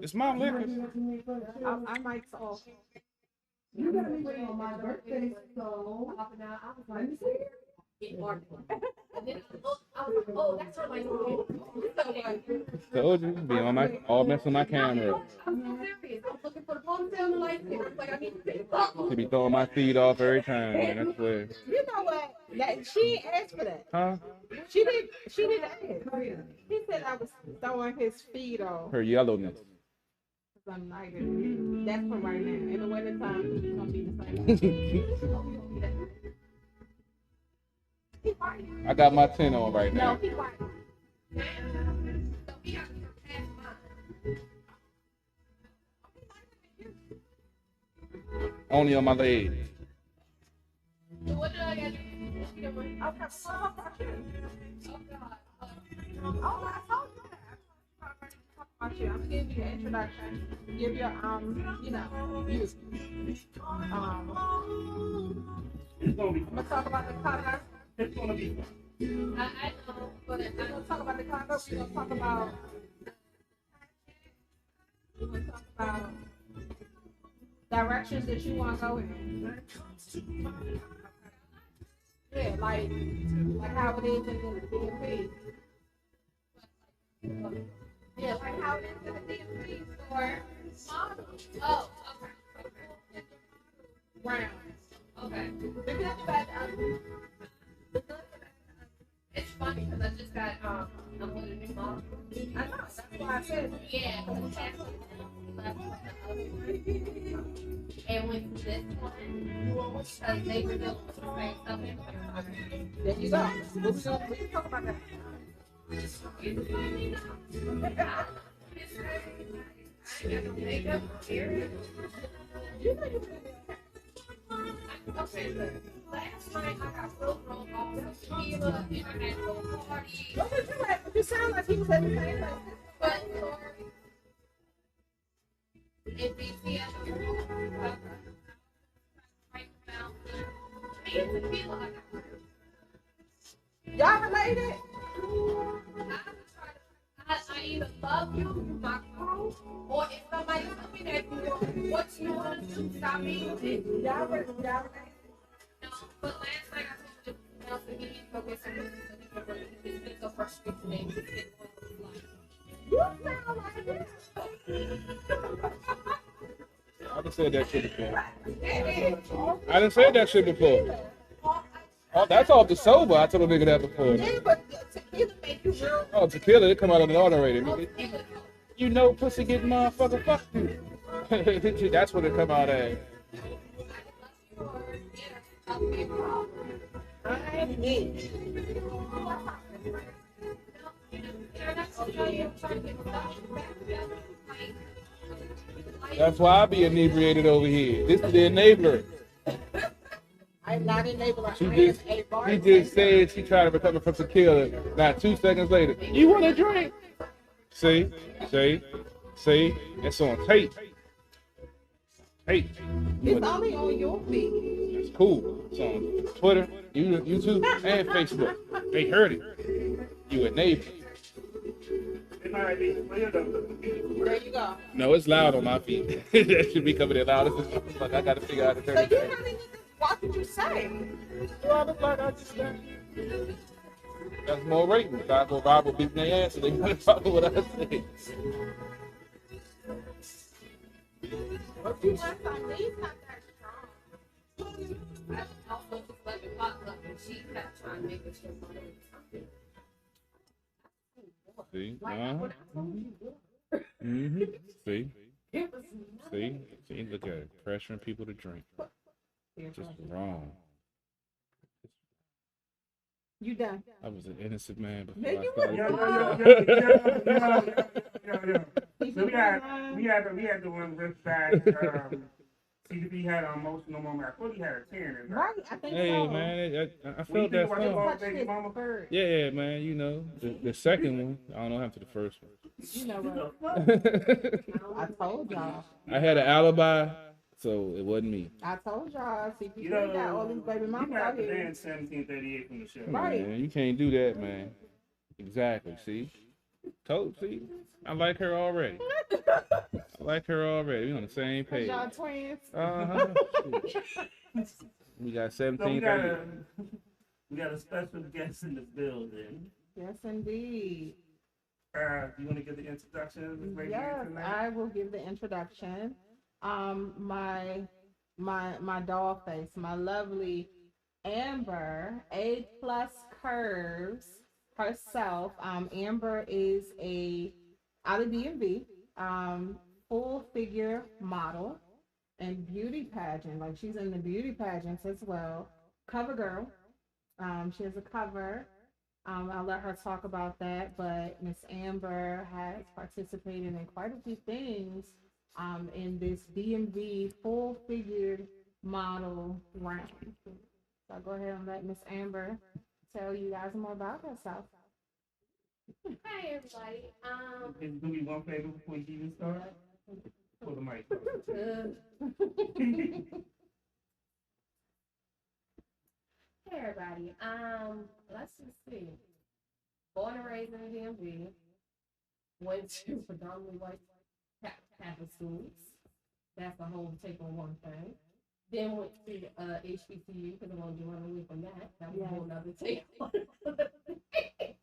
F: It's my liquor.
C: I might off.
F: Told you, be on my all messing my camera up. She be throwing my feet off every time, man. I swear.
C: You know what? That she ain't asked for that.
F: Huh?
C: She didn't ask. He said I was throwing his feet off.
F: Her yellowness.
C: I'm like, that's for right now. In the winter time, it's gonna be the same.
F: I got my 10 on right
C: No,
F: now.
C: he white.
B: Only on my leg.
G: So what did I get? Okay, so how about you? Oh God.
C: Oh, I told you that. I'm gonna give you an introduction. Give your you know, you.
A: It's gonna be
C: I'm gonna talk about the color.
A: it's gonna be fun.
G: I know, but
C: We're gonna talk about the color. We're gonna talk about directions that you want to go in. Yeah, like how it is in the DMV. Yeah, like how it is in the DMV store.
G: oh,
C: Round.
G: okay.
C: Because that,
G: It's funny because I just got a little new mom.
C: I know, that's why I said
G: Yeah, because it's actually left and went to this one because they were dealing with the same stuff.
C: there you go. We can talk about that.
G: Okay, but last night I got real drunk off of tequila and I had to go to a party.
C: What was you at? You sound like he was at the same place.
G: But it beats me at the right now. Me and tequila,
C: Y'all related?
G: I either love you, my crew, or if somebody tell me that what you want to do, stop being with it.
C: Y'all related?
G: No, but last night I told you Nelson he needs to go get some roses and he can really he's been so frustrated today. He's been
C: You sound like this.
B: I done said that shit before. I done said that shit before. Oh, that's off the sober. I told a nigga that before.
C: Yeah, but tequila make you real.
B: Oh, tequila, it come out of the automated. Nigga. You know, pussy get motherfucker fucked you. That's what it come out as.
C: I need.
B: That's why I be inebriated over here. This is the enabler.
C: I'm not enabling.
B: She
C: I am
B: just,
C: a bar.
B: she just said she trying to recover from tequila. Now 2 seconds later, you want a drink? See, it's on tape. Tape.
C: It's only on your feed.
B: It's cool. It's on Twitter, YouTube, and Facebook. They heard it. You enable.
A: It might be clear though.
C: There you go.
B: No, it's loud on my feet. That should be coming in loud. Like I gotta figure out how to turn
C: So
B: it
C: you
B: down.
C: really need to. What did you say?
B: Do I look like I just said? That's more ratings. I go Rob will beat their ass and they gotta follow what I say.
C: What you want from me? Not that strong.
G: I also just let me pop up and she kept trying to make it shit funny.
B: See? Mm-hmm. See? See? Look at it. Pressuring people to drink. Just wrong.
C: You done?
B: I was an innocent man before
C: Nigga,
B: I
C: you
B: started.
A: So we had to run Rick back. CDB had an emotional moment. I thought he had a 10. And
C: Right, I think
B: Hey,
C: so.
B: man, I
A: When you
B: felt
A: think
B: that
A: about your
B: song.
A: mom, baby mama,
C: Bird.
B: Yeah, man, you know, the second one, I don't know after the first one.
C: You know what? I told y'all.
B: I had an alibi, so it wasn't me.
C: I told y'all. See,
A: you
C: you
A: know,
C: got all these baby
A: you
C: mamas
A: got
C: out
A: the
C: here.
A: band 1738 from the show.
C: Right.
B: Man, you can't do that, man. Exactly. See, see, I like her already. I like her already. We on the same
C: Cause
B: page.
C: y'all twins.
B: We got
A: So
B: 1738.
A: we got a special guest in the building.
C: Yes, indeed.
A: You want to give the introduction of this lady
C: Yes,
A: tonight?
C: I will give the introduction. My doll face, my lovely Amber, A+ curves herself. Amber is out of DMV, full figure model and beauty pageant. Like she's in the beauty pageants as well. Cover girl. She has a cover. I'll let her talk about that, but Miss Amber has participated in quite a few things in this DMV full-figured model round. So I'll go ahead and let Miss Amber tell you guys more about herself.
G: Hi everybody.
A: Do me one favor before you even start. Pull the mic.
G: Hey everybody. Let's just see. Born and raised in the DMV. Went to predominantly white Catholic schools. That's a whole take on one thing. Then went to HBCU because I'm gonna do run away from that. That was a whole nother take on.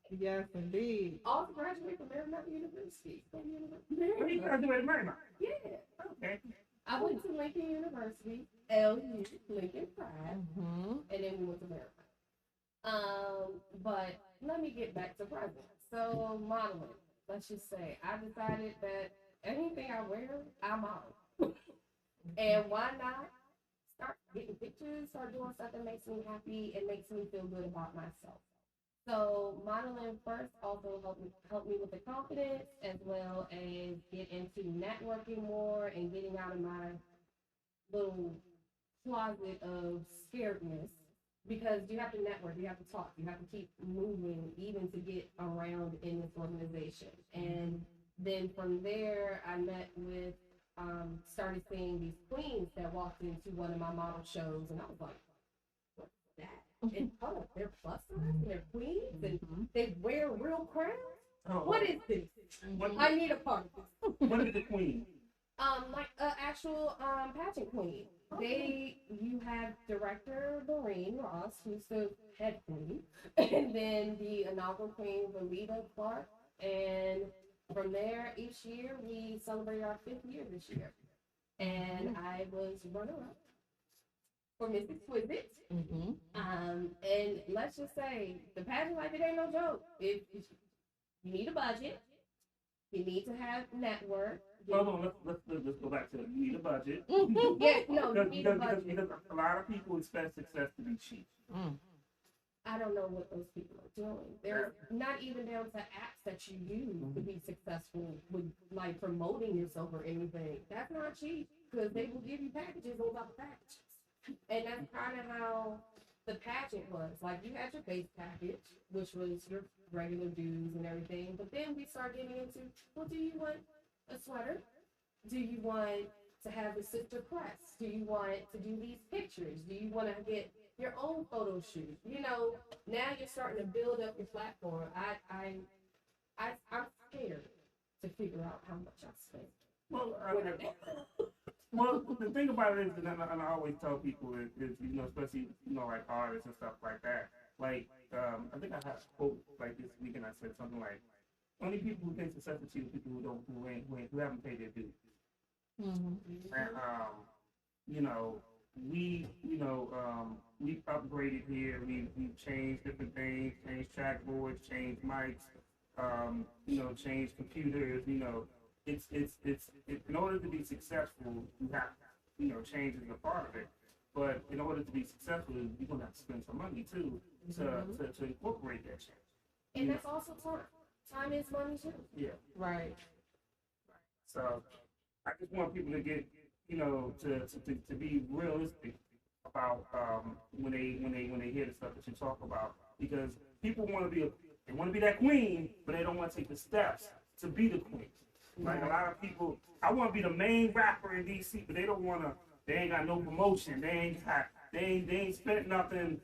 C: Yes, indeed.
G: Also graduated from Marymount University.
A: Where you graduated Marymount?
G: Yeah.
A: Okay.
G: I went to Lincoln University, LU, Lincoln Pride, and then we went to Marymount. But let me get back to present. So modeling, let's just say, I decided that anything I wear, I model. And why not start getting pictures, start doing stuff that makes me happy and makes me feel good about myself. So modeling first also helped me with the confidence as well as get into networking more and getting out of my little closet of scaredness because you have to network, you have to talk, you have to keep moving even to get around in this organization. And then from there, I met with, started seeing these queens that walked into one of my model shows, and I was like, what's that? And oh, they're plus size and they're queens and they wear real crowns.
A: Oh,
G: What is this?
A: What,
G: I need a part of this.
A: what is the queen?
G: Like actual pageant queen. You have director Lorraine Ross, who's the head queen, and then the inaugural queen Valita Clark, and from there each year we celebrate our 5th year this year, and I was runner-up for Miss Exquisite. And let's just say the pageant life, it ain't no joke. If you need a budget, you need to have network.
A: Hold on, let's go back to it. You need a budget.
G: Yeah, no, you need a budget.
A: Because a lot of people expect success to be cheap.
G: I don't know what those people are doing. They're not even down to apps that you use to be successful with like promoting yourself or anything. That's not cheap because they will give you packages on top of packages. And that's kind of how the pageant was. Like you had your base package, which was your regular dues and everything. But then we start getting into, well, do you want a sweater? Do you want to have a sister press? Do you want to do these pictures? Do you want to get your own photo shoot? You know, now you're starting to build up your platform. I'm scared to figure out how much I spend.
A: Well, the thing about it is, and I always tell people is especially like artists and stuff like that. Like, I think I had a quote like this weekend. I said something like, "Only people who think success achieve are people who haven't paid their dues." And we've upgraded here. We've changed different things, changed track boards, changed mics, changed computers. It's in order to be successful, you have change is a part of it. But in order to be successful, you're gonna have to spend some money too to incorporate that change.
G: And that's also time. Time is money too.
A: Yeah.
C: Right.
A: So I just want people to get to be realistic about when they hear the stuff that you talk about, because people want to be that queen, but they don't want to take the steps to be the queen. Like a lot of people, I want to be the main rapper in DC, but they ain't got no promotion. They ain't spent nothing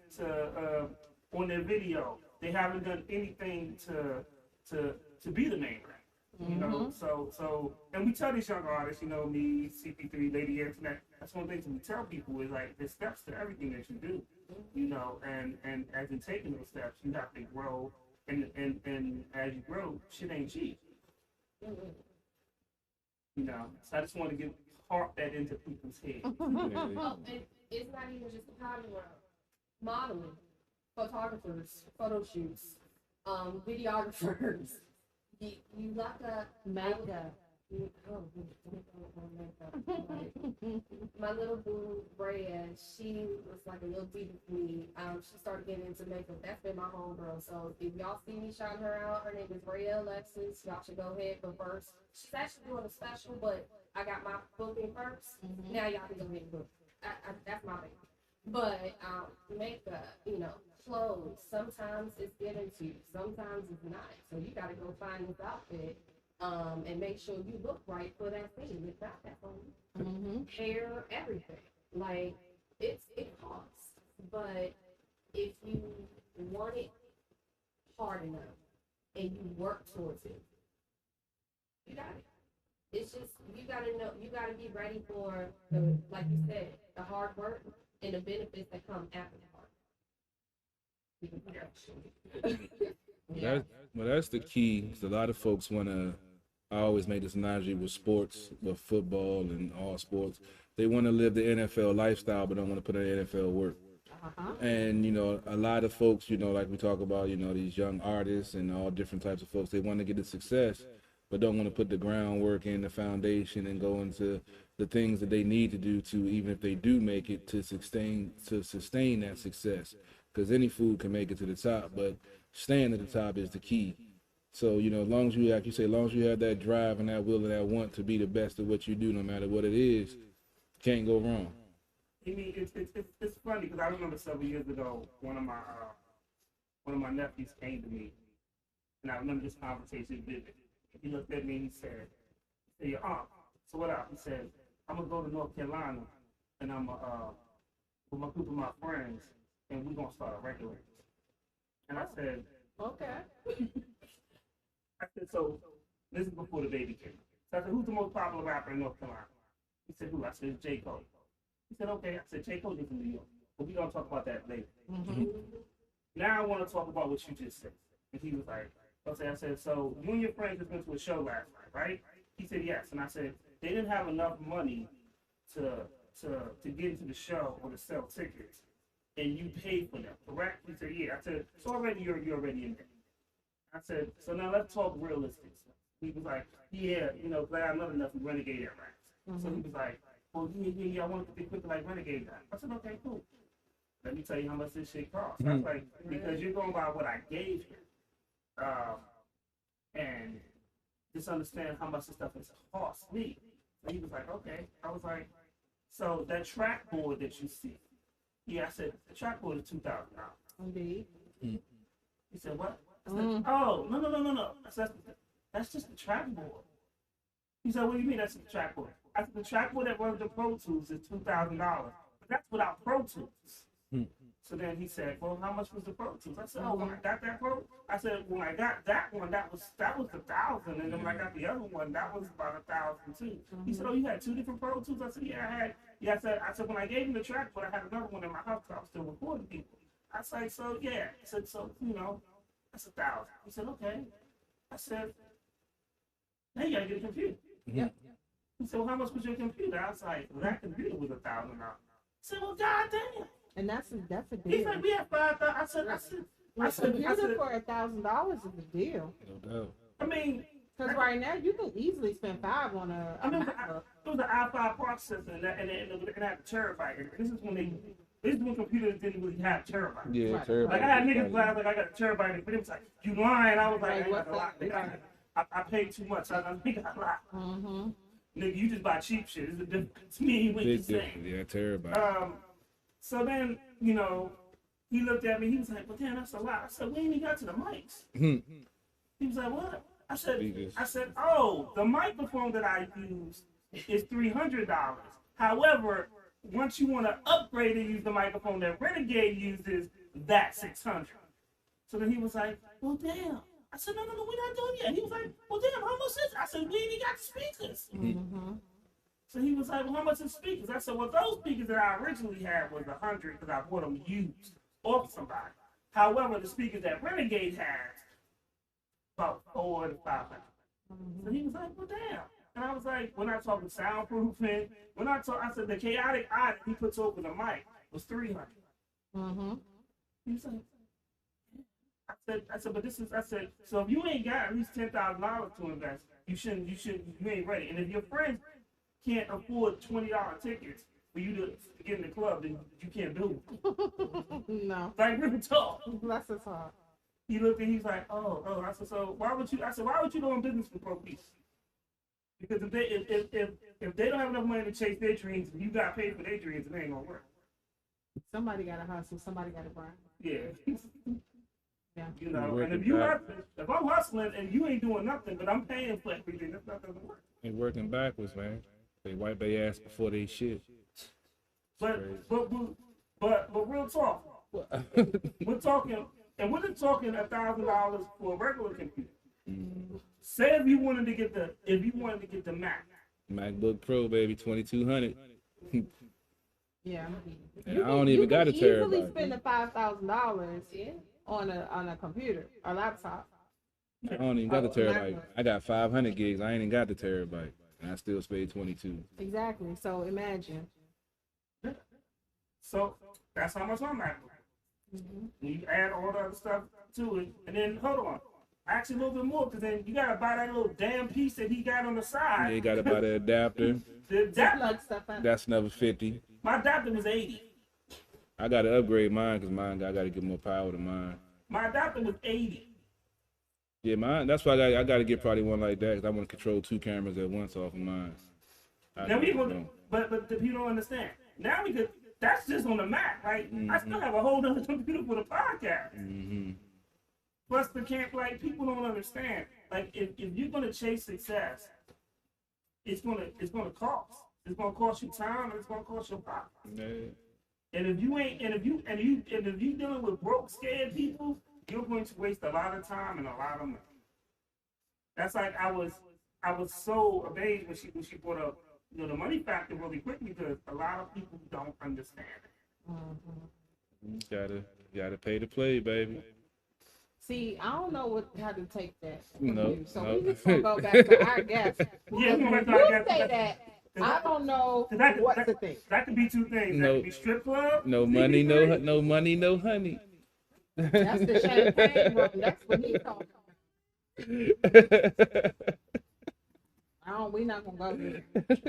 A: on their video. They haven't done anything to be the main rapper. So and we tell these young artists, me, CP3, Lady Internet, that's one of the things we tell people is like there's steps to everything that you do. And as you're taking those steps, you have to grow, and as you grow, shit ain't cheap. So I just want to harp that into people's heads.
G: Oh, and it's not even just the potty world. Modeling, photographers, photo shoots, videographers. You look up
C: Makeup.
G: My little boo, Brea, she was like a little diva for me. She started getting into makeup. That's been my homegirl. So if y'all see me shouting her out, her name is Brea Alexis. Y'all should go ahead. But first, she's actually doing a special, but I got my booking first. Now y'all can go ahead and book. that's my thing. But makeup, clothes. Sometimes it's given to you. Sometimes it's not. So you got to go find this outfit, and make sure you look right for that thing. It's not that on hair, everything. Like it costs, but if you want it hard enough and you work towards it, you got it. It's just you gotta know, you gotta be ready for the, like you said, the hard work and the benefits that come after the hard work.
F: That's the key. 'Cause a lot of folks want to. I always make this analogy with sports, with football and all sports. They want to live the NFL lifestyle, but don't want to put in NFL work. And a lot of folks, like we talk about, these young artists and all different types of folks, they want to get the success, but don't want to put the groundwork in, the foundation, and go into the things that they need to do to, even if they do make it, to sustain that success. Because any food can make it to the top, but staying at the top is the key. So, as long as you, like you say, as long as you have that drive and that will and that want to be the best at what you do, no matter what it is, can't go wrong.
A: I mean, it's funny because I remember several years ago, one of my nephews came to me, and I remember this conversation vivid. He looked at me and he said, "Your aunt, so what up?" He said, "I'm gonna go to North Carolina, and I'm with my group of my friends, and we're gonna start a record." And I said,
C: Okay.
A: I said, so this is before the baby came. So I said, who's the most popular rapper in North Carolina? He said, who? I said, J. Cole. He said, okay. I said, J. Cole is in New York. But we're going to talk about that later. Now I want to talk about what you just said. And he was like, okay. I said, so you and your friends just went to a show last night, right? He said, yes. And I said, they didn't have enough money to get into the show or to sell tickets. And you paid for them, correct? He said, yeah. I said, so already you're already in there. I said, so now let's talk realistic stuff. He was like, yeah, glad I'm not enough to Renegade Air Rats. So he was like, well, yeah, I want to be quicker like Renegade Air. I said, okay, cool. Let me tell you how much this shit costs. I was like, because you're going by what I gave you. And just understand how much this stuff has cost me. So he was like, okay. I was like, so that track board that you see. Yeah, I said, the track board is $2,000.
C: Indeed.
A: He said, what? I said, oh, no. I said, that's just the track board. He said, what do you mean that's the track board? I said, the track board that runs the Pro Tools is $2,000. But that's without Pro Tools. So then he said, well, how much was the Pro Tools? I said, oh, when I got that Pro, I said, when I got that one, that was $1,000. And then when I got the other one, that was about $1,000 too. He said, oh, you had two different Pro Tools? I said, yeah, I had. Yeah, I said, when I gave him the track board, I had another one in my house because I was still recording people. I was like, so yeah. He said, so, that's $1,000. He said, okay. I said, now you gotta get a computer.
C: Yeah.
A: He said, well, how much was your computer? I was like, well, that computer was $1,000. He said, well, goddamn.
C: And that's a deal.
A: He's like, we have 5,000. I said,
C: A computer for $1,000 is a deal.
F: No doubt.
A: I mean,
C: Because right now you can easily spend $5 on a.
A: I remember it was an i5 processor and it had a terabyte. And this is when computers didn't really have terabytes.
F: Yeah,
C: Right.
F: terabyte.
A: Like I had niggas glad like I got a terabyte, but it was like, you lying. I was like, I ain't got a lot. I paid too much. I think I lied. Nigga, you just buy cheap shit. It's a difference to me when you
F: Big
A: say.
F: difference. Yeah, terabyte.
A: So then, he looked at me. He was like, "Well, damn, that's a lot." I said, "We ain't even got to the mics." He was like, "What?" I said, "Oh, the microphone that I use is $300. However, once you want to upgrade and use the microphone that Renegade uses, that's $600." So then he was like, "Well, damn." I said, no, we're not done yet. He was like, well, damn, how much is it? I said, we ain't even got the speakers. So he was like, well, how much is speakers? I said, well, those speakers that I originally had was $100 because I bought them used off somebody. However, the speakers that Renegade has, about $400 to $500. So he was like, well, damn. And I was like, we're not talking soundproofing. I said, the chaotic eye that he puts over the mic was $300. He was like, I said, so if you ain't got at least $10,000 to invest, you ain't ready. And if your friends can't afford $20 tickets for you to get in the club, then you can't do it.
C: No.
A: Like, real talk.
C: Bless his heart.
A: He looked and he's like, oh. I said, so why would you go in business for pro peace? Because if they don't have enough money to chase their dreams, and you got paid for their dreams, it ain't gonna work.
C: Somebody got to hustle. Somebody got to grind.
A: Yeah.
C: Yeah.
A: You know,
B: Working
A: and if you
B: back.
A: if I'm hustling and you ain't doing nothing, but I'm paying for everything, that's not gonna work.
B: They working backwards, man. They wipe their ass before they shit.
A: But real talk, we're talking $1,000 for a regular computer. Say if you wanted to get the Mac.
B: MacBook Pro, baby, 2200.
C: Yeah.
B: And I don't even got a
C: easily
B: terabyte.
C: spend the $5,000 on a computer or laptop.
B: I don't even got the
C: Oh,
B: terabyte. I got 500 gigs. I ain't even got the terabyte, and I still paid 22.
C: Exactly. So imagine.
A: So that's how much my MacBook. You add all the other stuff to it, and then hold on. Actually, a little bit more, because then you gotta buy that little damn piece that he got on the side.
B: Yeah, you got to buy the adapter.
A: The adapter,
C: Plug stuff in.
B: That's another 50.
A: my adapter was 80.
B: I got to upgrade mine because mine I got to get more power to mine.
A: My adapter was 80.
B: Yeah, mine. That's why I got to get probably one like that because I want to control 2 cameras at once off of mine.
A: Now we gonna, but the people don't understand. Now we could. That's just on the Mac, right? I still have a whole other computer for the podcast.
B: Mm-hmm.
A: Plus the camp, like people don't understand. Like if you're gonna chase success, it's gonna cost. It's gonna cost you time and it's gonna cost your pocket.
B: Yeah.
A: And if you dealing with broke, scared people, you're going to waste a lot of time and a lot of money. That's like I was so amazed when she brought up the money factor really quickly because a lot of people don't understand it.
B: Gotta pay to play, baby.
C: See, I don't know how to take that from
B: No,
C: you. So
B: no.
C: we just gonna go back to our guest.
A: Yeah, we went to
C: You
A: our guest.
C: say that. I don't know what to think.
A: That could be two things.
B: No.
A: That could be strip club.
B: No money, no money, no honey.
C: That's the champagne room. That's what he's talking about. We're not gonna go there.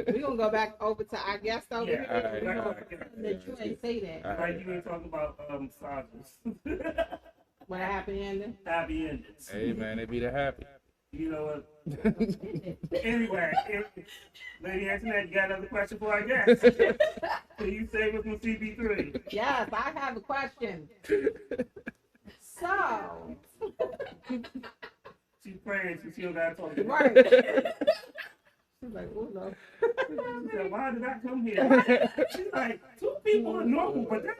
C: We're gonna go back over to our guest over
A: Yeah,
C: here.
A: all right,
C: You know,
A: all right.
C: that you ain't say that.
A: Like you ain't talking about massages.
C: What happened ending?
A: Happy endings.
B: Hey man, they be the happy.
A: You know what? Anyway, Lady Antoinette, you got another question for our guest? Can you save us from CB3?
C: Yes, I have a question. So,
A: She's praying, so she don't gotta talk to me.
C: right. She's like, oh no.
A: She said, why did I come here? She's like, 2 people are normal, but that.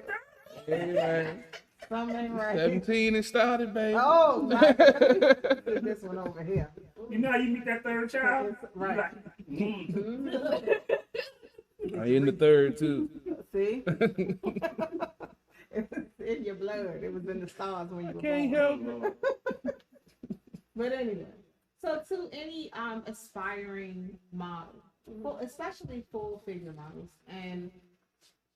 B: Hey man,
C: Something ain't right.
B: 17 and started, baby.
C: Oh, right. This one over here.
A: You know how you meet that third child?
C: Right.
A: You're like,
B: I in the third too.
C: See? It's in your blood. It was in the stars when you were
B: Can't
C: born.
B: help it.
C: But anyway, so to any aspiring model, well, especially full figure models, and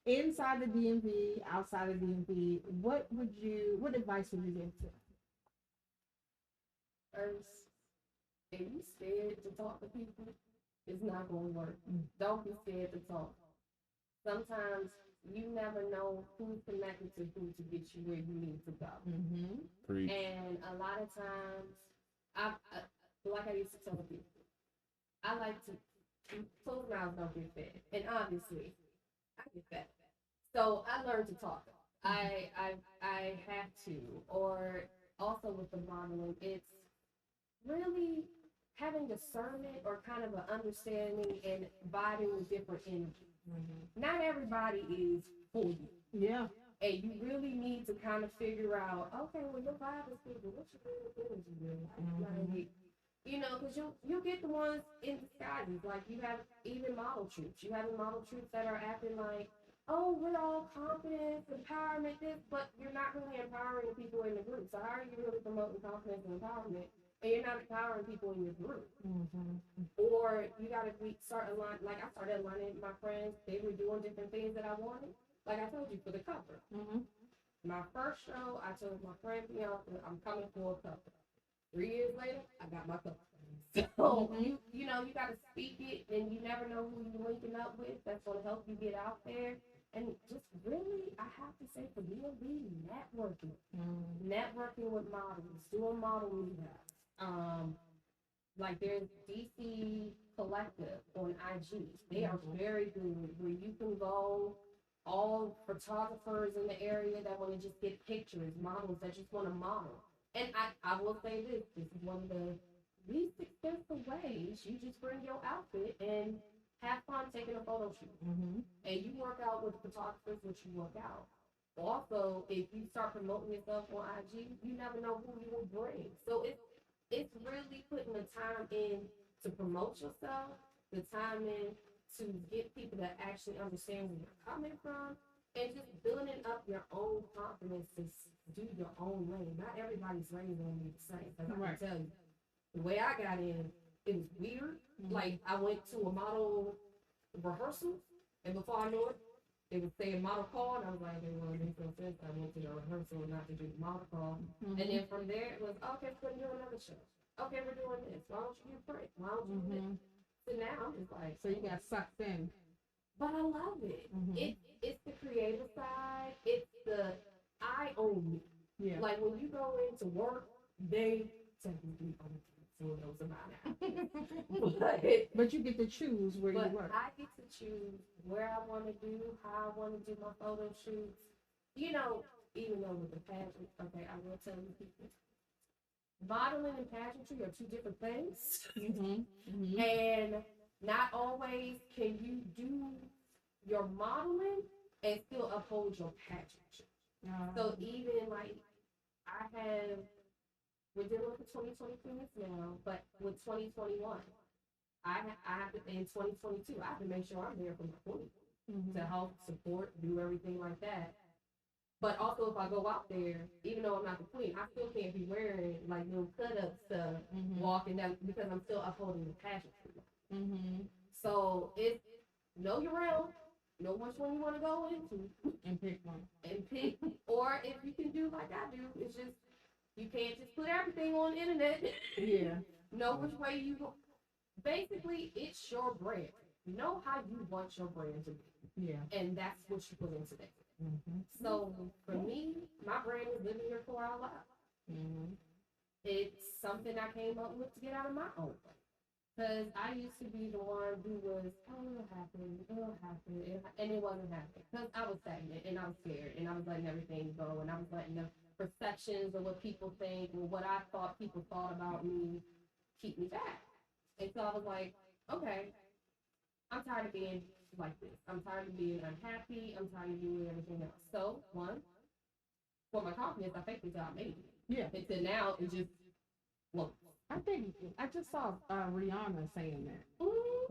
C: inside the DMV, outside of DMV, what advice would you give to?
G: First, if you scared to talk to people, it's not gonna work. Don't be scared to talk. Sometimes you never know who's connected to who to get you where you need to go.
B: Preach.
G: And a lot of times, like I used to tell people, I like to close mouths don't get fed, and obviously, I get fed. So I learned to talk. I have to. Or also with the modeling, it's really having discernment or kind of an understanding and vibing with different energies. Not everybody is for you.
C: Yeah.
G: And you really need to kind of figure out, okay, well, your vibe is good, but what's your energy doing? Like, you know, because you'll get the ones in disguises. Like, you have even model troops. You have the model troops that are acting like, oh, we're all confidence, empowerment, this, but you're not really empowering people in the group. So how are you really promoting confidence and empowerment? And you're not empowering people in your group. Or you got to start aligning, like I started aligning with my friends. They were doing different things that I wanted. Like I told you, for the cover. My first show, I told my friend Bianca, I'm coming for a cover. 3 years later, I got my cover. So you know, you got to speak it, and you never know who you're linking up with. That's going to help you get out there. And just really, I have to say, for me, networking. Networking with models, doing model meetups. Like there's DC Collective on IG. They are very good where you can go, all photographers in the area that want to just get pictures, models that just want to model. And I will say this is one of the least expensive ways. You just bring your outfit and have fun taking a photo shoot. And you work out with the photographers, which you work out. Also, if you start promoting yourself on IG, you never know who you will bring. So it's really putting the time in to promote yourself, the time in to get people that actually understand where you're coming from, and just building up your own confidence to do your own lane. Not everybody's lane is gonna be the same. Because I can tell you, the way I got in, it was weird. Like I went to a model rehearsal, and before I knew it, they would say a model call, and I was like, okay, well, it makes no sense. I went to the rehearsal not to do the model call. And then from there, it was, okay, we're going to do another show. Okay, we're doing this. Why don't you do print? Why don't you do this? So now I'm just like,
C: so you got sucked in.
G: But I love it. It's the creative side. It's the, I own me.
C: Yeah.
G: Like when you go into work, they technically own you. So those are mine.
C: But you get to choose where you work.
G: I get to choose where I want to do, how I want to do my photo shoots. You know, even though with the pageant, okay, I will tell you people, modeling and pageantry are two different things. And not always can you do your modeling and still uphold your pageantry. So even like we're dealing with the 2023 now, but with 2021, I have to, in 2022, I have to make sure I'm there for my queen to help, support, do everything like that. But also, if I go out there, even though I'm not the queen, I still can't be wearing like little cut-up stuff, walking down, because I'm still upholding the pageantry. So it's know your realm, know which one you want to go into,
C: and pick one.
G: Or if you can do like I do, it's just you can't just put everything on the internet.
C: Yeah.
G: Know which way you go. Basically, it's your brand. Know how you want your brand to be.
C: Yeah.
G: And that's what you put into it. So for me, my brand is living here for our lives. It's something I came up with to get out of my own way. Because I used to be the one who was, oh, it'll happen, and it wasn't happening. Because I was stagnant, and I was scared, and I was letting everything go, and I was letting the perceptions of what people think, or what I thought people thought about me, keep me back. And so I was like, okay, I'm tired of being like this. I'm tired of being unhappy. I'm tired of doing everything else. So, one, for my confidence, I faked until I made it.
C: Yeah.
G: Until now, it just floats.
C: I think I just saw Rihanna saying that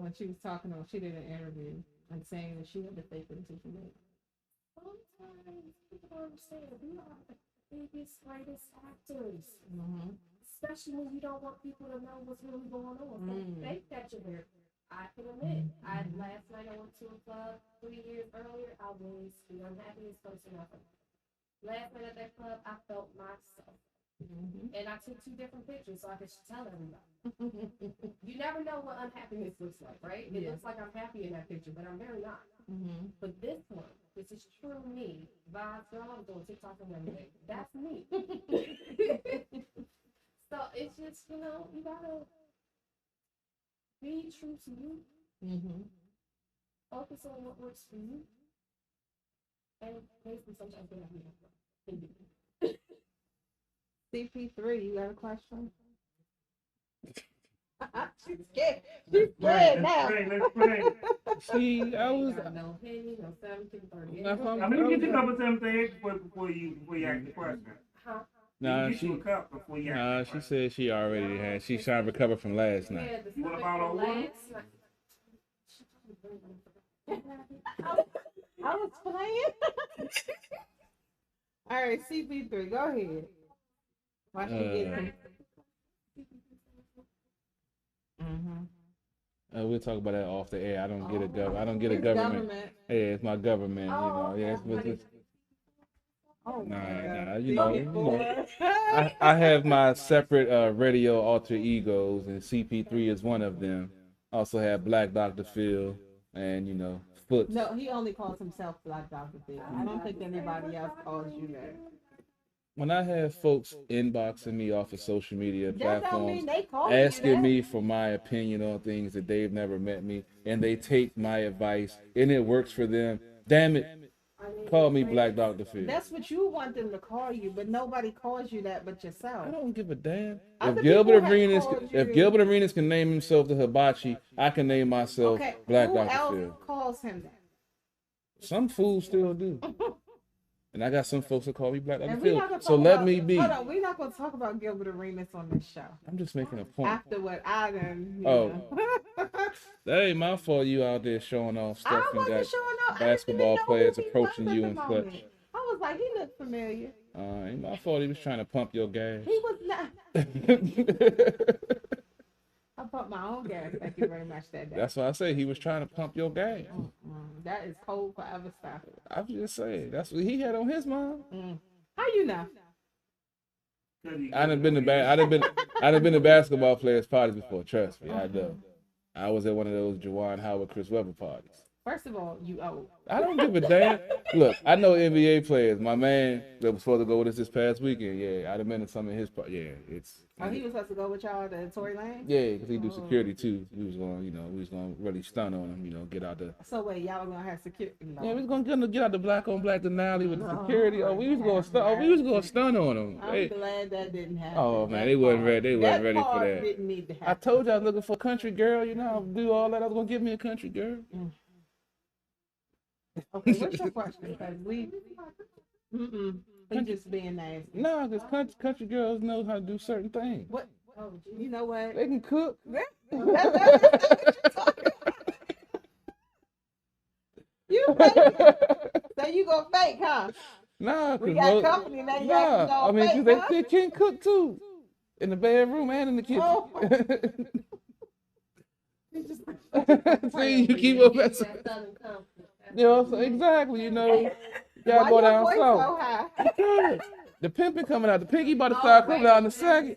C: when she was talking on, she did an interview and saying that she had to fake it until she made it.
G: Sometimes people don't understand we are the biggest, greatest actors. Especially when you don't want people to know what's really going on. So fake that you're there. I can admit, last night I went to a club 3 years earlier. I was the unhappiest person ever. Last night at that club, I felt myself. And I took 2 different pictures so I could tell everybody. You never know what unhappiness looks like, right? It looks like I'm happy in that picture, but I'm really not. But this one, this is true me. Vibes, girl, I'm doing TikTok and everything. That's me. So it's just, you know, you gotta be true to you. Focus on what works for you. And basically sometimes get out of
C: CP3, you got a question? She's scared.
A: She's
C: scared now.
A: Let's pray.
B: See, I was.
G: no penny, no 1730.
A: I'm gonna get you a couple of them things before you ask the question.
B: Nah,
A: Get you a cup before you ask the
B: she
A: question.
B: said she already had. She's trying to recover from last night.
G: Yeah, the
A: You want
G: stomach
A: about all
G: last night.
C: I was playing. All right, CP3, go ahead. Watch me get
B: We'll talk about that off the air. I don't get a
C: I
B: don't get a government. Yeah, it's my government. You know. Yeah, it's nah. You know. I have my separate radio alter egos, and CP3 is one of them. Also have Black Dr. Phil, and you know, Foot.
C: No, he only calls himself Black Dr. Phil. I don't think anybody else calls you that.
F: when I have folks inboxing me off of social media
C: That don't mean
F: platforms,
C: they call you
F: asking
C: that.
F: me for my opinion on things that they've never met me, and they take my advice and it works for them, damn it, call me Black Dr. Phil.
C: That's what you want them to call you, but nobody calls you that but
F: I
C: yourself.
F: don't give a damn.
C: Other
F: If Gilbert
C: people have
F: Arenas,
C: called
F: if
C: you-
F: Gilbert Arenas can name himself the Hibachi, I can name myself
C: Okay,
F: Black
C: who
F: Dr.
C: else
F: Phil.
C: calls him that?
F: Some fools still do. And I got some folks that call me Black Dr.
C: And we're
F: Phil.
C: not gonna
F: So
C: talk
F: let
C: about,
F: me be.
C: Hold on, we're not gonna talk about Gilbert Arenas on this show.
F: I'm just making a point.
C: After what I done, you
F: Oh.
C: know.
F: That ain't my fault you out there showing off
C: I
F: stuff and
C: wasn't
F: got
C: showing up.
F: basketball players approaching
C: you
F: you
C: and
F: and
C: such.
F: such.
C: I was like, he looked familiar.
F: Ain't my fault he was trying to pump your gas.
C: He was not. I pumped my own gas. Thank you very much that day.
F: That's why I say he was trying to pump your gas.
C: That is cold forever stuff.
F: I'm just saying that's what he had on his mind.
C: How you know?
F: I done been to basketball players' parties before. Trust me, I know. I was at one of those Juwan Howard, Chris Webber parties.
C: First of all, you old.
F: I don't give a damn. Look, I know NBA players. My man that was supposed to go with us this past weekend. Yeah, I'd have been to some of his parties. Yeah, it's.
C: Oh, he was supposed to go with y'all to Tory Lane?
F: Yeah, because he do security too. We was going, we was going to really stun on him. Get out the.
C: So wait, y'all were gonna have security? No.
F: Yeah, we was going to get out the black on black denali with the security. Oh, we was going to stun. Oh, we was going to stun on him.
C: I'm glad that didn't happen.
F: Oh man,
C: That
F: they wasn't
C: part-
F: ready. They wasn't ready for
C: part
F: that.
C: Didn't need to happen.
F: I told you I was looking for a country girl. I'll do all that. I was gonna give me a country girl.
C: Okay, what's your question? Because we just being nasty.
F: No, because country girls know how to do certain things.
C: What? Oh, you know what?
F: They can cook.
C: You fake. So you go fake, huh?
F: Nah,
C: We got company now. You got to
F: I mean, 'cause
C: fake, huh?
F: they can cook too, in the bedroom and in the kitchen.
C: Oh.
F: See, you keep up messing. So exactly. You gotta
C: Why
F: go
C: your
F: down
C: voice
F: south.
C: so high?
F: The pimping coming out. The pinky about to start coming out in a second.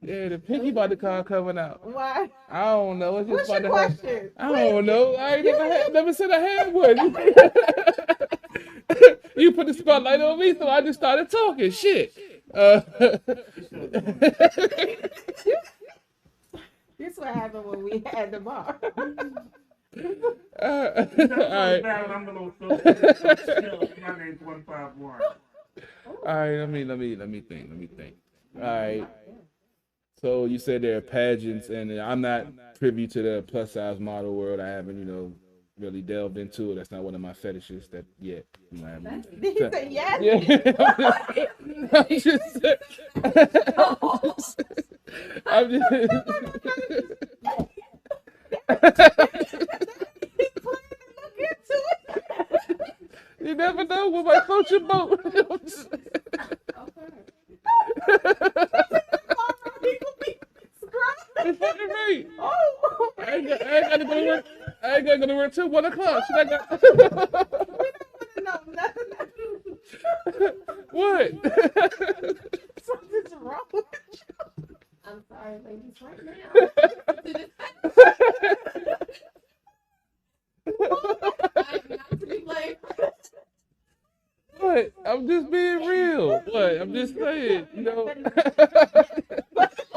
F: Yeah, the pinky about to start coming out.
C: Why?
F: I don't know. It's just
C: What's your
F: about to
C: question?
F: I don't know. I ain't never said I had one. You put the spotlight on me, so I just started talking. Shit.
C: This what happened when we had the bar.
F: All right.
A: I'm a little so my name's 151.
F: All right. Let me think. All right. So you said there are pageants, and I'm not privy to the plus size model world. I haven't, really delved into it. That's not one of my fetishes that yet. I haven't.
C: Did he say yes?
F: Yeah. I'm just You never know what might float your boat. It's fucking right. I ain't got to go to work. I ain't got to go to work till 1 o'clock. What?
C: Something's wrong with you.
G: I'm sorry, ladies, right now. I'm not to be blamed.
F: What? I'm just being real. What? I'm just saying.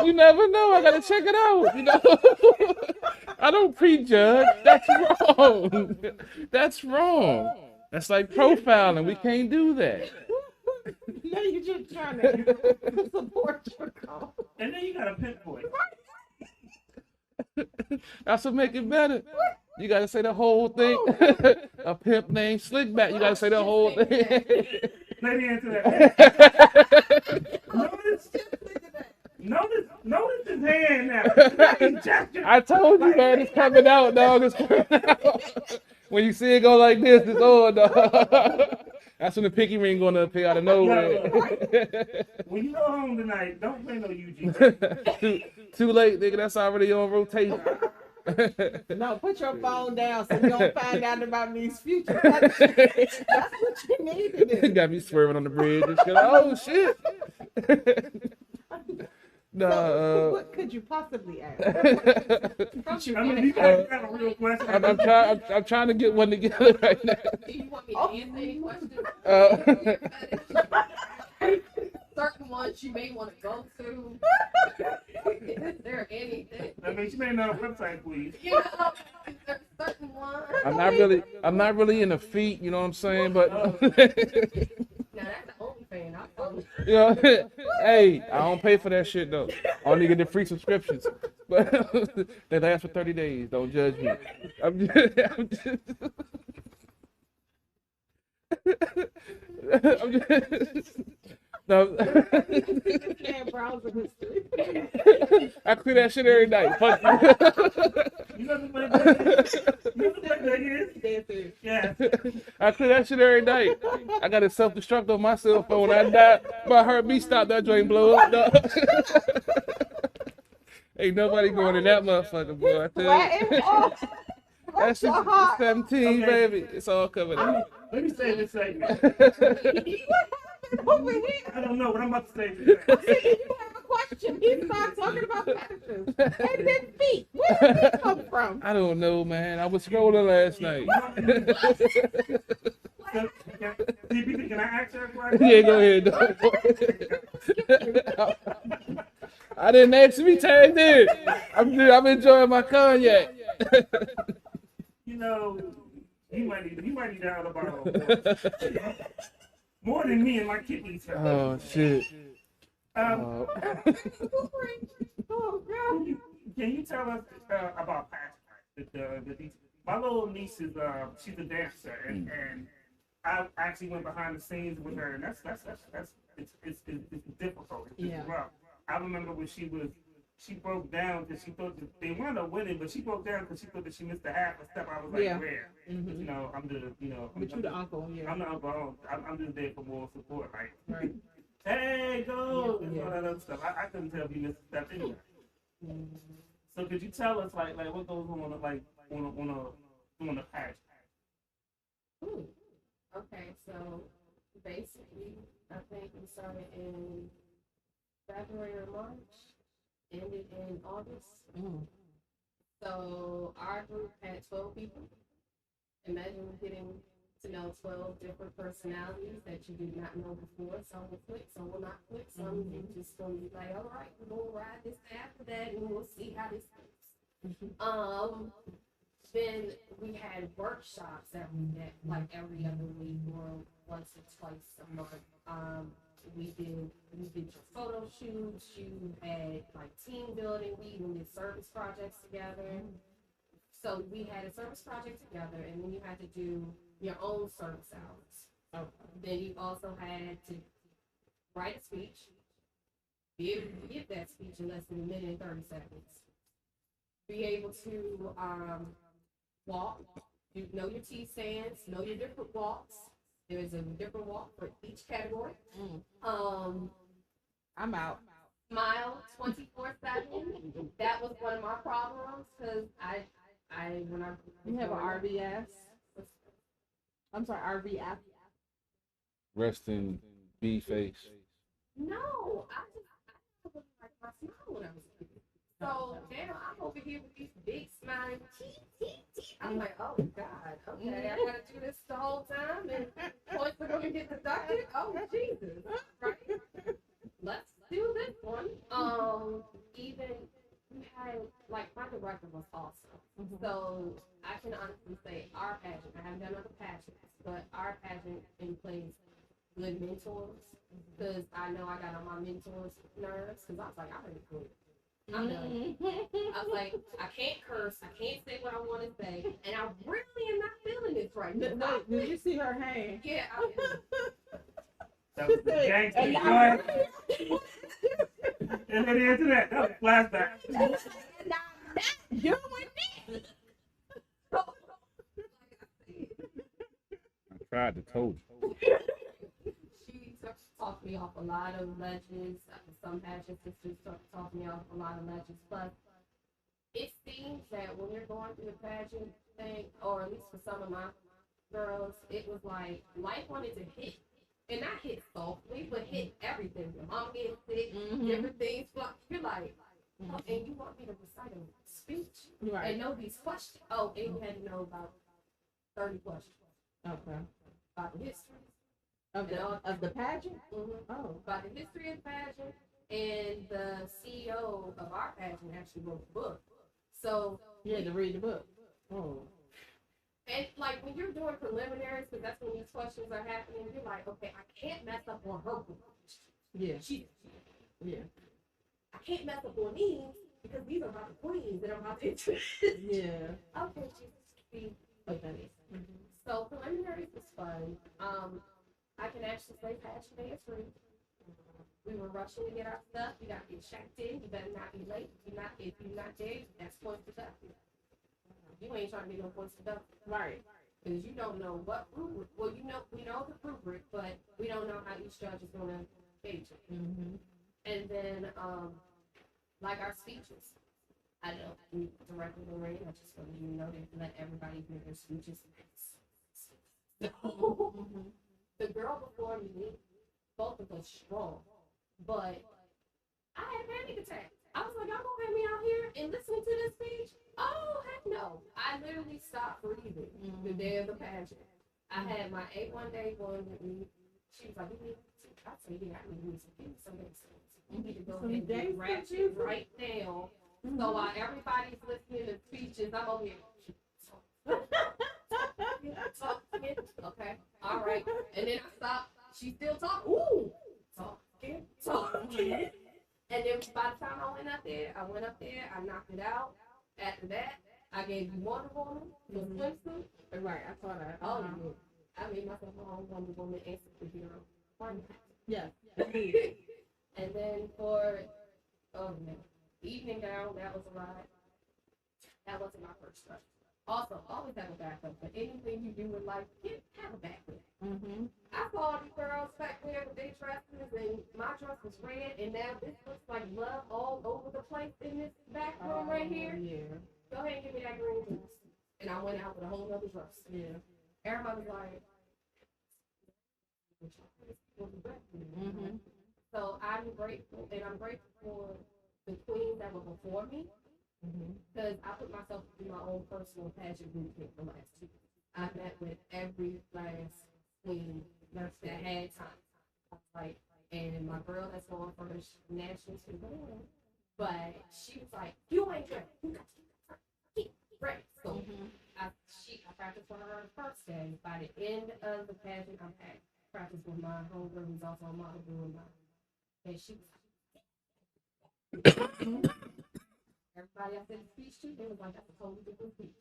F: You never know. I gotta check it out. I don't prejudge. That's wrong. That's wrong. That's like profiling. We can't do that.
C: No, you're just trying to support your cause.
A: And then you got a pimp voice.
F: That's what make it better. You gotta say the whole thing. A pimp named Slickback. You gotta say the whole thing.
A: Let me answer that. Notice his hand now.
F: I told you, man, it's coming out, dog. It's coming out. When you see it go like this, it's on, dog. That's when the pinky ring gonna appear out of nowhere.
A: When you go home tonight, don't play no UG.
F: Too late, nigga. That's already on rotation.
C: No, put your phone down so you don't find out about these future. That's what you need to do.
F: Got me swerving on the bridge and shit. Oh shit.
C: So, what could you possibly ask?
A: I mean, you got a real question.
F: I'm trying to get one together right now.
G: Do you want me to answer any questions? certain ones you may want to go to? Is there anything?
A: I mean, she may know the website, please.
G: You know, is there certain ones?
F: I'm not really in the feet, you know what I'm saying? But
G: Now that's the only thing I told you.
F: you know, hey, I don't pay for that shit though. I only get the free subscriptions. But they last for 30 days. Don't judge me. I'm just I'm just no.
C: Browser history.
F: I clear that shit every night. Fuck
A: You know the play that is? You know the play that is? Yeah.
F: I clear that shit every night. I got to self-destruct on my cell phone. I died. My heartbeat stopped. That joint blow up. No. Ain't nobody going in that motherfucker, boy. I tell you. That's 17, baby. It's all covered up.
A: Let me say this segment.
C: Over here.
A: I don't know what I'm about to say.
C: You have a question. He started talking about patches and then feet. Where did this come from?
F: I don't know, man. I was scrolling last night.
A: So, can I ask her a question?
F: Yeah, go ahead. I didn't actually tag in. I'm enjoying my cognac.
A: You know, you might need that other bottle. More than me and my kidneys.
F: Oh shit.
A: Oh, can you tell us about Patch? My little niece is she's a dancer and I actually went behind the scenes with her and that's it's difficult. It's rough. I remember when she broke down because she thought that they wound up winning, but she broke down because she thought that she missed a half a step. I was like, where?
C: Mm-hmm.
A: You know, I'm
C: the uncle. Yeah.
A: I'm the uncle. I'm just there for more support. Like,
C: Right.
A: hey, go! And all that other stuff. I couldn't tell if you missed a step anyway.
C: Mm-hmm.
A: So could you tell us like what goes on on a patch?
G: Ooh. Okay, so basically, I think we started in February or March, ended in August.
C: Mm.
G: So our group had 12 people. Imagine getting to know 12 different personalities that you did not know before. Some will click, some will not click, some you just gonna be like, all right, we're gonna ride this after that and we'll see how this goes. Then we had workshops every other week or once or twice a month. We did your photo shoots. You had like team building. We even did service projects together. So we had a service project together, and then you had to do your own service hours. Okay. Then you also had to write a speech, be able to give that speech in less than a minute and 30 seconds. Be able to walk, you know your T stands, know your different walks. There's a different walk for each category.
C: I'm out.
G: Smile 24/7. That was one of my problems because when I
C: You have an RBS. I'm sorry, RBF.
F: Rest in B face.
G: No, I look like my smile when I was a kid. So now I'm over here with these big smiling teeth. I'm like, oh God, okay, I gotta do this the whole time, and points are gonna get deducted. Oh Jesus, right? Let's do this one. Even we had like my director was awesome. Mm-hmm. So I can honestly say our pageant. I haven't done other pageants, but our pageant includes good mentors because I know I got on my mentors' nerves because I was like, I already quit. I'm done. I was like, I can't curse, I can't say what I want to say, and I really am not feeling this right now.
C: Did you see her hand?
G: Yeah,
A: That was the gangster. Go and then into that. That was flashback.
C: You're with me.
F: I tried to told you.
G: She talked me off a lot of ledges. Some pageant sisters talked me off a lot of ledges, but it seems that when you're going through the pageant thing, or at least for some of my girls, it was like life wanted to hit, and not hit softly, but hit everything. Your mom gets sick, different things. You're like, oh, and you want me to recite a speech and know these questions? Oh, and you had to know about 30 questions.
C: Okay.
G: About the history,
C: Of the pageant?
G: Oh, about the history of the pageant, and the CEO of our pageant actually wrote the book. So
C: yeah, to read the book. Oh.
G: And like when you're doing preliminaries, because that's when these questions are happening, you're like, okay, I can't mess up on her book.
C: Yeah.
G: Yeah. I can't mess up on these because these are about the queens that I'm about to introduce.
C: Yeah.
G: Okay, Jesus. Okay. So preliminaries was fun. I can actually say Passion Day is free. We were rushing to get our stuff. You got to get checked in. You better not be late. If you're not there, that's points deducted. You ain't trying to get no points deducted.
C: Right.
G: Because you don't know what rubric. Well, we know the rubric, but we don't know how each judge is going to gauge it. And then, like our speeches. I know directly Lorraine, I just want you to know they let everybody hear their speeches. The girl before me, both of us strong, but I had a panic attack. I was like, y'all gonna have me out here and listening to this speech? Oh, heck no. I literally stopped breathing the day of the pageant. I had my A1 day going with me. She was like, I said, yeah, I need some things. You need to go ahead and get ratchet right now. So while everybody's listening to speeches, I'm over here. Okay, all right. And then I stopped. She still talking. Ooh, talking. And then by the time I went up there, I knocked it out. After that, I gave you Wonder Woman, the swimsuit.
C: Right, I saw that.
G: Oh, yeah. I made myself my own Wonder Woman and superhero. Fun.
C: Yeah.
G: And then for, evening gown, that was a ride. That wasn't my first trust. Also, always have a backup. But anything you do in life, have a backup. I saw these girls back there with their dresses, and my dress was red, and now this looks like love all over the place in this back room right here.
C: Yeah.
G: Go ahead and give me that green dress. And I went out with a whole other dress.
C: Yeah.
G: Everybody was like, so I'm grateful, and I'm grateful for the queens that were before me. Because I put myself through my own personal pageant boot camp the last 2 years. I met with every last queen that had time. Like, and my girl that's going for her national tour, but she was like, "You ain't ready. You got to keep ready." So I practiced for her first day. By the end of the pageant, I'm at practice with my homegirl who's also a model doing mine, and she was. Everybody I said speech to, they was like, that's a totally different speech.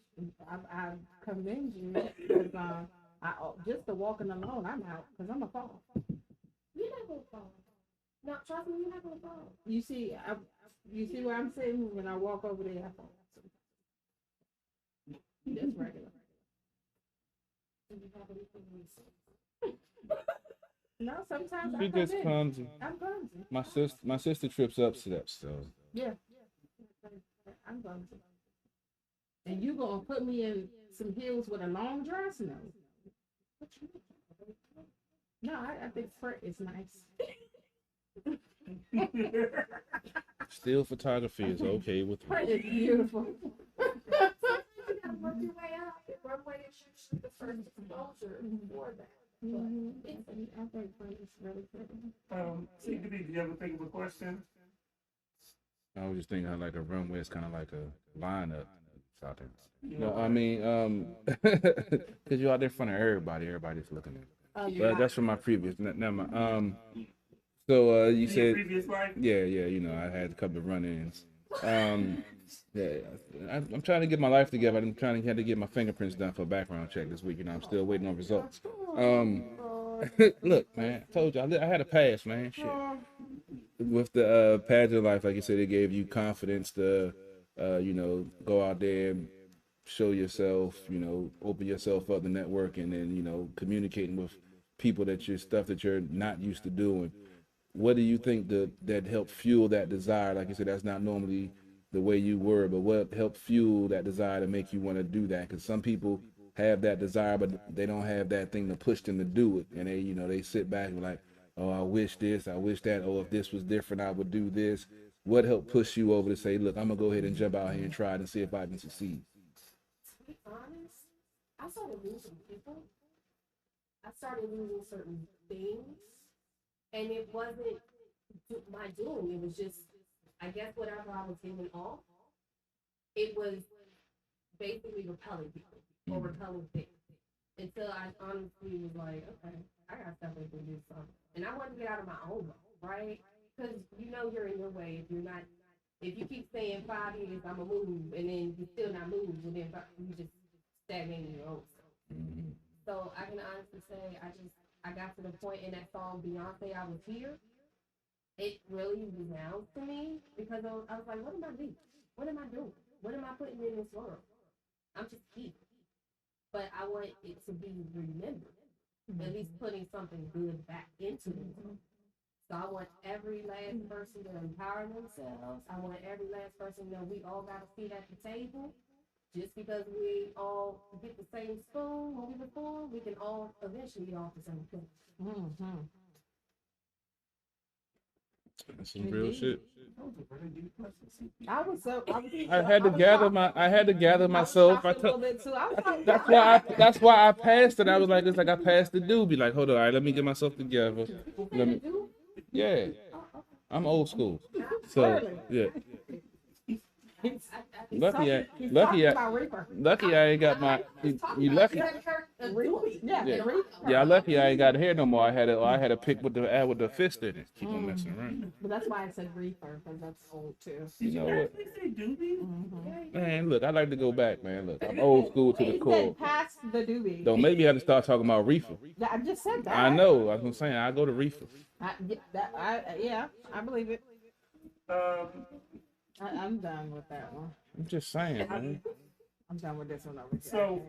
C: I commend you because just the walking alone, I'm out because I'm a fall.
G: You're not gonna fall. No, trust me, you're not gonna fall.
C: You see where I'm sitting when I walk over there, I fall. That's regular. No, sometimes
F: She just clumsy.
C: I'm clumsy.
F: My sister trips up steps, so
C: Yeah. I'm clumsy. And you gonna put me in some heels with a long dress? No, I think fur is nice.
F: still photography is okay with me.
C: Fur is beautiful.
G: You gotta work your way up. Runway is usually the first exposure for that.
C: I think fur is really pretty.
A: CBD, do you ever think of a question?
F: I was just thinking how like a runway is kind of like a lineup. No, I mean, because you're out there in front of everybody. Everybody's looking at you. But that's from my previous. Never mind. So you said, yeah, you know, I had a couple of run-ins. Yeah, I'm trying to get my life together. I'm trying to get my fingerprints done for a background check this week. You know, I'm still waiting on results. Look, man, I told you I had a pass, man. Shit. With the pageant life, like you said, it gave you confidence to, you know, go out there and show yourself, you know, open yourself up to networking and, you know, communicating with people that you're not used to doing. What do you think that helped fuel that desire? Like you said, that's not normally the way you were, but what helped fuel that desire to make you want to do that? Because some people have that desire, but they don't have that thing to push them to do it. And they, you know, they sit back and like, oh, I wish this, I wish that. Oh, if this was different, I would do this. What helped push you over to say, look, I'm going to go ahead and jump out here and try it and see if I can succeed?
G: To be honest, I started losing people. I started losing certain things, and it wasn't my doing. It was just, I guess, whatever I was giving off. It was basically repelling people or repelling things. Until I honestly was like, okay, I got stuff to do something, and I wanted to get out of my own way, right? Because you know you're in your way if you're not. If you keep saying 5 years, I'm gonna move, and then you still not move, and then you just stagnate in your own self. So I can honestly say I got to the point in that song Beyonce, I Was Here. It really resounds to me because I was like, what am I doing? What am I doing? What am I putting in this world? I'm just here. But I want it to be remembered. At least putting something good back into the world. So I want every last person to empower themselves. I want every last person to know we all got a seat at the table. Just because we all get the same spoon when we were born, we can all eventually eat off the same plate.
F: That's some real shit.
C: I
F: had to gather myself. That's why I passed it. I was like, it's like I passed the doobie. Like, hold on, all right, let me get myself together. Yeah. I'm old school. So yeah. Lucky I ain't got my. You lucky. Yeah, lucky I ain't got hair no more. I had a pick with the fist in it. Keep on messing around.
C: But that's why I said reefer, because that's old too.
F: You know what? Man, look, I like to go back, man. Look, I'm old school to the core.
C: Past the doobie.
F: Don't make me have to start talking about reefer.
C: I just said that.
F: I know. That's what I'm saying. I go to reefer.
C: I believe it. I'm done with that one.
F: I'm just saying, man.
C: I'm done with this one over here.
A: So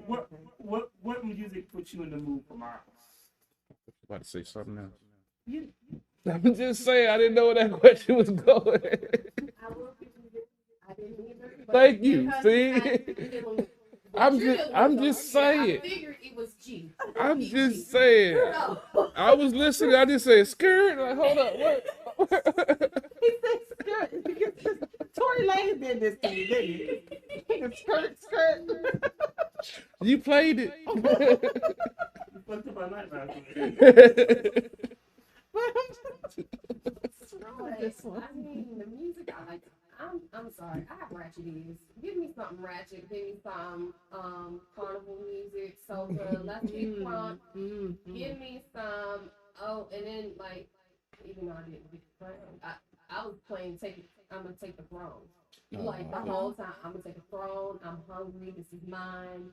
A: what music puts you in the mood for Marvel?
F: About to say something else. I'm just saying, I didn't know where that question was going. Thank you. See, I'm just saying.
G: I figured it was G.
F: I'm just saying. I was listening. I just said skirt. Like, hold up, what?
C: He said skirt because Tory Lanez did this to you, didn't he? Skirt.
F: You played it.
A: What's about night last night?
G: I mean, the music I like. I'm sorry. I have ratchet ears. Give me something ratchet. Give me some carnival music. So let's be crunk. Give me some. Oh, and then like, even though I didn't get the crown, I was playing. I'm gonna take the throne. Like the whole time, I'm gonna take the throne. I'm hungry. This is mine.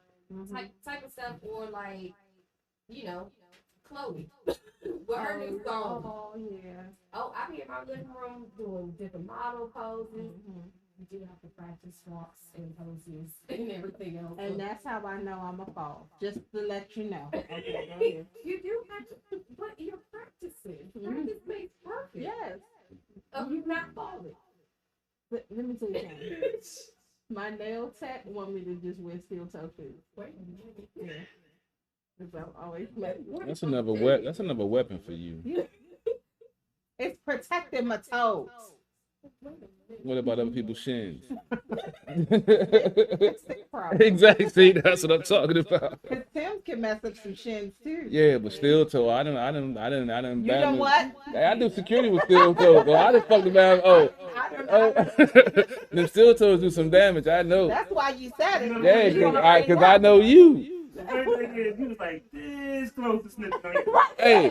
G: Type of stuff, or like, Chloe. With her new song.
C: Oh, yeah.
G: Oh, I be in my living room doing different model poses. You do have to practice walks and poses and everything else.
C: And that's how I know I'm a fall. Just to let you know. Okay,
G: you do have to, but you're practicing. Practice makes perfect.
C: Yes.
G: Of you not falling.
C: But let me tell you something. My nail tech want me to just wear steel toe shoes.
G: Wait.
C: Yeah. Because I'm always
F: That's another weapon for you.
C: It's protecting my toes.
F: What about other people's shins?
C: Exactly.
F: See, that's what I'm talking about.
C: Because Tim can mess up some shins too.
F: Yeah, but steel toe. I didn't.
C: You know what?
F: I do security with steel toe. So I just fucked about. The steel toes do some damage. I know.
C: That's why you said it.
F: Yeah, because I know you.
A: The first thing is, you was like this close to snitching.
F: Hey,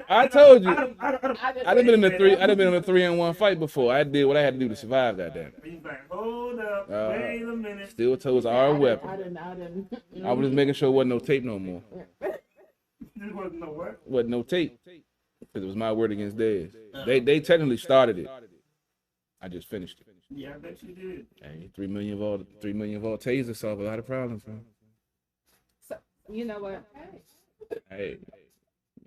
F: I told you. I'd have been in a 3-on-1 fight before. I did what I had to do to survive that damn.
A: He's like, hold up, wait a minute.
F: Steel toes are a weapon.
C: I didn't.
F: I was just making sure there wasn't no tape no more.
A: There wasn't no what?
F: Wasn't no tape. Because it was my word against theirs. They technically started it. I just finished it.
A: Yeah, I bet you did.
F: Hey, 3 million volt taser solve a lot of problems, man.
C: So, you know what?
F: Hey.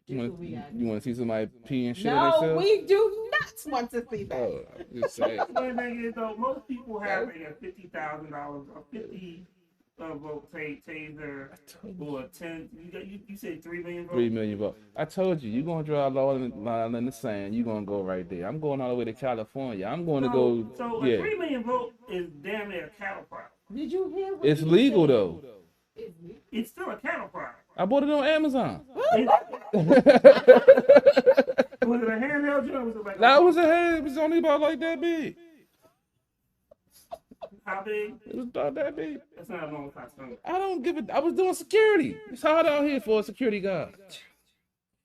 F: You want to see somebody pee and shit on
C: No,
F: themselves?
C: we do not want to see that.
F: Oh, I'm just saying.
A: One thing is, though, most people have a $50,000 or 50 volt taser or 10. You said 3 million volts?
F: 3 million volts. I told you, you're going to draw a line in the sand. You're going to go right there. I'm going all the way to California. I'm going to go.
A: So
F: yeah.
A: a 3 million volt is damn near a cattle prod.
C: Did you hear what
F: It's
C: he
F: legal,
C: said?
F: though.
A: It's still a cattle prod.
F: I bought it on Amazon.
A: Was it a handheld joint? Was it like
F: That was a head. It was only about like that big.
A: how big?
F: It was about that big.
A: That's not a normal size phone.
F: I don't give it. I was doing security. It's hard out here for a security guard.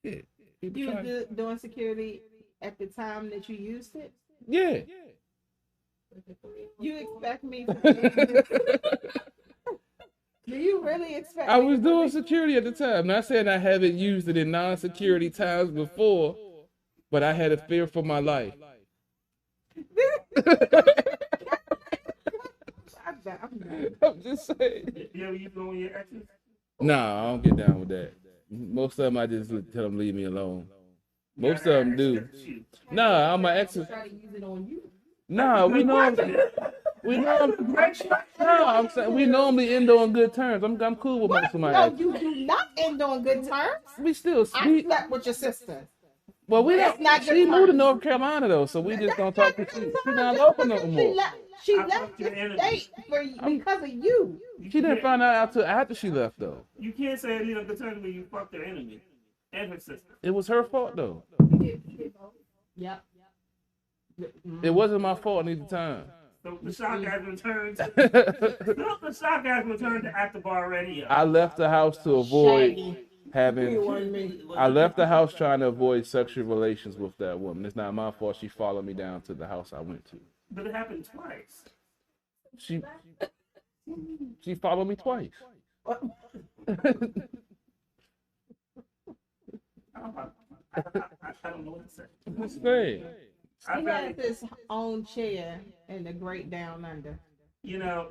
F: Yeah. People
C: You
F: trying-
C: were doing security at the time that you used it?
F: Yeah.
C: You expect me to do you really expect
F: I
C: me
F: was
C: to
F: doing
C: believe-
F: security at the time. Not saying I haven't used it in non-security times before, but I had a fear for my life.
C: I'm done.
F: I'm just saying.
A: You ever use it on your exes?
F: Nah, I don't get down with that. Most of them, I just tell them leave me alone. Most of them do. Nah, all my exes.
G: Try to use it on you.
F: Nah, we normally end on good terms. I'm cool with most of my
C: No,
F: exes.
C: you do not end on good terms.
F: We still
C: I
F: speak.
C: slept with your sister.
F: Well, we
C: That's
F: don't.
C: not
F: She
C: good
F: moved to
C: terms.
F: North Carolina though, so we just don't talk to she. She's not
C: Just
F: local no
C: because
F: more.
C: She
A: I
C: left
A: fucked
C: the
A: your enemy.
C: state because of you.
F: She didn't find out until after she left though.
A: You can't say you know good terms when you fucked their enemy and her sister.
F: It was her fault though.
C: Yep.
F: It wasn't my fault neither time.
A: So the shock has returned. The shock has returned to At the Bar Radio.
F: I left the house to avoid
C: You
F: having.
C: want me?
F: I left the house trying to avoid sexual relations with that woman. It's not my fault. She followed me down to the house I went to.
A: But it happened twice.
F: She followed me twice.
A: I don't know what to say.
F: Just saying.
A: I
C: He
A: feel
C: has
A: like,
C: his own chair in the great down under.
A: you know,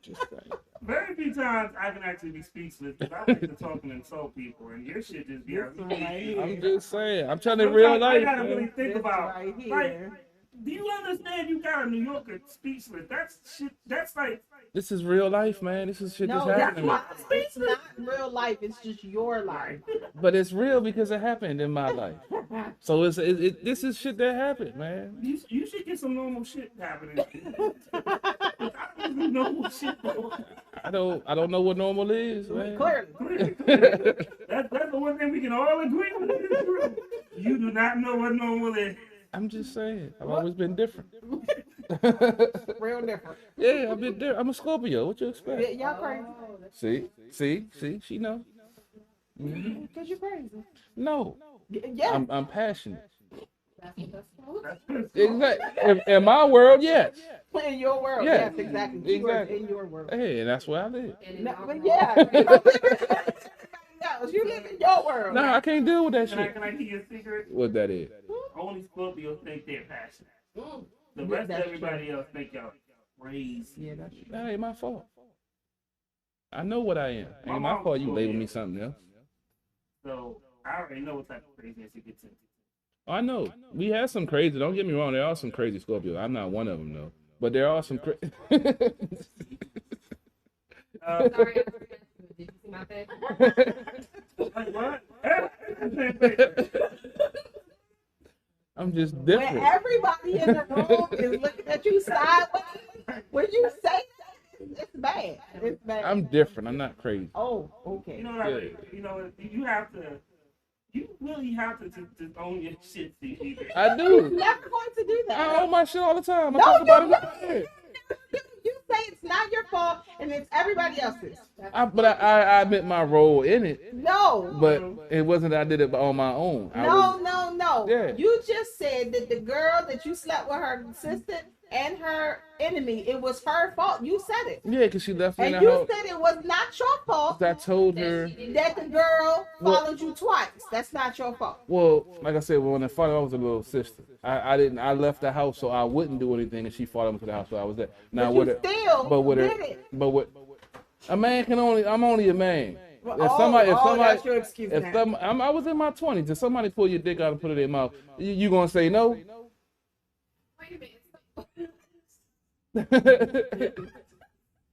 F: Just saying.
A: very few times I can actually be speechless because I like to talk and insult people, and your shit just be out.
F: I'm just saying. I'm trying to real
A: Sometimes
F: life.
A: I gotta really
F: Man.
A: think
C: This
A: about,
C: right
A: like,
C: here.
A: do you understand you got a New Yorker speechless? That's shit. That's like,
F: This is real life, man. This is shit
C: No,
F: that's
C: that's
F: happening.
C: not, it's not real life. It's just your life.
F: But it's real because it happened in my life. So this is shit that happened, man.
A: you should get some normal shit happening. I don't do normal shit though.
F: I don't know what normal is, man.
C: Clearly.
A: That's the one thing we can all agree on. Is true. You do not know what normal is.
F: I'm just saying. I've always been different.
C: Real different.
F: Yeah, I've been different. I'm a Scorpio. What you expect?
C: Y'all crazy.
F: See, she know. Mhm.
C: Because you're crazy.
F: No,
C: Yeah.
F: I'm passionate.
G: That's what that's for.
F: Exactly. In my world, yes.
C: In your world.
F: Yeah.
C: Yes, exactly. Keywords
F: Exactly.
C: in your world.
F: Hey, and that's where I live.
G: And in
C: No,
G: our
C: but
G: world,
C: yeah. You don't live in everybody else. You live in your world.
F: No, I can't deal with that
A: Can I
F: shit.
A: tell you a secret?
F: What that is?
A: Only Scorpios think they're passionate.
G: Mm.
A: The
C: Yeah,
A: rest of
C: that's
A: everybody else think y'all crazy.
C: Yeah, that's true.
F: That ain't my fault. I know what I am. Ain't my fault you label me something else.
A: So I already know what type of craziness you get into.
F: I know. We have some crazy. Don't get me wrong. There are some crazy Scorpios. I'm not one of them though. But there are some crazy.
G: Sorry, did you see my face?
A: Like what?
F: I'm just
C: When
F: different.
C: everybody in the room is looking at you sideways, when you say that, it's bad. It's bad.
F: I'm different. I'm not crazy.
C: Oh, okay.
A: You know what? You know you have to. You really have to just own your shit, Stevie.
F: I
C: You're
F: do.
C: never going to do that.
F: I own my shit all the time. I
C: No,
F: talk about
C: you
F: it all day.
C: You say it's not your fault and it's everybody else's.
F: But I admit my role in it.
C: No.
F: But it wasn't that I did it on my own.
C: No.
F: Yeah.
C: You just said that the girl that you slept with, her assistant and her enemy, it was her fault. You said it.
F: Yeah, because she left me in
C: And
F: the
C: you
F: house.
C: said it was not your fault
F: I told her.
C: that the girl
F: Well-
C: followed you twice. That's not your fault.
F: Well, like I said, when I found out I was a little sister, I left the house so I wouldn't do anything, and she followed me to the house, so I was there. Now
C: But
F: with
C: you
F: it,
C: still
F: but with
C: did
F: it,
C: it.
F: but with a man can only. I'm only a man.
C: That's your excuse
F: if
C: now.
F: I was in my 20s, if somebody pull your dick out and put it in their mouth, you gonna say no?
G: Wait a minute.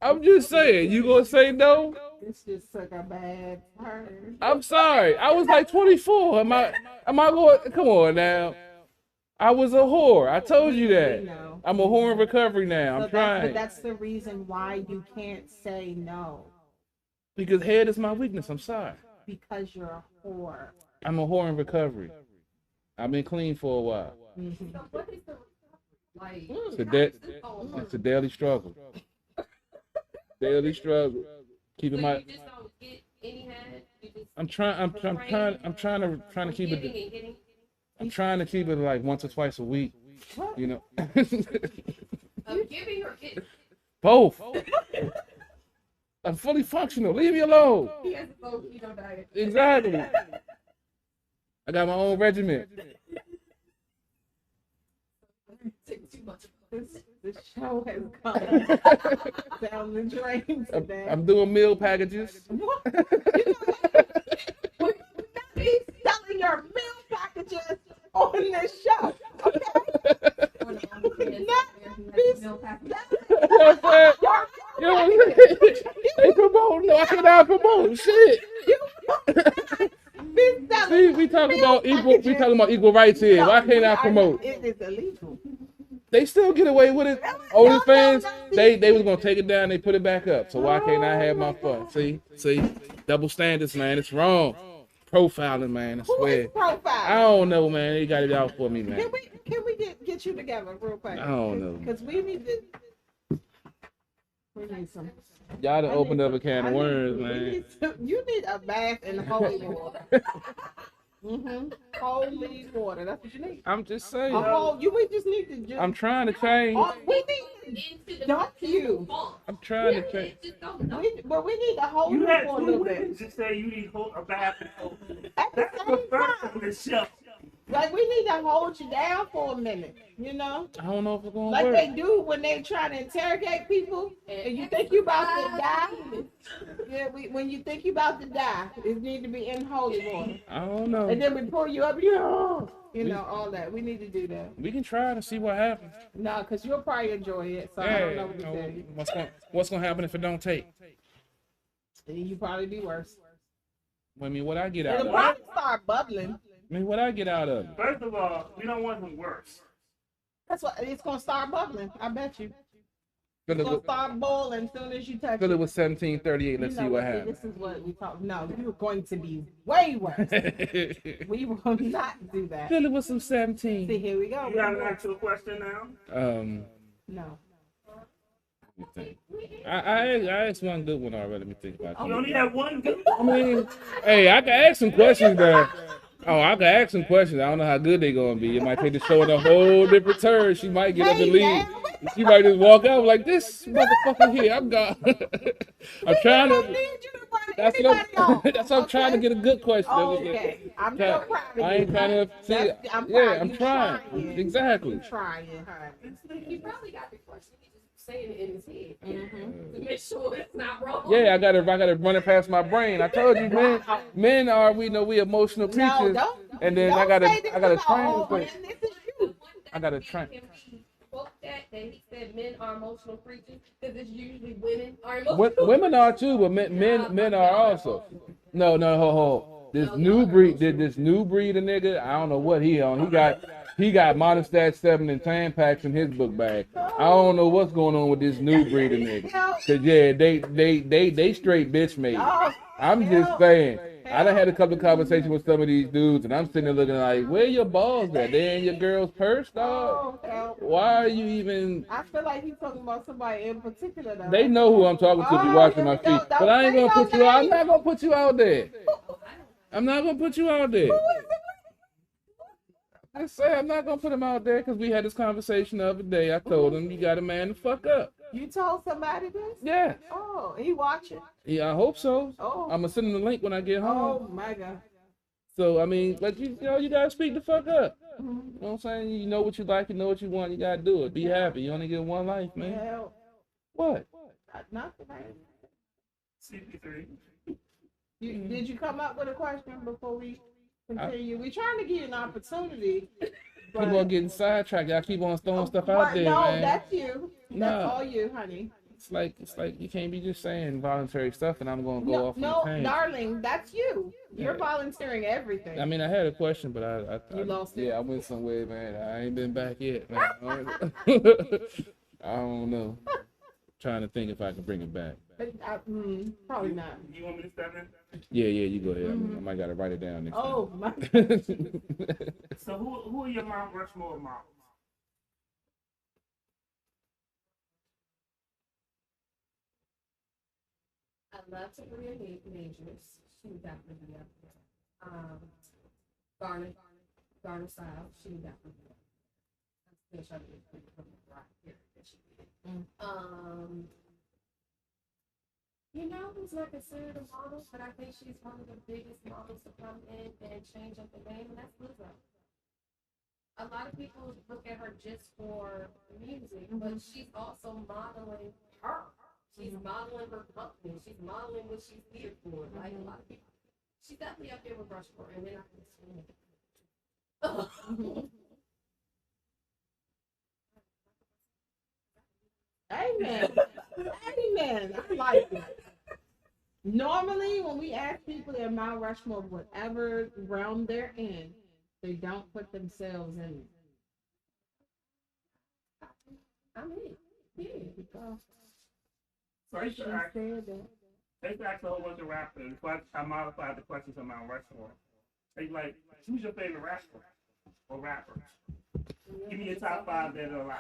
F: I'm just saying, you gonna say no?
C: This just took a bad turn.
F: I'm sorry. I was like 24. Am I going? Come on now. I was a whore. I told you that.
C: No.
F: I'm a whore in recovery now. I'm
C: But
F: trying.
C: that's the reason why you can't say no.
F: Because head is my weakness. I'm sorry.
C: Because you're a whore.
F: I'm a whore in recovery. I've been clean for a while.
C: Mm-hmm.
G: So what is the like?
F: It's a daily struggle. Daily struggle. Keeping
G: So
F: my.
G: you just don't get any head. You just
F: I'm trying to keep
G: giving
F: it.
G: and getting.
F: I'm trying to keep it like once or twice a week.
C: What?
F: You know.
G: Of giving or getting.
F: Both. I'm fully functional. Leave me alone.
G: He has a low keto diet.
F: Exactly. I got my own regiment.
G: Take too much.
C: This show has gone down the drain today.
F: I'm doing meal packages.
C: What? You know what? We're not be selling your meal packages on this show, okay?
G: Or the OnlyFans
C: Not
G: there who has
C: be
G: meal package.
F: You know what I'm saying? They promote. No, I cannot promote shit. See, we talking about equal. We talking about equal rights here. Why can't I promote?
C: It is illegal.
F: They still get away with it. Older fans, they was gonna take it down. They put it back up. So why can't I have my fun? See, double standards, man. It's wrong. Profiling, man. I
C: Who
F: swear.
C: is profile?
F: I don't know, man. They got it out for me, man.
C: Can we get you together real quick?
F: I don't know.
C: Because we need some.
F: Y'all done opened up a can of worms, man.
C: You need a bath in holy water. Holy water. That's what you need.
F: I'm just saying.
C: We just need to just.
F: I'm trying to change.
C: We need to dump you.
F: I'm trying to change.
C: But we need to hold
A: You
C: you
A: had
C: for a
A: two
C: little
A: women
C: bit.
A: just say you need a bath and hold.
C: At the
A: That's the
C: same
A: first
C: time,
A: on the show.
C: like we need to hold you down for a minute. You know.
F: I don't know if it's gonna
C: Like
F: work.
C: they do when they try to interrogate people, and you think you about to die. Yeah, when you think you about to die, it need to be in holy water.
F: I don't know.
C: And then we pull you up, you know, all that. We need to do that.
F: We can try to see what happens.
C: No, because you'll probably enjoy it, so I don't know what to tell you.
F: What's gonna happen if it don't take?
C: You probably be worse.
F: I mean, what I get out
C: It'll
F: of it?
C: probably start bubbling.
F: I mean, what I get out of it?
A: First of all, we don't want him worse.
C: That's what it's gonna start bubbling. I bet you. It's
F: Fill
C: gonna
F: it
C: start boiling as soon as you touch
F: with
C: it.
F: 1738. Let's
C: You
F: see
C: know
F: what
C: This
F: happens.
C: is what we talk. No, you're going to be way worse. We will not do that.
F: Fill it with some 17.
C: See, here we go.
A: You got an actual question now?
C: No.
F: Let me think. I asked one good one already. Let me think about
A: You
F: it.
A: only have one good
F: I mean, hey, I can ask some questions there. Oh, I can ask some questions. I don't know how good they gonna be. It might take the show in a whole different turn. She might get up and leave. She might just walk out like this motherfucker here. I'm gone. I'm trying to. That's what I'm trying to get a good question.
C: Oh, okay. I'm so proud of you.
F: I ain't trying to see.
C: I'm proud.
F: Yeah, I'm
C: You
F: trying.
C: trying.
F: Exactly.
C: You trying, honey.
G: He probably got the question. He just saying it in his head to make sure it's not wrong.
F: Yeah, I gotta run it past my brain. I told you, men are we emotional creatures,
C: No, don't.
F: and then
C: don't
F: I gotta
C: say this
F: train
C: about
F: this.
C: this is you.
F: I gotta train.
G: Quote that he said men are emotional creatures because it's usually women are emotional.
F: Women are too, but men are also. No, ho. This new breed of nigga, I don't know what he on. He got Monostat 7 and tan packs in his book bag. I don't know what's going on with this new breed of nigga. Cause yeah, they straight bitch made. I'm just saying. I done had a couple of conversations with some of these dudes, and I'm sitting there looking like, where your balls at? They in your girl's purse, dog? Why are you even?
C: I feel like he's talking about somebody in particular, though.
F: They know who I'm talking to if you watching my feet. But I ain't gonna put you out. I'm not gonna put you out there. I'm not gonna put you out there. I say I'm not gonna put him out there because we had this conversation the other day. I told him you got a man to fuck up.
C: You told somebody this?
F: Yeah.
C: Oh, he watching.
F: Yeah, I hope so.
C: Oh.
F: I'm gonna send him the link when I get home.
C: Oh my God.
F: So I mean, but you gotta speak the fuck up. You know what I'm saying? You know what you like, you know what you want, you gotta do it. Be happy. You only get one life, man.
C: Hell,
F: What?
C: nothing.
A: CP3.
C: Did you come up with a question before we continue? We're trying to give you an opportunity.
F: Keep on getting sidetracked. Y'all keep on throwing stuff out there,
C: no,
F: man.
C: that's you. That's
F: No.
C: all you, honey.
F: It's like you can't be just saying voluntary stuff and I'm gonna go off on a tangent.
C: Darling, that's you. You're
F: Yeah.
C: volunteering everything.
F: I mean, I had a question, but I
C: You lost it?
F: Yeah, I went somewhere, man. I ain't been back yet, man. I don't know. Trying to think if I can bring it back.
C: Probably not.
A: You want me to step in?
F: Yeah, you go ahead. I might gotta write it down next
C: Oh my.
F: time.
A: So who are your Mount Rushmore models?
G: I love Sabrina Majors. She would definitely be up there. Garner Style. She would definitely be up there. I'm still trying to get from the rock here that she did. You know who's not considered a model, but I think she's one of the biggest models to come in and change up the game, and that's Lizzo. A lot of people look at her just for music, but she's also modeling her. She's modeling her company. She's modeling what she's here for. Like a lot of people, she's definitely up there with Rushmore, and then I can see it.
C: Amen. Amen. I like it. Normally, when we ask people their Mount Rushmore, whatever realm they're in, they don't put themselves in it.
G: I'm in. Yeah.
A: So I used
C: She
A: to ask,
C: said that.
A: a whole bunch of rappers. I modified the questions on Mount Rushmore. They like, who's your favorite rapper or rapper? Give me your top 5 that are alive.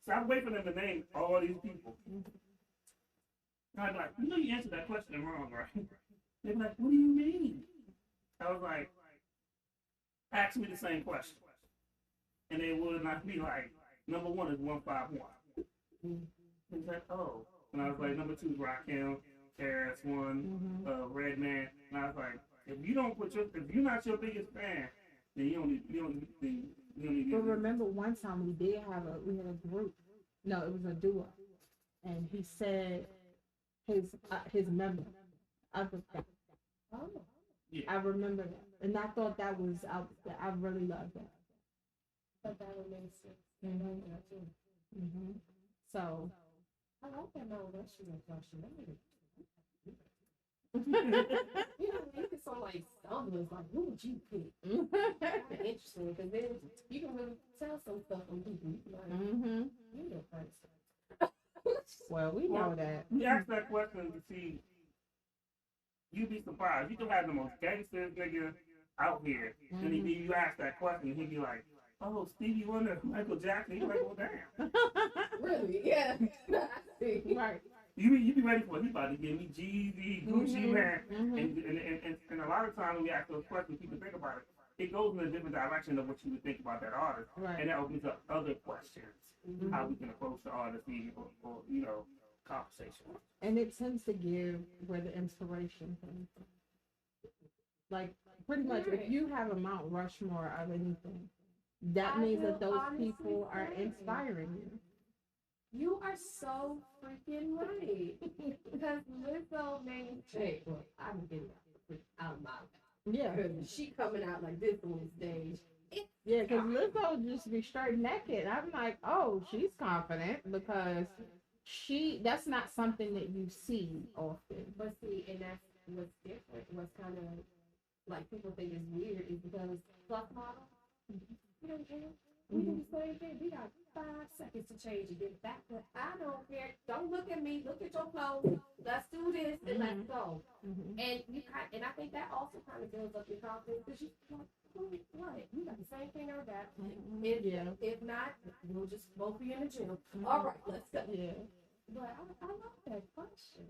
A: So I'm waiting for them to name all these people. And I'd be like, you know you answered that question wrong, right? They'd be like, what do you mean? I was like, ask me the same question. And they would not be like, number 1 is 151. He's like, oh. And I was like, number 2 is Rakim, KRS-One, Redman. And I was like, if you're not your biggest fan, then you don't need
C: But remember, one time we had a group. No, it was a duo, and he said his member. I remember that, and I thought that was I really loved that.
G: But that would make sense.
C: So
G: I like that Mount Rushmore question. You know, you can sort of like stumble. Like, who would you pick? Kind of interesting, because then you can really tell some stuff on people. Like, you're the person.
C: well, we know that.
A: We asked that question to see. You'd be surprised. You can have the most gangster nigga out here, and you ask that question, and he'd be like, "Oh, Stevie Wonder, Michael Jackson." He's like, "Well, damn."
G: Really? Yeah.
C: Right.
A: You be ready for it. He about to give me Jeezy, Gucci, man. And a lot of times when we ask those questions, people think about it. It goes in a different direction of what you would think about that artist, and that opens up other questions, how we can approach the artist, or conversation.
C: And it tends to give where the inspiration comes from. Like pretty much, if you have a Mount Rushmore of anything, that means that those people are inspiring you.
G: You are so freaking right. Because Lizzo made me I'm getting out of my mouth.
C: Yeah.
G: She coming out like this on stage.
C: Yeah, because Lizzo just be straight naked. I'm like, oh, she's confident because that's not something that you see often.
G: But see, and that's what's different, what's kind of like people think is weird is because plus model, you know, we do the same thing. We got 5 seconds to change and get back to I don't care. Don't look at me. Look at your clothes. Let's do this and let's go. And I think that also kind of builds up your confidence because you like, what? You got the same thing I got. If not, we'll just both be in the gym. All right, let's go.
C: Yeah.
G: But I love that question.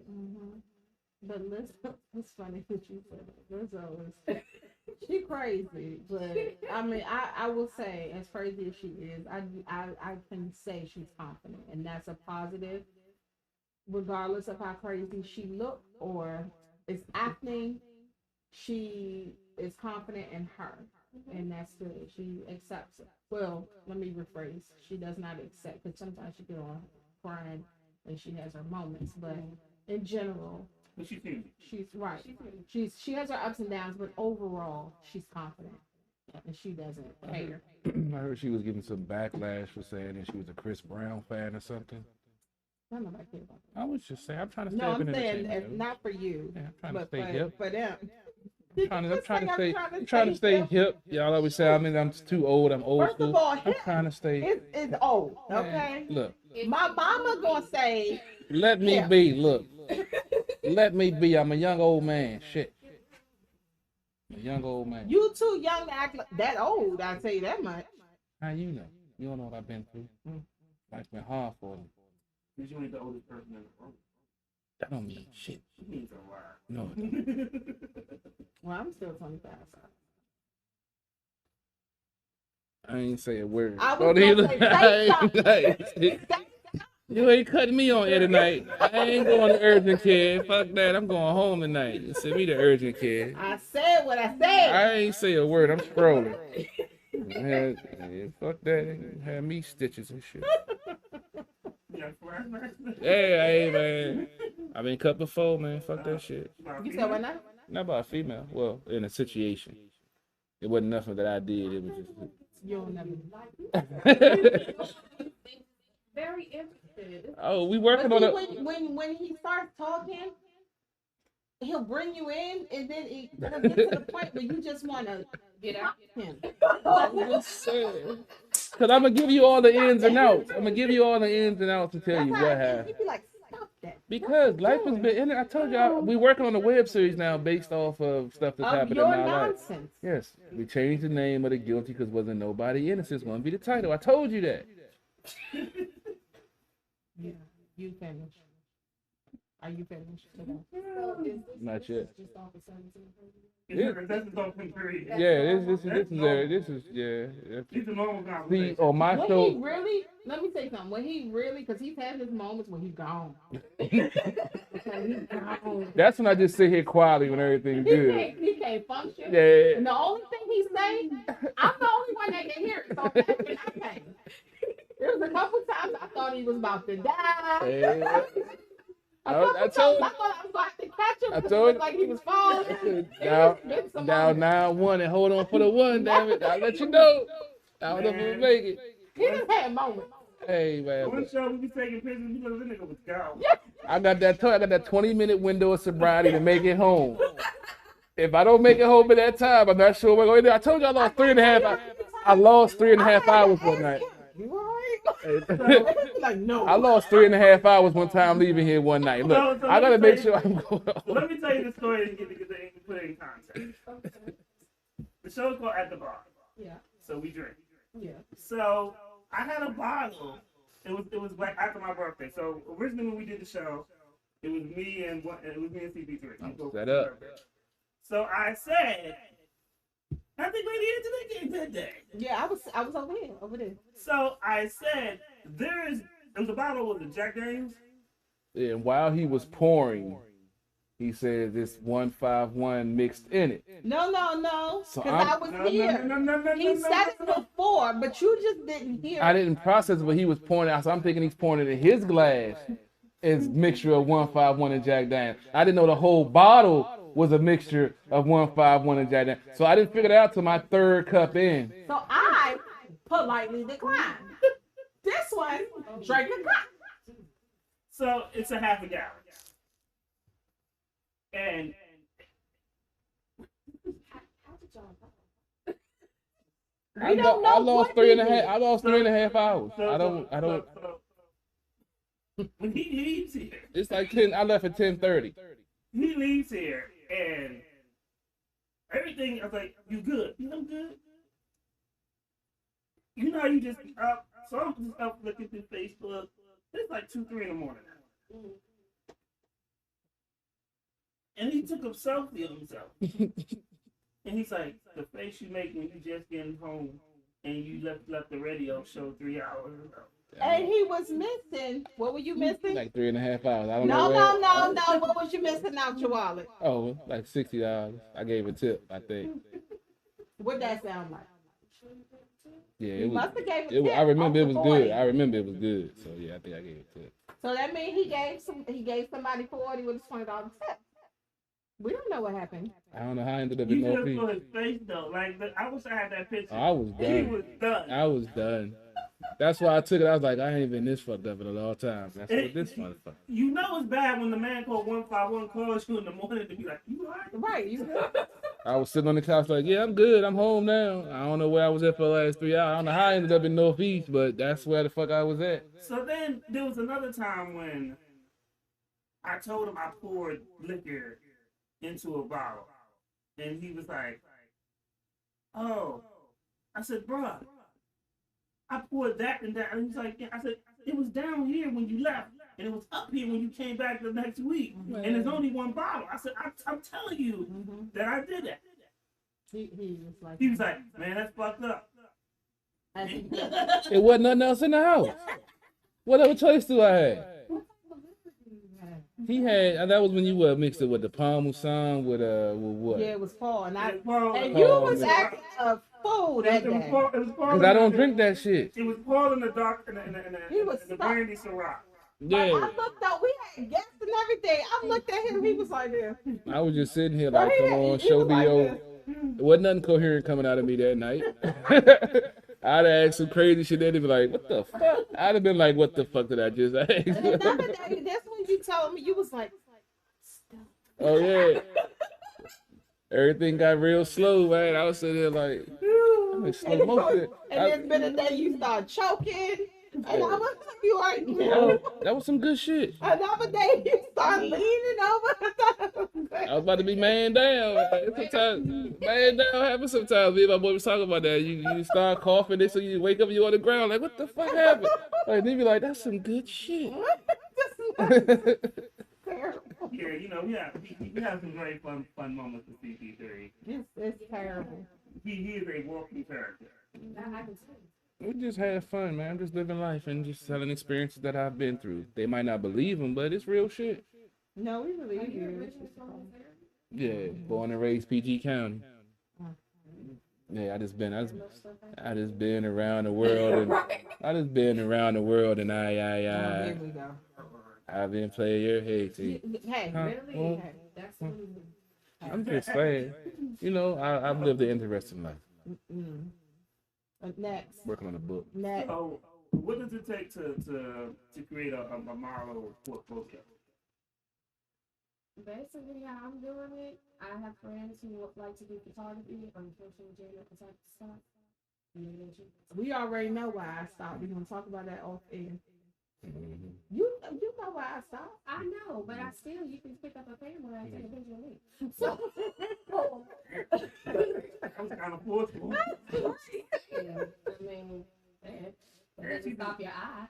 C: But Lizzo, it's funny that you said that. Lizzo is she crazy, but I mean, I will say, as crazy as she is, I can say she's confident, and that's a positive, regardless of how crazy she look or is acting. She is confident in her, and that's good. She accepts it. Well, let me rephrase. She does not accept, because sometimes she get on crying and she has her moments, but in general.
A: But
C: she's right. She has her ups and downs, but overall she's confident and she doesn't care.
F: I heard she was getting some backlash for saying that she was a Chris Brown fan or something.
C: I don't know about that.
F: I was just saying, I'm trying to stay
C: No,
F: up in
C: I'm saying
F: entertainment.
C: not for you.
F: Yeah, I'm trying to stay hip.
C: For them.
F: I'm trying to stay hip. Y'all always say I'm too old. I'm old
C: First
F: school.
C: of all,
F: I'm trying to stay.
C: It's old, okay?
F: Look,
C: My mama gonna say,
F: let me
C: hip.
F: be. Look, let me be. I'm a young old man. Shit. I'm a young old man.
C: You too young to act like that old, I'll tell you that much.
F: How you know? You don't know what I've been through. Life's been hard for me.
A: Because you ain't the oldest person in the room.
F: That don't mean shit.
A: It means a lot.
F: No, it don't.
C: Well, I'm still 25.
F: I ain't say a word.
C: I was
F: Don't
C: gonna
F: either.
C: say, say something.
F: Hey, you ain't cutting me on air tonight. I ain't going to urgent care. Fuck that. I'm going home tonight. Send me to urgent care.
C: I said what I said.
F: I ain't say a word. I'm scrolling. Fuck that. Had me stitches and shit.
A: Yeah,
F: Hey, man. I've been cut before, man. Fuck that shit.
C: You said what now?
F: Not by a female. Well, in a situation. It wasn't nothing that I did. It was just.
C: You don't never.
G: Very interested.
F: Oh, we working
C: But
F: on
C: see,
F: it.
C: when he starts talking, he'll bring you in, and then it'll get to the point where you just want to
G: Get out.
C: him.
F: I'm just saying. Because I'm going to give you all the ins and outs. I'm going to give you all the ins and outs and tell you what happened.
C: He'd be like, stop that.
F: Because life has been, I told y'all, we working on a web series now based off of stuff that's
C: Of
F: happened
C: your
F: in my life.
C: nonsense.
F: Yes, we changed the name of the guilty because wasn't nobody innocent. It's going to be the title. I told you that.
C: Yeah, you finished. Are you finished today?
G: So is this
F: Not yet.
G: just off of 17?
A: That's the open period.
F: Yeah, this is
A: These are normal
F: See,
A: conversations.
F: on my
C: When
F: show,
C: he really, let me say something. When he really, because he's had his moments when he's gone.
F: that's when I just sit here quietly when everything's good.
C: He can't function.
F: Yeah.
C: And the only thing he's saying, I'm the only one that can hear it. So that's when I came. There was a couple times I thought he was about to die. A couple times I thought I was going to catch him. It looked like he was falling.
F: Down 9-1 and hold on for the one, damn it. I'll let you know. I don't know if we'll make it.
C: He just had moments.
F: Hey, man.
A: One show we be taking pictures because the nigga was gone.
F: I got that 20-minute window of sobriety to make it home. If I don't make it home at that time, I'm not sure we're going to do. I told you I lost 3.5 hours. I lost 3.5 hours one night.
C: You alright? Like, no.
F: I lost 3.5 hours one time leaving here one night. Look,
A: So
F: I gotta
A: let me
F: make
A: tell
F: sure
A: you-
F: I'm going
A: So
F: home.
A: let me tell you the story to put it in context. The show is called At the Bar.
C: Yeah.
A: So we drink.
C: Yeah.
A: So I had a bottle. It was like after my birthday. So originally when we did the show, it was me and CP3.
F: Set up.
A: So I said, I think Lady Angela came that day.
C: Yeah, I was over there.
A: So I said, there was a bottle of the Jack Daniels.
F: And while he was pouring, he said this 151 mixed in it.
C: No.
F: So
C: Because I was here. He said it before, but you just didn't hear
F: I
C: it.
F: didn't process it, but he was pouring it out. So I'm thinking he's pouring it in his glass. It's mixture of 151 and Jack Daniels. I didn't know the whole bottle was a mixture of 151 and Jack Daniels. So I didn't figure it out till my third cup in.
C: So I politely declined. This one, drank a cup.
A: So it's a half a gallon. And
G: How did y'all know?
F: I
C: don't know
F: lost
C: what
F: three and
C: he
F: a half.
C: did.
F: I lost 3.5 hours. I don't.
A: So when he leaves here,
F: It's like 10. I left at 10:30.
A: he leaves here and everything. I was like, "You good? You know, good." You know, how you just up. So I'm just up looking through Facebook. It's like 2, 3 in the morning now. And he took a selfie of himself. And he's like, the face you make when you just getting home and you left the radio show 3 hours ago.
C: And he was missing. What were you missing?
F: Like 3.5 hours. I don't
C: No.
F: know. where-
C: What was you missing out your wallet?
F: Oh, like $60. I gave a tip, I think.
C: What that sound like?
F: Yeah,
C: You
F: it was.
C: must have gave a
F: It,
C: tip.
F: I remember it
C: off
F: was
C: the
F: good.
C: 40.
F: I remember it was good. So yeah, I think I gave a tip.
C: So that means he gave somebody 40 with a $20 tip. We don't know what happened.
F: I don't know how I ended up
A: You
F: in no
A: should have saw
F: fee.
A: his face though. Like, I wish I had that picture.
F: I was
A: He
F: done.
A: was done.
F: I was done. That's why I took it. I was like, I ain't been this fucked up in a long time. That's what this motherfucker.
A: You know it's bad when the man called 151 calls you in the morning to be like, you all right?
C: Right. You
F: I was sitting on the couch like, yeah, I'm good. I'm home now. I don't know where I was at for the last 3 hours. I don't know how I ended up in Northeast, but that's where the fuck I was at.
A: So then there was another time when I told him I poured liquor into a bottle. And he was like, oh. I said, bruh, I poured that and that. And he's like, yeah. I said, it was down here when you left. And it was up here when you came back the next week.
C: Mm-hmm.
A: And there's only one bottle. I said, I'm telling you that I did that. He was like, man, that's fucked up.
F: It wasn't nothing else in the house. What other choice do I have? He had, that was when you mixed it with the Parmesan with what?
C: Yeah, it was fall, and
A: And
C: you was acting a fool that day.
F: Because I don't drink that shit.
A: It was Paul in the dark and the brandy Ciroc.
F: Yeah.
C: Like, I looked up, we had guests and everything. I looked at him, he was like this.
F: I was just sitting here like, come on, show me your. There wasn't nothing coherent coming out of me that night. I'd have asked some crazy shit. They'd be like, what the fuck? I'd have been like, what the fuck did I just ask?
C: And another day, that's when you told me, you was like, stop.
F: Oh, yeah. Everything got real slow, man. I was sitting there like, I'm in slow motion.
C: And there's been a day you start choking. And I was like, you are
F: that was some good shit.
C: Another day you start leaning over.
F: I was about to be man down. Sometimes man down happens sometimes. Me and my boy was talking about that. You start coughing, and so you wake up and you on the ground like, what the fuck happened? Like they be like, that's some good shit.
A: Yeah, you know, we have some very fun moments with CP3.
C: It's terrible.
A: He is a walking character.
F: We just had fun, man. I'm just living life and just telling experiences that I've been through. They might not believe them, but it's real shit.
C: No, we believe you.
F: Yeah, born and raised PG County. Yeah, I just been around the world and
C: Here we go.
F: I've been player. Hey, T.
C: Hey, really? Hey, that's
F: I'm just saying. You know, I've lived an interesting life.
C: Next.
F: Working on a book.
C: Next.
A: So, what does it take to create a model portfolio?
G: Basically, how I'm doing it, I have friends who like to do photography. Unfortunately, Jane at the type of stuff.
C: We already know why I stopped. We're gonna talk about that off air. You know why I stopped.
G: I know, but you can pick up a camera and take a picture of me. So,
A: That was kind of forceful.
G: yeah, I mean, that doesn't stop your eye.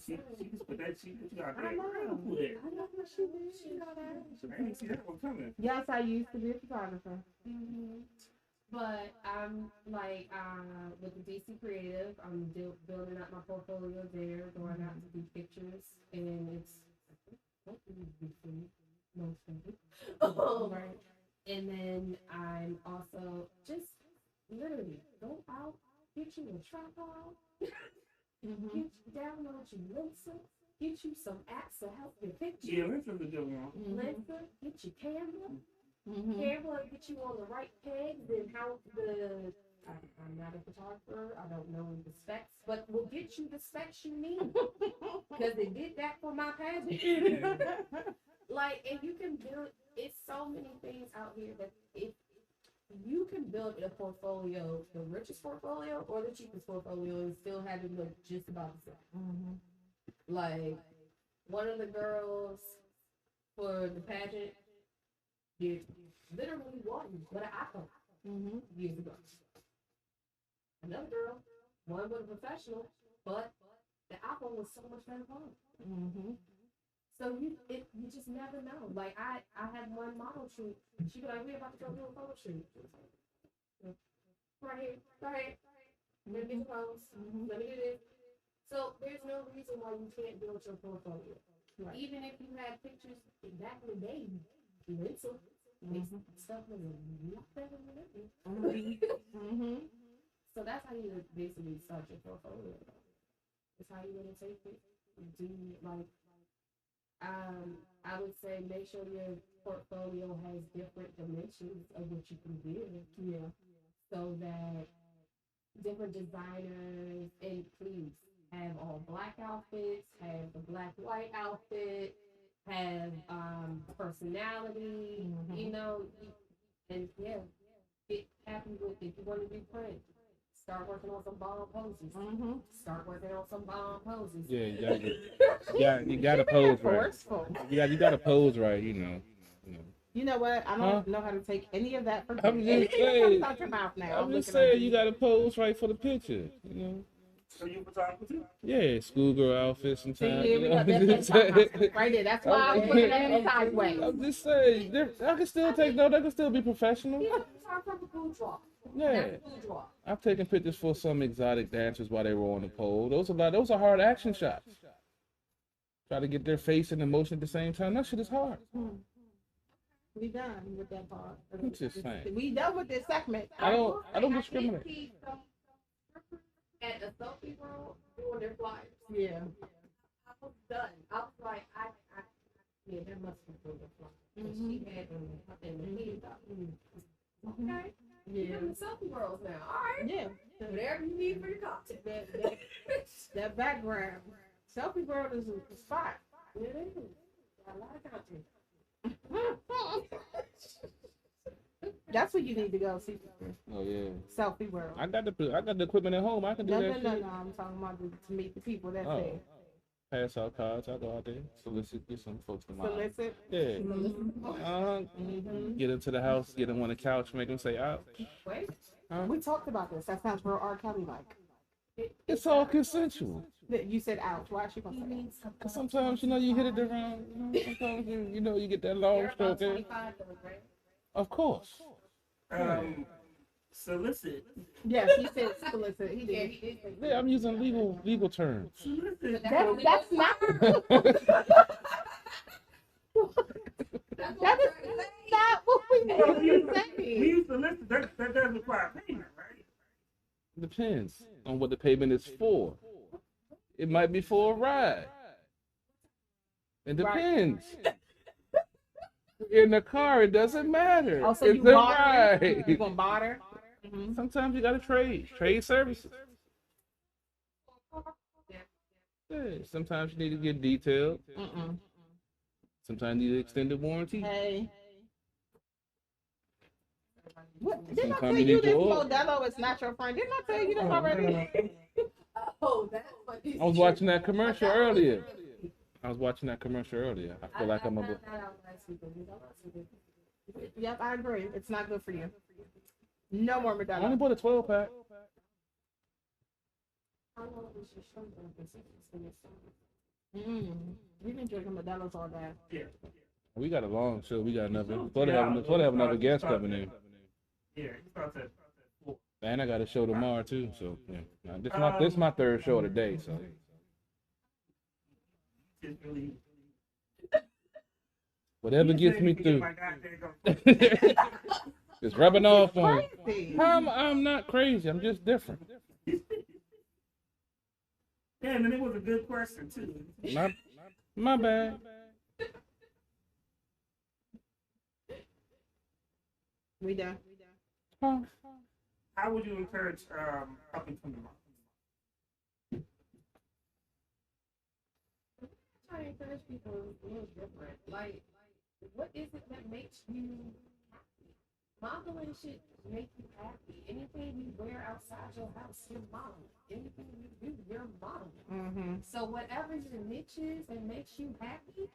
A: She just put that she got
G: I
A: that
G: know.
A: critical there.
G: I know what she did. She know that.
A: I didn't see that one coming.
C: Yes, I used to be a photographer.
G: But I'm like with the DC Creative, I'm building up my portfolio there, going out to do pictures, and it's right. And then I'm also just literally go out, get you a tripod, download your Lensa, get you some apps to help your pictures.
A: Yeah, Lensa's a good one.
G: Lensa, get your camera. Camera get you on the right pegs and how I'm not a photographer, I don't know the specs, but we'll get you the specs you need because they did that for my pageant. Like, and you can build, it's so many things out here that if you can build a portfolio, the richest portfolio or the cheapest portfolio, and still have it look just about the same. Like, one of the girls for the pageant did literally one with an iPhone years ago. Another girl, one with a professional, but the iPhone was so much better phone. So you just never know. Like I had one model shoot. She was like, "We're about to go do a photo shoot." Right here, go ahead. Let me get the pose. Let me do this. So there's no reason why you can't build your portfolio. Right. Even if you had pictures back in the day, Lensa. Stuff was a lot better than that. So that's how you basically start your portfolio. It's how you want to take it. Do like, I would say make sure your portfolio has different dimensions of what you can do. Yeah. So that different designers, and please have all black outfits, have the black white outfit. Have personality, you know, And yeah, get happy with it. If you want to be friends, start working on some bomb poses. Start working on some bomb poses.
F: Yeah, you gotta pose right. You gotta pose right, you know.
C: You know what? I don't know how to take any of that for
F: I'm
C: granted.
F: just saying.
C: Out your mouth now.
F: I'm just saying you gotta pose right for the picture, you know.
A: So you photographer?
F: Yeah, schoolgirl outfits sometimes.
C: See,
F: You know?
C: right there. That's why I was looking at him sideways.
F: I'm just saying, I can still take note. I can still be professional.
G: Yeah, start from the boudoir.
F: Yeah,
G: That's the boudoir.
F: I've taken pictures for some exotic dancers while they were on the pole. Those are hard action shots. Try to get their face and emotion at the same time. That shit is hard.
C: We done with that part.
F: I'm just saying.
C: We done with this segment.
F: I don't discriminate.
G: At the Sophie World doing their flyers.
C: Yeah.
G: I was done. I was like, yeah, that must be doing the flyers. She had them in the head up. Okay.
C: Yeah.
G: You're in the Sophie Worlds now. All right.
C: Yeah.
G: Whatever you need for your content.
C: That background. Selfie world is a spot.
G: It is. Got a lot of content.
C: That's what you need to go see.
F: Oh yeah.
C: Selfie world.
F: I got the equipment at home. I can do
C: No,
F: that.
C: no,
F: shit.
C: no. I'm talking about to meet the people that's
F: Oh.
C: there.
F: Pass out cards. I go out there, solicit, get some folks to mind.
C: Solicit.
F: Yeah. Get into the house, get them on the couch, make them say out.
G: Wait.
C: We talked about this. That sounds real R. Kelly like.
F: It's all consensual.
C: You said ouch. Why is she gonna say that?
F: Cause sometimes you hit it around. Sometimes you get that long stroke in. Of course.
A: Solicit.
C: Yes, he said solicit. He did.
F: Yeah, I'm using legal terms.
A: Solicit.
C: That's not. That is not what we
A: We
C: were saying.
A: use solicit. That does require payment, right?
F: Depends on what the payment is for. It might be for a ride. It depends. In the car, it doesn't matter.
C: Also,
F: it's
C: you
F: a
C: barter.
F: ride.
C: You gonna barter?
F: Sometimes you gotta trade services. Yeah, sometimes you need to get detailed. Sometimes you need extended warranty.
C: Hey. What? Didn't I
F: Sometimes
C: tell
F: you
C: you
F: need
C: this
F: to order.
C: Modelo is not your friend? Didn't I tell you this already?
G: Oh, that's what
F: I was watching that commercial earlier. I feel like I'm a.
C: Yep, I agree. It's not good for you. No more
F: I only
C: Modelo.
F: bought a 12-pack.
C: We've been drinking Modelo's all day.
A: Yeah.
F: We got a long show. We got another. Supposed to have another guest coming in.
A: Yeah, it starts at 4.
F: And I got a show tomorrow too. So yeah, this is my third show of the day. So
A: It's really.
F: whatever gets me through,
A: My goddamn
F: it's rubbing off on.
C: Crazy.
F: I'm not crazy. I'm just different.
A: Damn, and it was a good question too.
F: My bad.
C: We done.
F: Huh?
A: How would you encourage up and coming artists?
G: Trying to encourage people a little different. Like, what is it that makes you happy? Modeling should make you happy. Anything you wear outside your house, you're modeling. Anything you do, you're modeling. So whatever your niche is and makes you happy,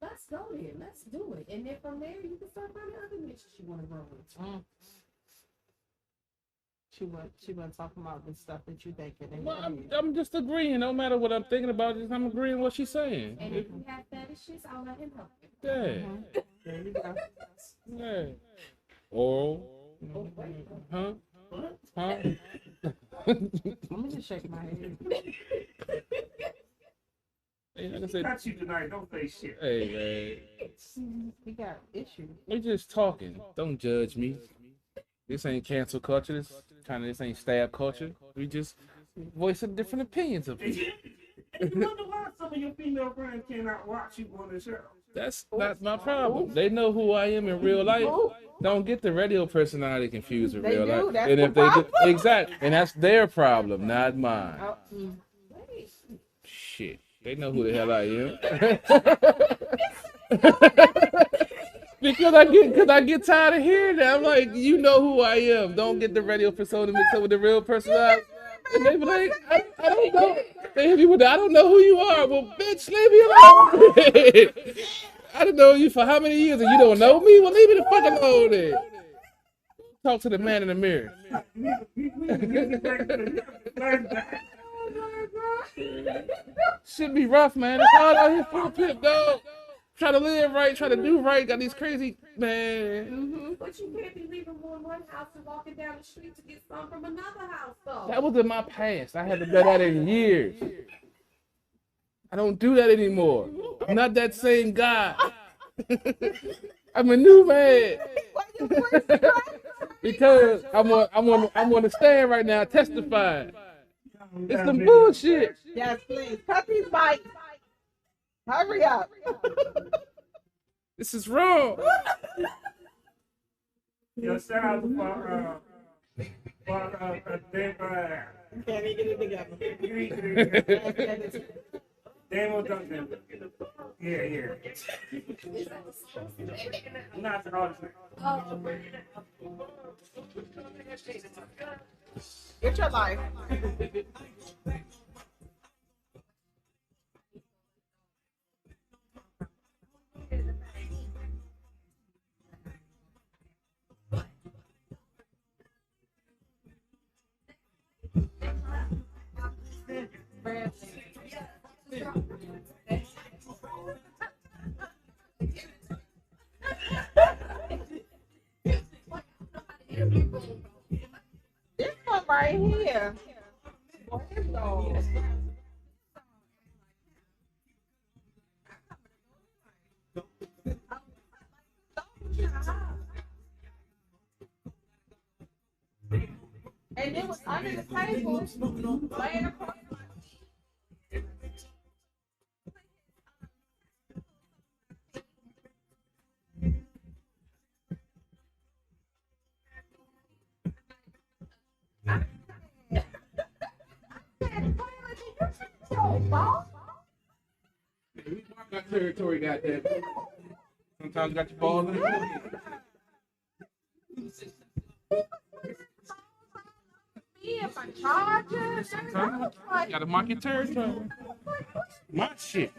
G: let's go there. Let's do it. And then from there, you can start finding other niches you want to grow into.
C: She wasn't talking about the stuff that you thinking.
F: Well, I'm just agreeing. No matter what I'm thinking about, I'm agreeing with what she's saying.
G: And if you have fetishes, I'll let him help you.
F: Yeah.
C: There you go.
F: Yeah. Oral. Huh? Huh?
C: Let me just shake my head.
F: Hey, like I said,
A: Got you tonight. Don't say shit.
F: hey,
C: We got issues.
F: we just talking. Don't judge me. This ain't cancel culture. This ain't stab culture. We just voicing different opinions of people.
A: And you wonder why some of your female friends cannot watch you on the show.
F: That's not my problem. They know who I am in real life. Don't get the radio personality confused with
C: They
F: real
C: do.
F: life.
C: That's
F: And
C: the
F: if they do,
C: problem.
F: exactly, and that's their problem, not mine.
C: Oh,
F: Shit, they know who the hell I am.
B: Because I get tired of hearing that. I'm like, you know who I am. Don't get the radio persona mixed up with the real personality. And they be like, I don't know. They hit me with, I don't know who you are. Well, bitch, leave me alone. I don't know you for how many years and you don't know me? Well, leave me the fuck alone then. Talk to the man in the mirror. Should be rough, man. It's hard out here for the pit, dog. Try to live right, try to do right. Got these crazy, man.
G: But you can't be leaving one house and walking down the street to get some from another house, though.
B: That was in my past. I haven't done that in years. I don't do that anymore. I'm not that same guy. I'm a new man. Because I'm on the stand right now testifying. It's some bullshit.
C: Yes, please. Cut these mics. Hurry up.
B: This is wrong.
A: Yo, shout out for
C: Can't even get it together.
A: Damo Duncan. Yeah. Not the artist.
C: Get your life. This one right here. And it was under the table, laying across.
B: Got territory, goddamn. Sometimes you got your balls in the You gotta mark your territory. My shit.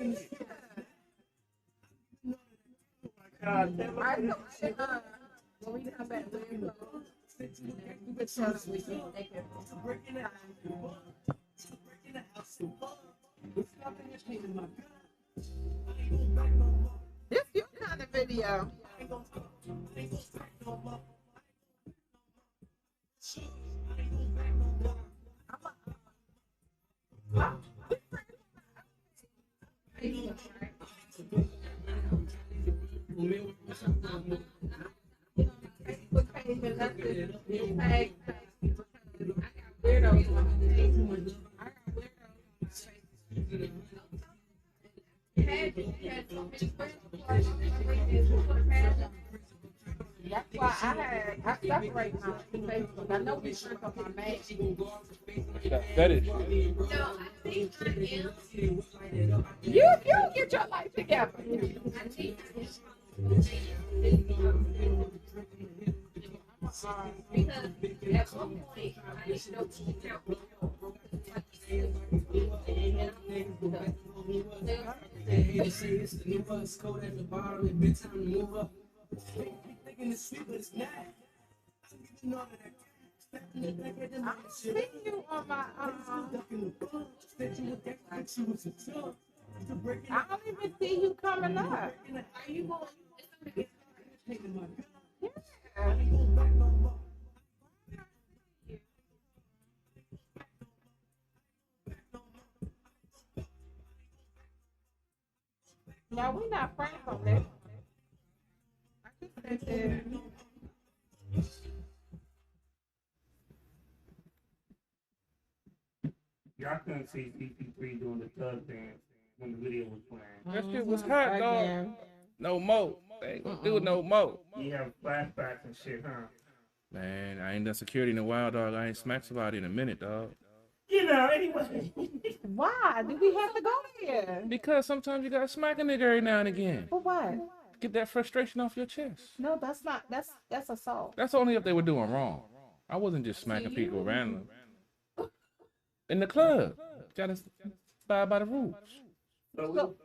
C: This your kind of video. That's why I separate my Facebook. I know we work on my man.
B: That is.
C: You get your life together.
G: Because at one point, I didn't know to count.
E: They say it's the new bus code at the bottom and big time to move up. Thinking it's sweet, but it's not.
C: I'm seeing you on my I don't even see you coming up.
G: Are you going?
C: No, we're not friends on this. I just said that.
A: Y'all couldn't see CP3 doing the thug dance when the video was playing.
B: That shit was hot, dog. No more. They ain't gonna do it no more.
A: You have flashbacks and shit, huh?
B: Man, I ain't done security in a while, dog. I ain't smacked somebody in a minute, dog.
A: You know, anyway.
C: Why do we have to go there?
B: Because sometimes you gotta smack a nigga every now and again.
C: For what?
F: get that frustration off your chest.
C: No, that's not. That's assault.
F: That's only if they were doing wrong. I wasn't just smacking people randomly. In the club, gotta abide by the rules.
A: So,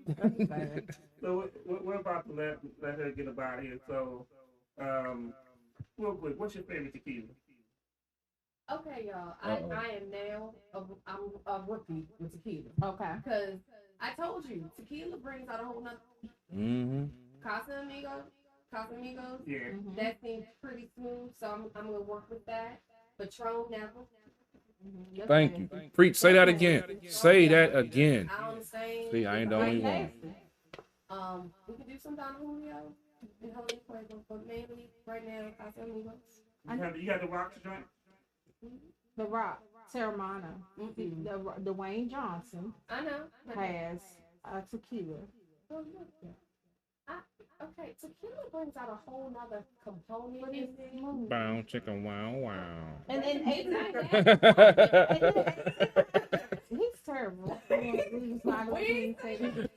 C: That's bad.
A: so we're about to let her get up out of here. So, real quick, what's your favorite tequila?
G: Okay, y'all. I am now I'm a rookie with tequila
C: Okay.
G: because I told you tequila brings out a whole nother.
F: Mm-hmm.
G: Casamigos.
A: Yeah.
G: That seems pretty smooth, so I'm gonna work with that. Patron never.
F: Thank you. Preach. Say that again. Say that again.
G: I understand.
F: See, I ain't the only one.
G: We can do some Don Julio and Holy Fuego, but mainly right now Casamigos.
A: You got the rocks joint?
C: The Rock, Terramana, the Dwayne Johnson
G: I know.
C: has a tequila.
G: Oh, look. Okay, tequila brings out a whole nother component in there.
F: Bow, chicken, wow, wow.
C: And then 18. He's terrible. We just not gonna even say that.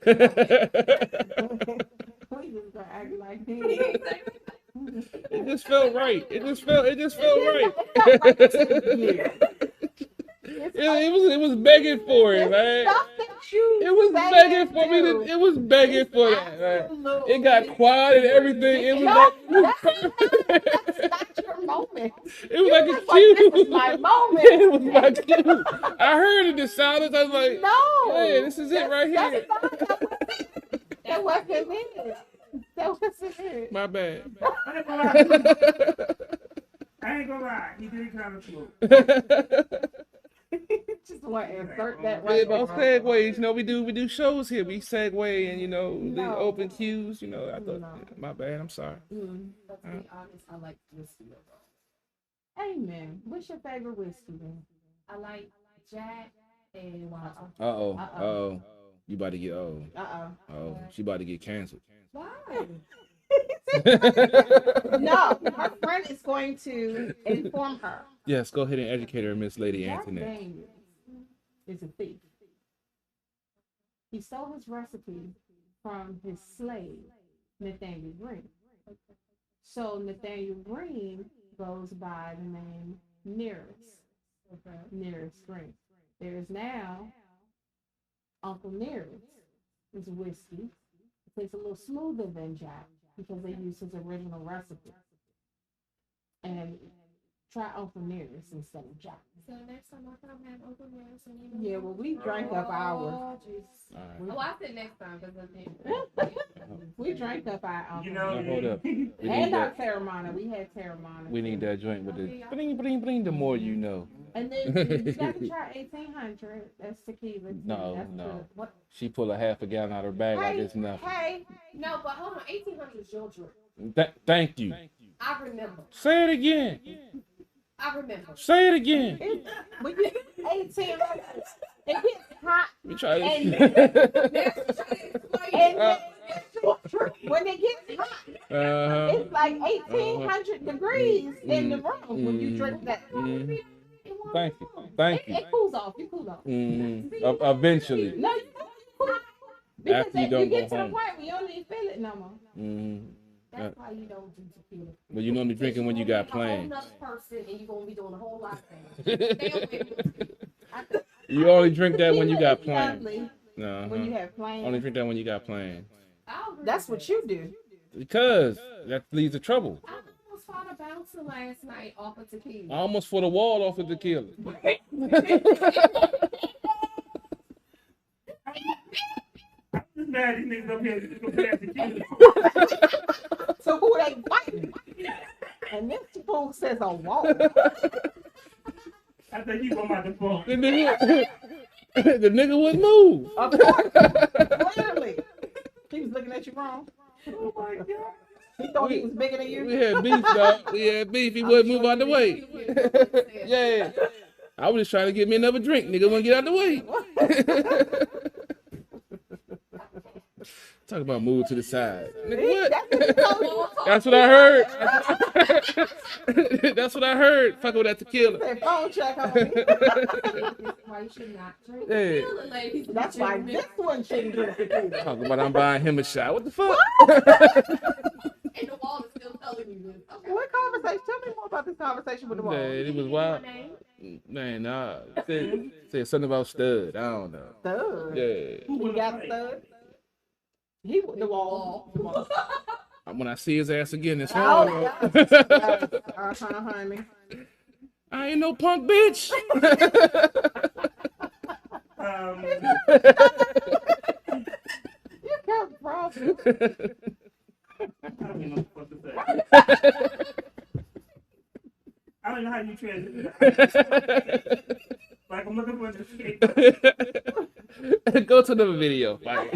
C: We just gonna act like him.
F: It just felt right. It just felt right. It was begging for it, man. It was begging for me. It was begging for that, man. It got quiet and everything. It was
C: That's not your moment.
F: It was like a
C: This
F: cue.
C: is my moment.
F: It was my cue. I heard it, the silence. I was like,
C: No.
F: yeah, this is it right here.
C: That wasn't it. That wasn't it.
F: My bad.
A: I ain't gonna lie, he did kind of slow.
C: Just want to insert that
F: Yeah,
C: right
F: about
C: there.
F: segues, we do shows here. We segue and the
C: No.
F: open cues. I thought,
C: No.
F: my bad. I'm sorry.
G: But to be honest, I like whiskey overall.
C: Amen. What's your favorite whiskey then?
G: I like Jack and Wild.
F: Uh-oh. You about to get she about to get canceled.
G: Why?
C: No, her friend is going to inform her.
F: Yes, go ahead and educate her, Miss Lady
C: Jack
F: Antoinette.
C: Daniels is a thief. He stole his recipe from his slave, Nathaniel Green. So Nathaniel Green goes by the name Nearest. Nearest Green. There is now Uncle Nearest is whiskey. It tastes a little smoother than Jack because they use his original recipe. And try Uncle Nearest instead of Jack.
G: So next time I come have Uncle Nelson,
C: Yeah, well, we drank up ours.
G: Oh, I said next time because
C: We drank up our Uncle
F: Now, hold up. We need
C: and our
F: that.
C: Terramana. We had Terramana.
F: We need that joint with the bling. The more you know.
C: And then you got to try 1800. That's tequila. Too.
F: No,
C: That's
F: no.
C: good. What?
F: She pull a half a gallon out of her bag like it's nothing.
C: Hey,
G: no, but hold on, 1800 is your drink.
F: Thank you.
G: I remember.
F: Say it again.
G: I remember.
F: Say it again.
C: when you 1800, it gets hot.
F: We try
C: And, when it gets hot, it's like 1800 degrees in the room when you drink that.
F: Thank you. Thank you.
C: It cools off. You cool off.
F: Eventually.
C: No, you cool off. Because
F: After you
C: you
F: don't
C: get
F: go
C: to
F: home.
C: the point where you don't even feel it no more.
G: That's why you don't do tequila.
F: But you normally drinking when you got plans.
G: A whole nother person and you're going to be doing a whole lot of things. Stay away from it.
F: You only drink that when you got
C: Tequila is
F: plans.
C: lovely
F: No.
C: when you have plans.
F: Only drink that when you got plans.
G: I'll agree
C: That's
G: with
C: what
G: that.
C: you do.
F: Because that leads to trouble.
G: I almost fought a bouncer last night off of
F: I
G: tequila.
F: almost fought a wall off of tequila.
A: I'm just mad these niggas up here compared to tequila.
C: So who they fighting? And this fool says a wall.
A: I think you going out the phone.
F: The nigga wouldn't move.
C: Of course. Clearly. He was looking at you wrong.
A: Oh my God.
C: He thought he was bigger than you.
F: We had beef, dog. We had beef. He wouldn't move out the way. Yeah. I was just trying to get me another drink. Nigga wouldn't get out the way. Talk about move to the side. Nigga, what? That's what I heard. That's what I heard. Fuck with that tequila.
C: Said phone check on me.
G: why you should not drink
B: Hey.
G: tequila, ladies. and
C: That's why
G: gentlemen.
C: this one shouldn't drink tequila.
B: Talking about I'm buying him a shot. What the fuck?
G: And the wall is still telling you this. Okay.
C: What conversation? Tell me more about this conversation with the wall.
B: Man, it was
G: Give me
B: wild.
G: your name.
B: Man, nah. Said something about stud. I don't know.
C: Stud.
B: Yeah.
C: He got stud. He the wall. The wall.
B: When I see his ass again, it's
C: Oh,
B: hard.
C: honey.
B: I ain't no punk bitch.
C: You kept problem.
A: I don't even know what to say. I don't know how you transition. Like I'm looking for the escape.
B: Go to another video. Like.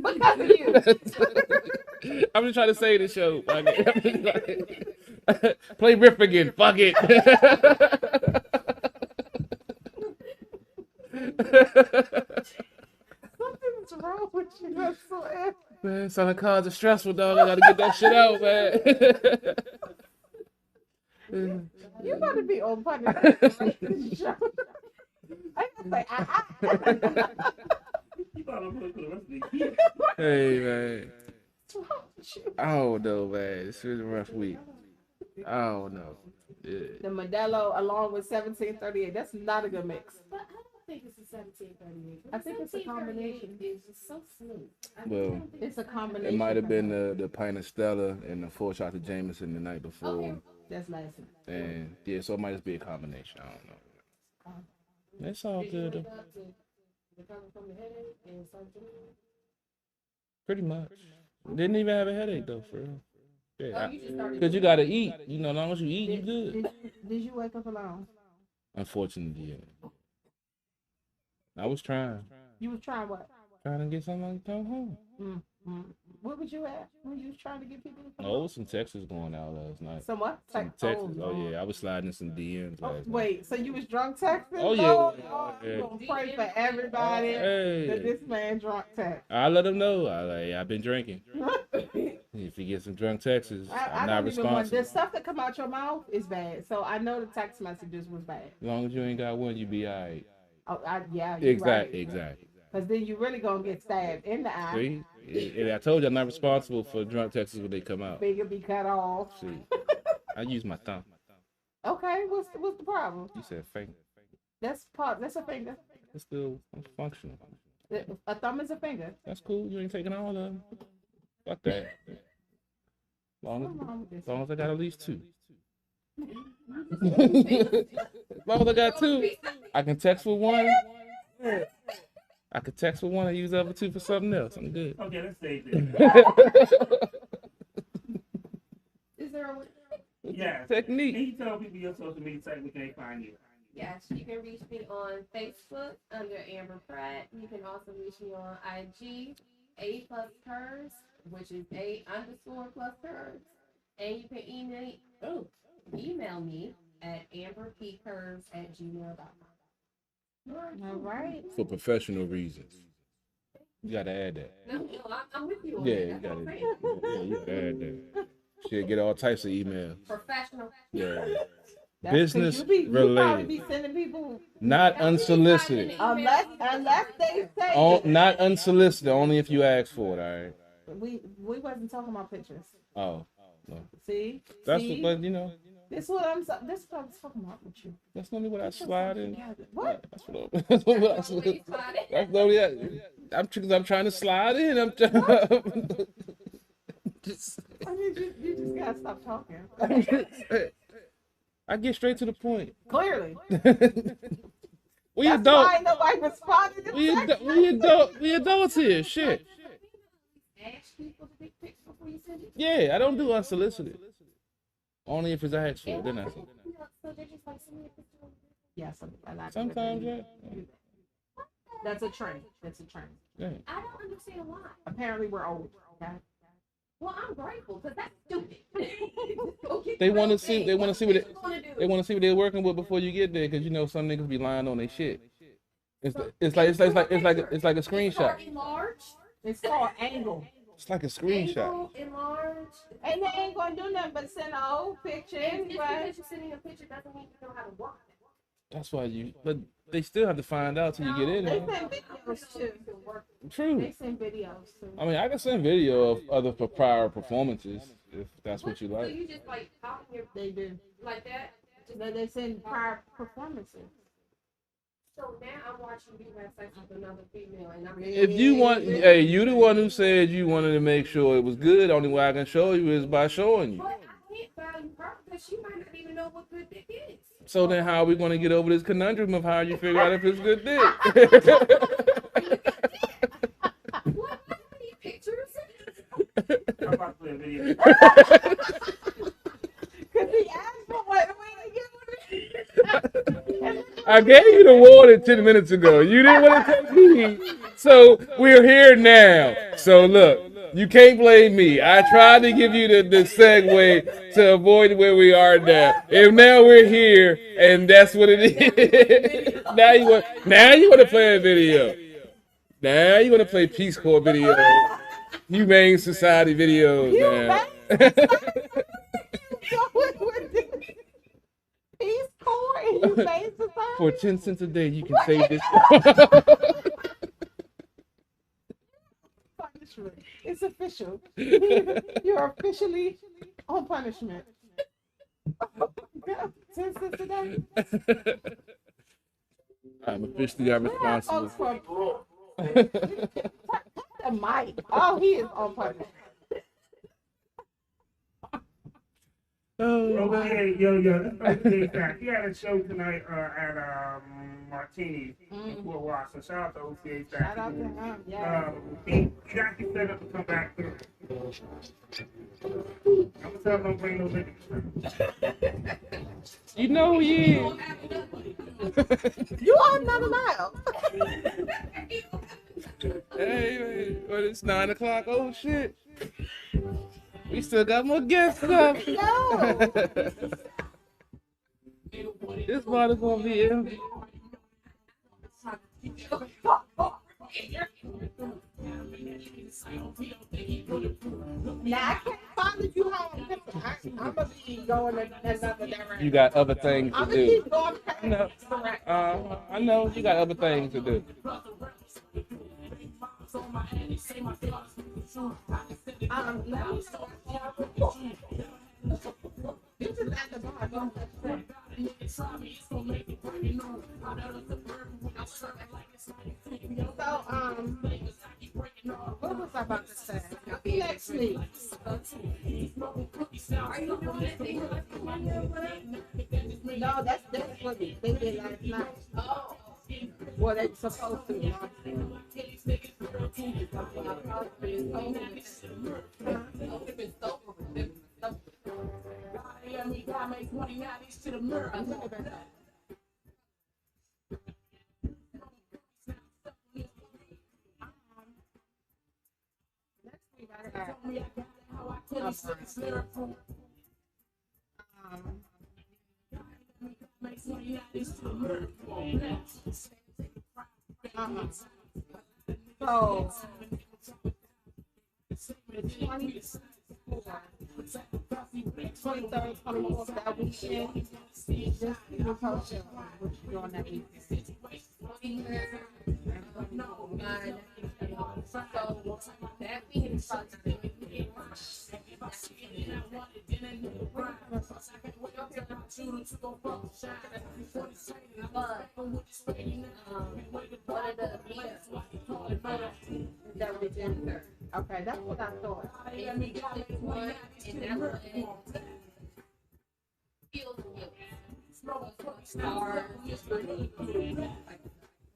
C: Because of you.
B: I'm just trying to say the show. Play riff again. Fuck it.
C: Something's wrong with you. That's so ass.
B: Man, selling cards is stressful, dog. I gotta get that shit out, man.
C: You gotta be on punishment. I gotta say,
A: You thought I was looking for the rest of the year.
B: Hey, man.
C: What's wrong with you?
B: I don't know, man. This was a rough week. I don't know. Yeah.
C: The Modelo along with 1738. That's not a good mix.
G: But I don't think it's a 1738.
C: I think it's a combination.
G: It's just so smooth.
B: Well,
C: It's a combination.
B: it might have been the pint of Stella and the 4 shots of Jameson the night before.
G: Okay.
C: That's last night.
B: And yeah, so it might just be a combination. I don't know. It's all
G: Did you
B: good.
G: wake
B: Though.
G: up to recover from the headache and start drinking?
B: Pretty much. Didn't even have a headache though, for real.
G: Oh,
B: Yeah,
G: you just started.
B: because you gotta eat. You know, as long as you eat, you good.
C: Did you wake up alone?
B: Unfortunately, yeah. I was trying
C: You was trying what?
B: to get something to come home.
C: Where was you at when you was trying to get people to come?
B: Oh, it was some Texas going out last night.
C: Some what?
B: Some Texas. Oh yeah, I was sliding in some DMs
C: Oh,
B: last night.
C: wait, so you was drunk texting?
B: Oh, yeah.
C: Lord,
B: Yeah.
C: I'm gonna pray for everybody that
B: Hey,
C: this man drunk text.
B: I let him know. I've been drinking. If he gets some drunk texts,
C: I
B: I'm not
C: don't even want
B: responsible.
C: the stuff that come out your mouth is bad. So I know the text messages was bad.
B: As long as you ain't got one, you be alright.
C: Oh, yeah, you're
B: Exactly,
C: right.
B: exactly.
C: Because then you really gonna get stabbed in the eye.
B: See, and I told you I'm not responsible for drunk texts when they come out.
C: Finger be cut off.
B: See, I use my thumb.
C: Okay, what's the problem?
B: You said finger.
C: That's a finger.
B: It's still functional.
C: A thumb is a finger.
B: That's cool. You ain't taking all of them. Fuck that.
C: What's wrong with this?
B: As long as I got at least 2. As long as I got 2, I can text with one. I can text with one and use the other 2 for something else. I'm good.
A: Okay, let's save this.
G: Is there a way?
A: Yes.
B: Technique.
A: Can you tell people your social media site we can find you?
G: Yes, you can reach me on Facebook under Amber Pratt. You can also reach me on IG, A+Curves, which is A_+Curves. And you can email me at amberpcurves@gmail.com.
C: All right.
B: For professional reasons. You gotta add that.
G: No, I'm with you on
B: Yeah,
G: that.
B: you
G: That's
B: gotta,
G: what I'm
B: yeah,
G: saying.
B: you gotta add that. She'll get all types of emails.
G: Professional.
B: Yeah.
C: That's 'cause
B: Business
C: you probably
B: related.
C: be sending people
B: Not unsolicited.
C: unless they say
B: Oh, not unsolicited, only if you ask for it, all right?
C: we wasn't talking about pictures.
B: Oh, no.
C: See?
B: That's
C: See?
B: what, but you know,
C: This is what I was talking about with you.
B: that's normally what I slide in.
C: What?
B: That's what that's what I slide. That's normally I'm trying to slide in. I'm trying. Just,
C: I mean, you just gotta stop talking.
B: I get straight to the point.
C: Clearly.
B: We
C: That's
B: adult.
C: why nobody responded to
B: We adults here. Shit.
G: Ask people to take pics before you send it.
B: Yeah, I don't do unsolicited. Only if it's asked for.
G: And
B: Then I
G: what
B: say.
G: if, so they're just like, send me a picture of it.
C: Yes, I like
B: Sometimes, yeah.
C: That's a trend. That's a trend.
B: Yeah.
G: I don't understand why.
C: Apparently, we're old. Okay?
G: Well, I'm grateful because that's stupid.
B: They want to see. They want to see what
G: they
B: they want to see what they're working with before you get there, because you know some niggas be lying on their shit. It's like a screenshot.
G: Enlarge.
C: It's called angle.
B: It's like a screenshot.
G: Angle, enlarge.
C: And they ain't gonna do nothing but send an old picture
G: And just
C: anyway.
G: because you're sending a picture doesn't mean you know how to work it.
F: That's why but they still have to find out till you get in
C: They
F: there.
C: send videos too.
F: True.
C: They send videos too.
F: I mean, I can send video of other prior performances if that's what you
G: So
F: like.
G: you just like talking your
C: They do.
G: like that? Just,
C: They send prior performances.
G: so now I'm watching you have sex with another female, and I'm.
F: If you want, hey, you the one who said you wanted to make sure it was good. Only way I can show you is by showing you.
G: But I can't value her because she might not even know what good dick is.
F: So then, how are we going to get over this conundrum of how you figure out if it's good dick?
G: What? I need pictures.
A: I'm about to play a video.
C: Cause he asked for what we get.
F: I gave you the warning 10 minutes ago. You didn't want to take heed. So we're here now. So look, you can't blame me. I tried to give you the segue to avoid where we are now. And now we're here, and that's what it is. now you want to play a video. Now you want to play Peace Corps videos, Humane Society videos now.
C: Peace Corps and Humane Society.
F: For 10 cents a day, you can save this.
C: Punishment. It's official. You're officially on punishment. 10 cents a day.
F: I'm officially responsible.
C: The mic. Oh, he is on punishment.
A: Okay, yo, this OTA fact. He had a show tonight at Martini's in Fort Watts. So shout out to OTA fact.
C: Shout out to him. Yeah.
A: He got you set up to come back through. I'm gonna tell him don't bring no liquor.
F: You know who he is.
C: You are not allowed.
F: Hey, well, it's 9 o'clock. Oh shit. We still got more guests up.
C: No.
F: This bottle's gonna be empty.
C: Now I can't find if you have I'm gonna be going in another direction.
F: You got other things to
C: I'm gonna
F: do.
C: keep going past
F: I know. I know you got other things to do.
C: This is at the bar. Don't touch that. So, what was I about to say? Next week. No, that's what they did last night. Oh. Well, they supposed to. So, the 23rd, 24th, that weekend, just your post show, what you doing that weekend.
G: So that weekend is probably
C: Okay, that's what I thought.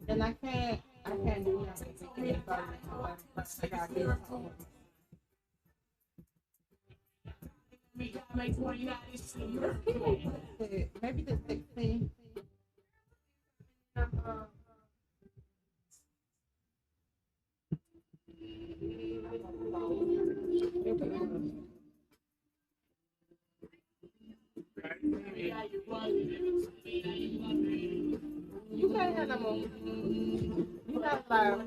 C: And I can't do nothing. Maybe the 16th. You can't have no more. You not allowed.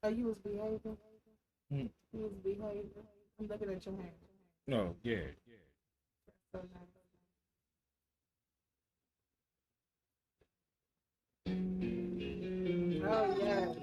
C: Oh, you was behaving? You was behaving? I'm looking at your hand.
F: No, yeah.
C: So nice. Oh yes.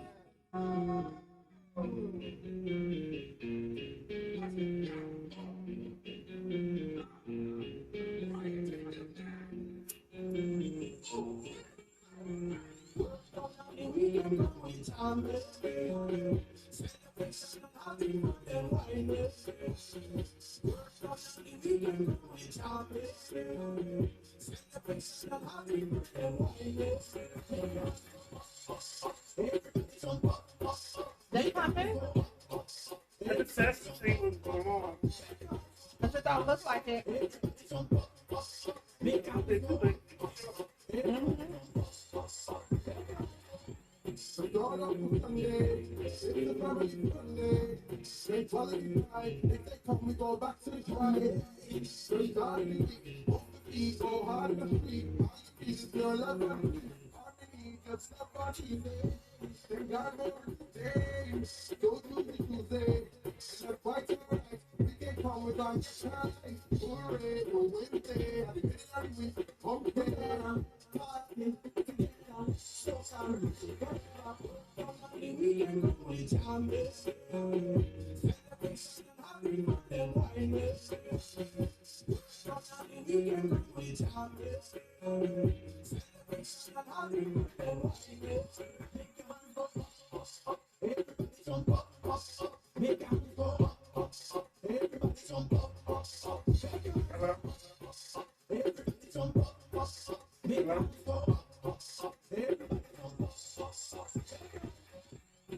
C: They coming?
A: And the sesame was going on.
C: Cause it don't look like it.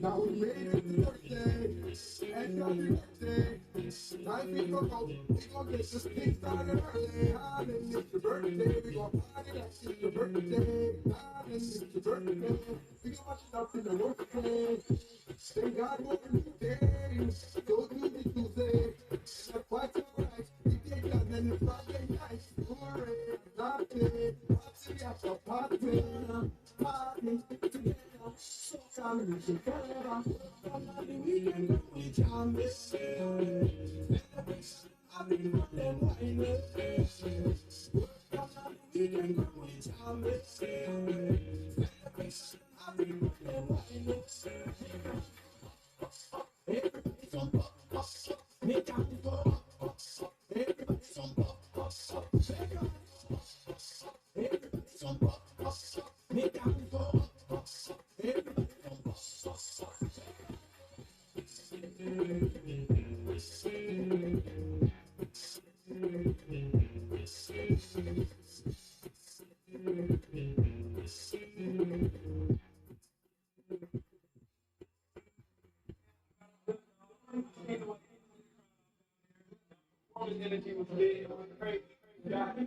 E: Now we made it birthday, and happy birthday. 9 people go, we gon' get this thing started early. Darling, it's your birthday, we gon' party like it's your birthday. Darling, it's your birthday, we gon' watch it up in the workday. Thank God for a new day, go to the Tuesday. That's quite alright, we get done and it's Friday night. Hooray, party, party after party, party together. So come together, come on the weekend, we jam this. I've been running wine. Come on the weekend, we jam this. I've been running wine. Everybody's on pop, make out the go. Everybody's on pop, everybody's on pop, make out the go.
H: Energy was big, it was crazy.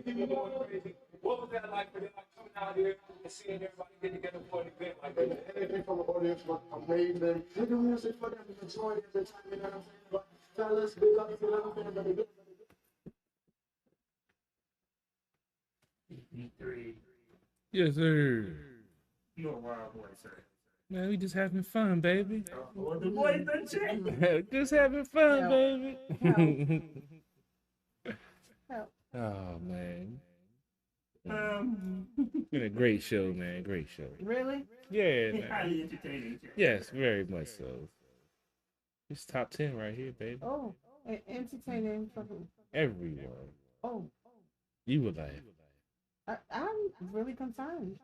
H: People going crazy. What was that like for them, like coming out here and seeing everybody get together for an event like that?
E: The energy from the audience was amazing. We do music for them to enjoy every time, you know what I'm saying? But fellas, big up to them.
A: Three.
B: Yes, sir.
A: You're a wild boy, sir.
B: Man, we just having fun, baby.
A: Well, the boys done checked.
B: Just having fun,
C: Help.
B: baby.
C: Help.
B: Oh man,
A: Um,
B: been a great show, man. Great show.
C: Really?
B: Yeah, man.
A: highly entertaining.
B: Yes, very much so. It's top 10 right here, baby.
C: Oh, entertaining for who?
B: Everyone.
C: Oh,
B: You will laugh.
C: I'm really concerned.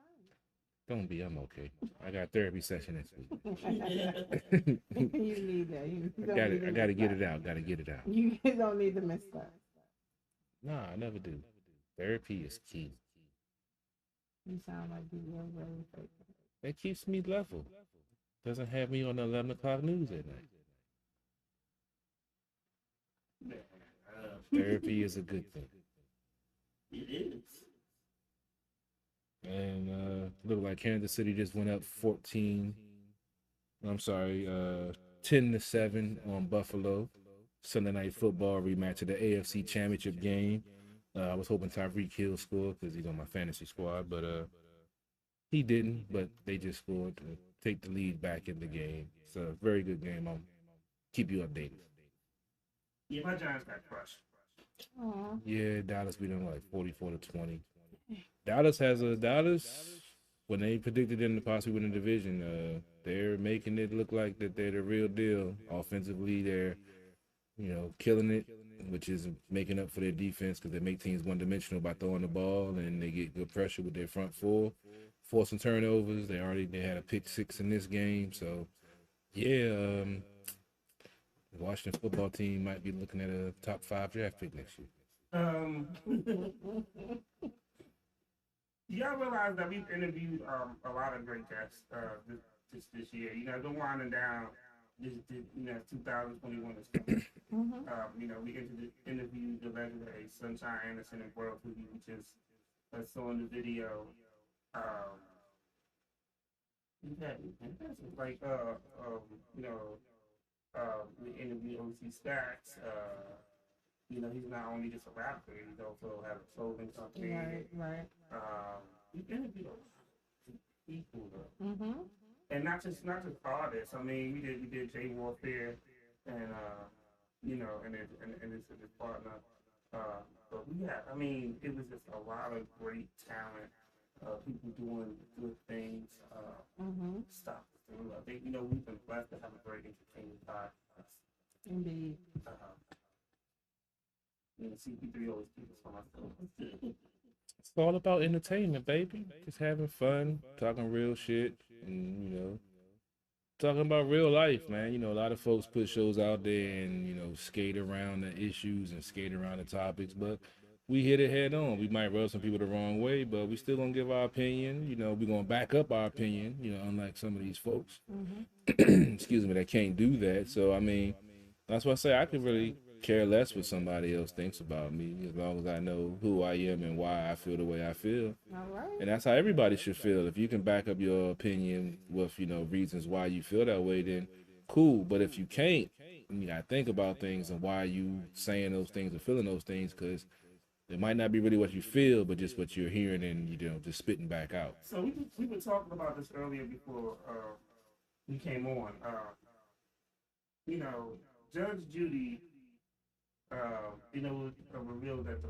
B: Don't be. I'm okay. I got therapy session next week.
C: You need that. You
B: I
C: don't
B: got
C: need
B: it.
C: to
B: I got to
C: miss
B: get
C: that.
B: it out. Got to get it out.
C: You don't need to miss that.
B: Nah, I never do. Therapy is key.
C: You sound like you were really fake.
B: That keeps me level. Doesn't have me on the 11 o'clock news at night. Therapy is a good thing.
A: It is.
B: And look like Kansas City just went up 10-7 on Buffalo. Sunday night football rematch of the AFC Championship game. I was hoping Tyreek Hill scored because he's on my fantasy squad, but he didn't. But they just scored to take the lead back in the game. It's a very good game. I'll keep you updated.
A: Yeah, my Giants got crushed.
C: Aw.
B: Yeah, Dallas beat them like 44-20. Dallas
F: when they predicted them to possibly win the division, they're making it look like that they're the real deal. Offensively, they're killing it, which is making up for their defense because they make teams one-dimensional by throwing the ball, and they get good pressure with their front four, forcing turnovers. They had a pick six in this game, so yeah, the Washington football team might be looking at a top 5 draft pick next year.
A: Y'all realize that we've interviewed a lot of great guests this year. They're winding down. This 2021 is coming. We interviewed the legendary Sunshine Anderson and World TV, we just saw in the video. We interviewed OC Stacks. He's not only just a rapper, he's also has a clothing company.
C: Right.
A: We interviewed a lot of people, though. And not just artists. I mean, we did J Warfare, and his partner. But it was just a lot of great talent. People doing good things. Stuff through. I think we've been blessed to have a great entertaining podcast.
C: Indeed.
A: CP3 always keeps us on my toes.
F: It's all about entertainment, baby. Just having fun, talking real shit, and talking about real life, man. A lot of folks put shows out there and skate around the issues and skate around the topics, but we hit it head on. We might rub some people the wrong way, but we still gonna give our opinion. We're gonna back up our opinion. Unlike some of these folks, excuse me, that can't do that. So that's why I say I could really care less what somebody else thinks about me, as long as I know who I am and why I feel the way I feel.
C: All right.
F: And that's how everybody should feel. If you can back up your opinion with, reasons why you feel that way, then cool. But if you can't, you gotta think about things and why you saying those things and feeling those things, because it might not be really what you feel, but just what you're hearing and, just spitting back out.
A: So we were talking about this earlier before we came on. Judge Judy revealed that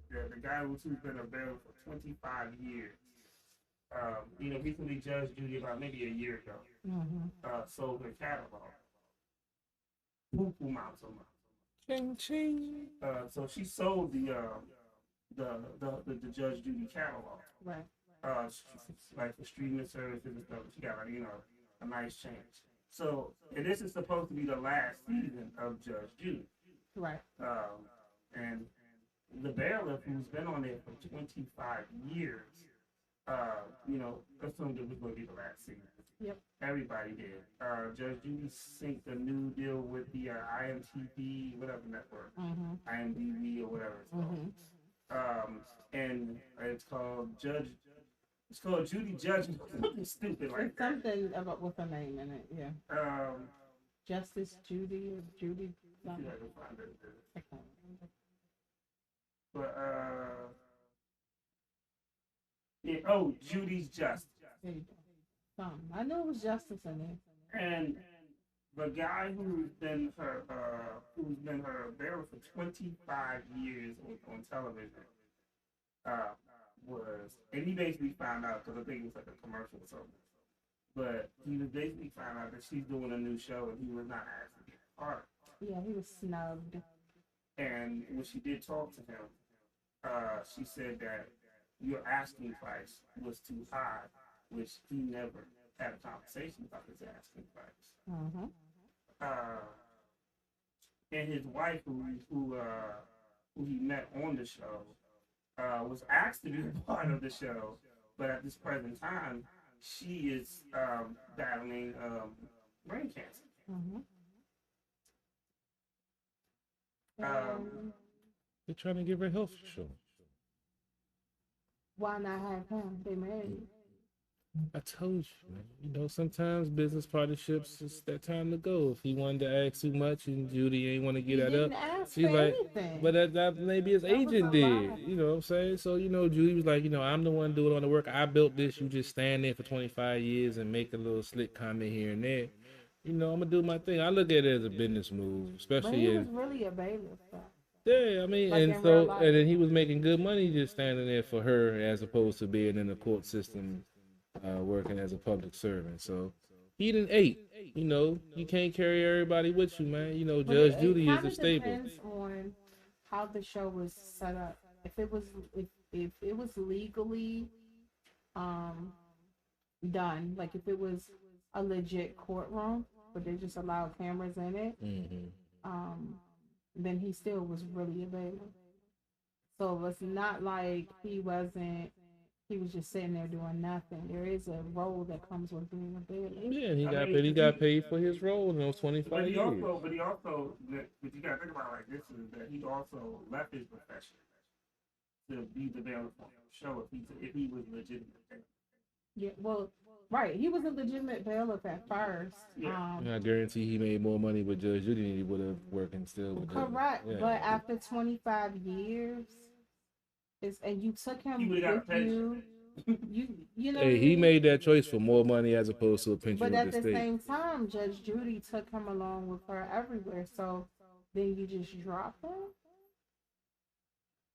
A: the guy who's been available for 25 years, recently Judge Judy, about maybe a year ago, sold her catalog. Poo-poo mouse.
F: Ching ching.
A: So she sold the Judge Judy catalog.
C: Right.
A: Like for streaming services and stuff. She got a nice change. So, and this is supposed to be the last season of Judge Judy.
C: Right.
A: And the bailiff, who's been on there for 25 years, assumed it was going to be the last season.
C: Yep.
A: Everybody did. Judge Judy synced a new deal with the IMTV, whatever network, IMDb or whatever it's called. And it's called Judy Judge. Something stupid like that.
C: Something about with a name in it, yeah. Justice Judy or Judy. Something. I can't remember.
A: But Judy's Justice.
C: There you go. I know it was Justice in there.
A: And the guy who's been her bearer for 25 years on television, and he basically found out, because I think it was like a commercial or something, but he was basically found out that she's doing a new show and he was not asked to be a part.
C: Yeah, he was snubbed.
A: And when she did talk to him, she said that your asking price was too high, which he never had a conversation about his asking price. And his wife, who he met on the show, was asked to be a part of the show, but at this present time, she is battling brain cancer.
F: They're trying to give her health insurance.
C: Why not have him? They married.
F: I told you, man. Sometimes business partnerships, it's that time to go. If he wanted to ask too much and Judy ain't want to get that up, she's like,
C: anything.
F: but that maybe his agent did. You know what I'm saying? So, Judy was like, I'm the one doing all the work. I built this. You just stand there for 25 years and make a little slick comment here and there. I'm going to do my thing. I look at it as a business move, especially
C: but he was really a bailiff, though.
F: Yeah, and then he was making good money just standing there for her as opposed to being in the court system
B: working as a public servant. So he done ate. You know, you can't carry everybody with you, man. You know,
C: But
B: Judge Judy
C: it
B: is
C: kind
B: a
C: of
B: staple.
C: depends on how the show was set up. If it was if it was legally um done, like if it was a legit courtroom, but they just allowed cameras in it, um, then he still was really available. So it's not like he was just sitting there doing nothing. There is a role that comes with being a bailiff.
B: Yeah, and he
A: I
B: got
A: mean,
B: paid. He got paid for his role in those 25
A: But he
B: years.
A: also, but you gotta think about it like this is that he also left his profession to be the bailiff on the show if he was legitimate.
C: Yeah, well, right. He was a legitimate bailiff at first.
A: Yeah.
B: And I guarantee he made more money with Judge Judy than he would have working still with them.
C: Correct.
B: Yeah.
C: But after 25 years, and you took him
A: He would've got a
C: with
A: pension.
C: you know.
B: Hey,
C: what I
B: he
C: mean?
B: made that choice for more money as opposed to a pension
C: But
B: with
C: at
B: the
C: the
B: state.
C: same time, Judge Judy took him along with her everywhere. So then you just drop him.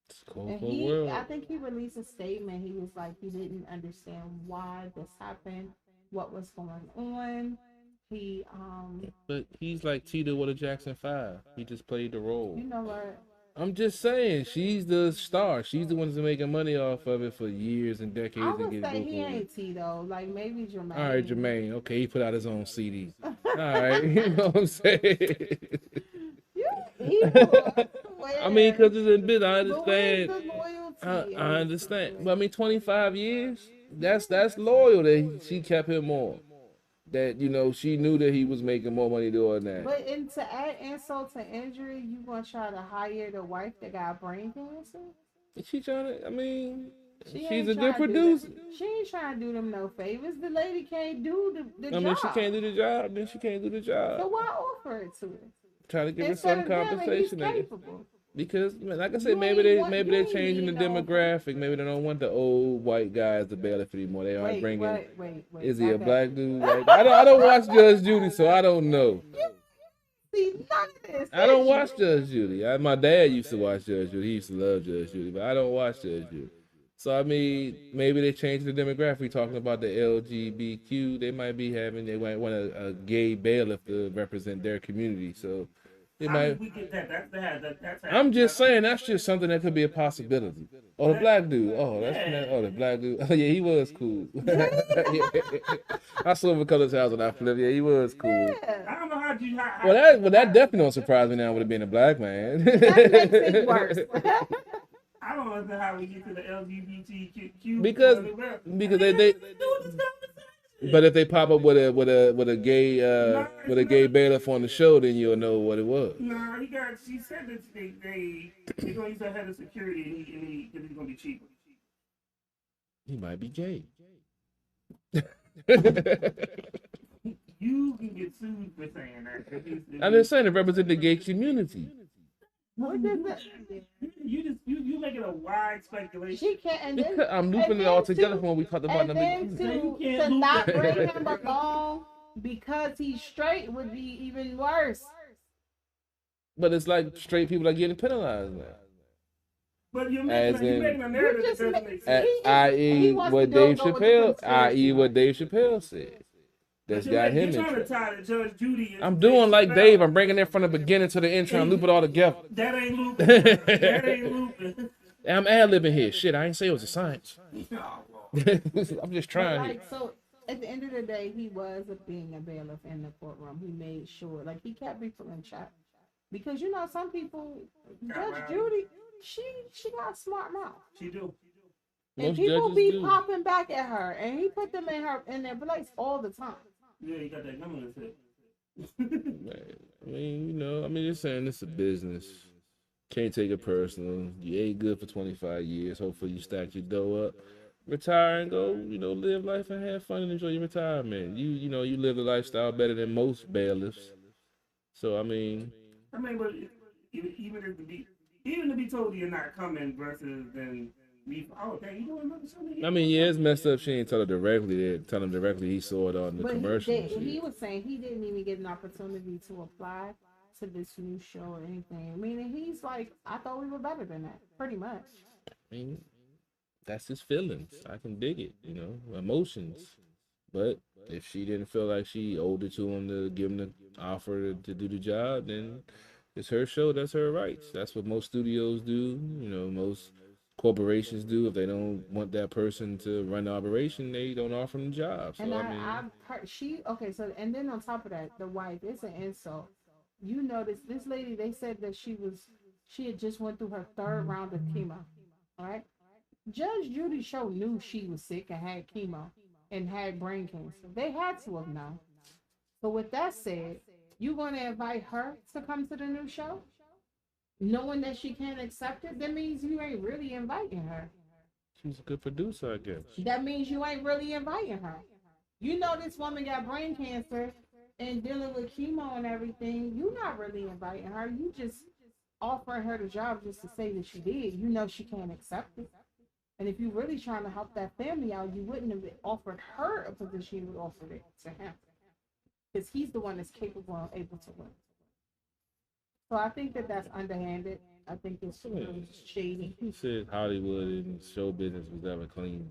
B: It's a cold,
C: And
B: cold world.
C: I think he released a statement. He was like, he didn't understand why this happened, what was going on. He,
B: But he's like Tito with a Jackson 5. He just played the role.
C: you know what?
B: I'm just saying, she's the star. She's the one that's making money off of it for years and decades
C: I
B: and
C: would
B: getting
C: say he
B: vocal.
C: ain't Tito. Like maybe Jermaine.
B: All right, Jermaine. Okay, he put out his own CD. All right, you know what I'm saying? I mean, because it's a bit. I understand. I understand, but I mean, 25 years. That's loyal that she kept him on. That she knew that he was making more money doing that.
C: But and to add insult to injury, you gonna try to hire the wife that got brain cancer?
B: She trying to. I mean,
C: She
B: she's
C: ain't
B: a good
C: trying to do
B: producer.
C: She ain't trying to do them no favors. The lady can't do the
B: I
C: job.
B: mean, she can't do the job. Then she can't do the job.
C: So why offer it to her?
B: Try to give her
C: Instead
B: some
C: of them, and
B: compensation.
C: he's capable.
B: Because, like I said,
C: You
B: maybe
C: ain't
B: they're
C: need
B: changing the
C: no-
B: demographic. Maybe they don't want the old white guys to bailiff anymore. They are bringing.
C: Wait.
B: Is he a
C: back
B: black
C: up.
B: dude? Like, I don't watch Judge Judy, so I don't know.
C: See, none of this.
B: I don't
C: did
B: watch
C: you?
B: Judge Judy. My dad used to watch Judge Judy. He used to love Judge Judy, but I don't watch Judge Judy. So I mean, maybe they changed the demographic. We talking about the LGBTQ. They might want a gay bailiff to represent their community. So they
A: How
B: might.
A: did we get that? That's
B: I'm just saying that's just something that could be a possibility. Oh, the black dude. Oh,
A: Yeah.
B: the black dude. Oh, yeah, he was cool. I saw him a couple of times when I flipped. Yeah, he was cool.
A: I don't know how you.
B: Well, that definitely don't surprise me now with it being a black man.
C: That makes it worse.
A: I don't understand how we get to the LGBTQ.
B: because they but if they pop up with a gay bailiff on the show, then you'll know what it was.
A: No, she said that they're gonna use that head of security and he's gonna be cheaper.
B: He might be gay.
A: You can get sued for saying that.
B: I'm just saying to represent the gay community.
C: What does that?
A: You making a wide speculation.
C: She can't. And then,
B: Because I'm looping it all together when we talked about
C: and
B: the
C: then
B: beginning.
C: to not bring him along because he's straight would be even worse.
B: But it's like straight people are getting penalized now.
A: But you're
B: As in-
A: making a narrative that doesn't make sense.
B: I.e.
C: He wants
B: what
C: to
B: Dave
C: go with the
B: Chappelle,
C: conspiracy.
B: i.e. what Dave Chappelle said. That's
A: You're
B: got him
A: you're
B: in
A: trying to
B: trouble.
A: tie to Judge Judy. And
B: I'm doing like
A: Chappelle.
B: Dave. I'm bringing it from the beginning to the end, trying to loop it all together.
A: That ain't looping. That ain't looping.
B: I'm ad-libbing here. Shit, I ain't say it was a science.
A: Oh, Lord.
B: I'm just trying here.
C: Like, so at the end of the day, he was being a bailiff in the courtroom. He made sure, like, he kept people in check because some people, Judge Judy, she got a smart mouth.
A: She do.
C: And
B: Most
C: people
B: judges
C: be
B: do.
C: popping back at her, and he put them in their place all the time.
A: Yeah, you got that gun on his head.
B: I mean, just saying it's a business. Can't take it personal. You ain't good for 25 years. Hopefully you stack your dough up. Retire and go, live life and have fun and enjoy your retirement. You live a lifestyle better than most bailiffs. So, I mean,
A: but even to be told you're not coming versus then me. Oh, okay, you doing another show?
B: I mean, yeah, it's messed up. She ain't tell her directly. Tell him directly he saw it on the commercial.
C: He was saying he didn't even get an opportunity to apply to this new show or anything. Meaning he's like, I thought we were better than that, pretty much.
B: I mean,
F: that's his feelings. I can dig it, you know, emotions. But if she didn't feel like she owed it to him to give him the offer to do the job, then it's her show. That's her rights. That's what most studios do. You know, most corporations do. If they don't want that person to run the operation, they don't offer them the job. So
C: And
F: I mean,
C: I've heard okay. So and then on top of that, the wife, it's an insult. You notice this lady? They said that she had just went through her third round of chemo. All right. Judge Judy Show knew she was sick and had chemo and had brain cancer. They had to have known. So with that said, you going to invite her to come to the new show, knowing that she can't accept it? That means you ain't really inviting her.
F: she's a good producer, I guess.
C: That means you ain't really inviting her. You know this woman got brain cancer and dealing with chemo and everything. You not really inviting her. You just offering her the job just to say that she did. You know she can't accept it. And if you're really trying to help that family out, you wouldn't have offered her a position. You would offer it to him because he's the one that's capable and able to win. So I think that that's underhanded. I think it's really shady.
F: Who said Hollywood and show business was ever clean?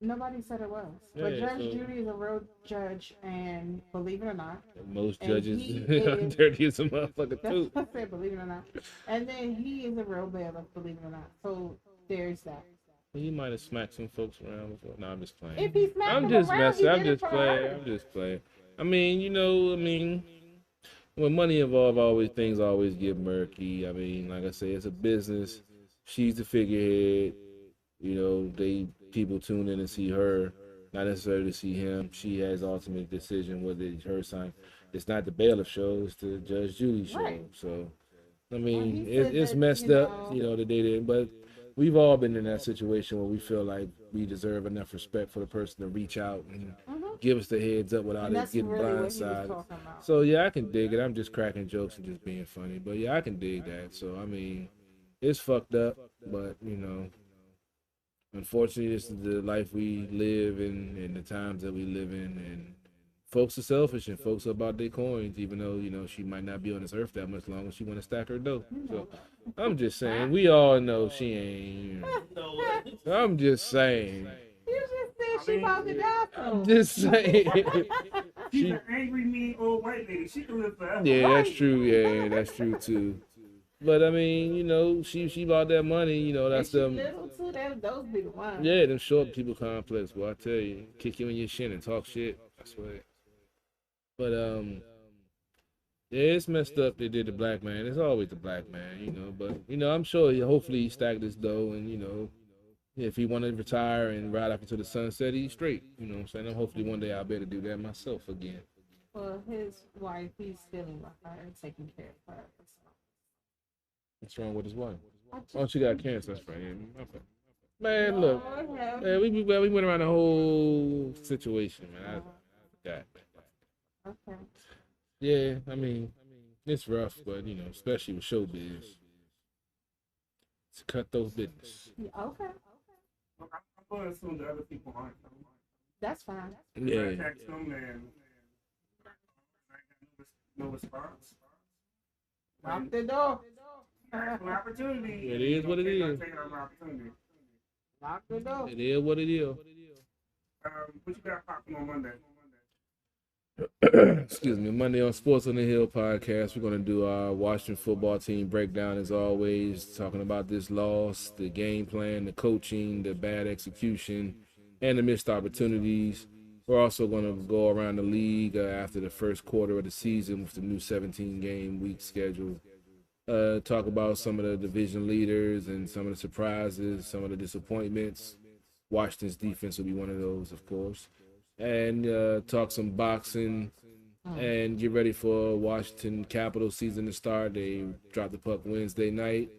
C: Nobody said it was. But
F: Yeah,
C: Judge
F: so-
C: Judy is a real judge, and believe it or not,
F: Most
C: And
F: judges
C: he
F: are
C: is-
F: dirty as a motherfucker
C: that's
F: too.
C: what I said, believe it or not. And then he is a real bailiff, believe it or not. So there's that.
F: He might have smacked some folks around before. No, I'm just playing.
C: If he smacked
F: I'm
C: him
F: just
C: around,
F: messing.
C: he
F: I'm
C: did it
F: just
C: for
F: playing.
C: her.
F: I'm just playing. I mean, you know, when money involved, always things always get murky. I mean, like I say, it's a business. She's the figurehead. You know, people tune in and see her, not necessarily to see him. She has ultimate decision whether it's her sign. It's not the bailiff show. It's the Judge Judy show.
C: Right.
F: So, I
C: Well,
F: mean,
C: he said
F: it's
C: that,
F: messed
C: you
F: up.
C: know-
F: You know that they did, but we've all been in that situation where we feel like we deserve enough respect for the person to reach out and give us the heads up without
C: And
F: it
C: that's
F: getting
C: really what he was
F: blindsided.
C: talking about.
F: So yeah, I can dig it. I'm just cracking jokes and just being funny, but yeah, I can dig that. So I mean, it's fucked up, but you know, unfortunately, this is the life we live in and the times that we live in, and folks are selfish and folks are about their coins, even though, you know, she might not be on this earth that much longer. She want to stack her dough. So I'm just saying, we all know she ain't. I'm just saying.
C: You just said she about to die
F: I'm
C: soon.
F: just saying.
A: She's
F: She-
A: an angry, mean old white lady. She can live forever.
F: Yeah, that's true. Yeah, that's true too. But I mean, you know, she bought that money. You know, that's
C: Is she
F: them.
C: little too? Those be the ones.
F: Yeah, them short people complex. Well, I tell you, kick you in your shin and talk shit. I swear. But yeah, it's messed up. They did the black man. It's always the black man, you know. But you know, I'm sure hopefully he stacked his dough, and you know, if he wanted to retire and ride up into the sunset, he's straight. You know what I'm saying? And hopefully one day I'll be able to do that myself again.
C: Well, his wife, he's dealing with her and taking care of her.
F: What's wrong with his wife?
C: I just-
F: Oh, she got cancer. That's right. Yeah, okay. Man, look.
C: Lord have
F: Man, we went around the whole situation, man. I forgot.
C: Okay.
F: Yeah, I mean, it's rough, but you know, especially with showbiz, it's a cutthroat business.
C: Yeah, okay.
A: I'm going to assume the other people aren't.
C: That's fine.
A: I
F: Yeah,
A: text them and no response.
C: Lock the door.
A: An opportunity.
F: It is what it is.
A: Take an opportunity.
C: Lock the door.
F: it is what it is.
A: What you got popping on Monday?
F: Excuse me. Monday on Sports on the Hill podcast, we're gonna do our Washington football team breakdown as always, talking about this loss, the game plan, the coaching, the bad execution, and the missed opportunities. We're also gonna go around the league after the first quarter of the season with the new 17-game week schedule. Talk about some of the division leaders and some of the surprises, some of the disappointments. Washington's defense will be one of those, of course. And talk some boxing and get ready for Washington Capitals season to start. They dropped the puck Wednesday night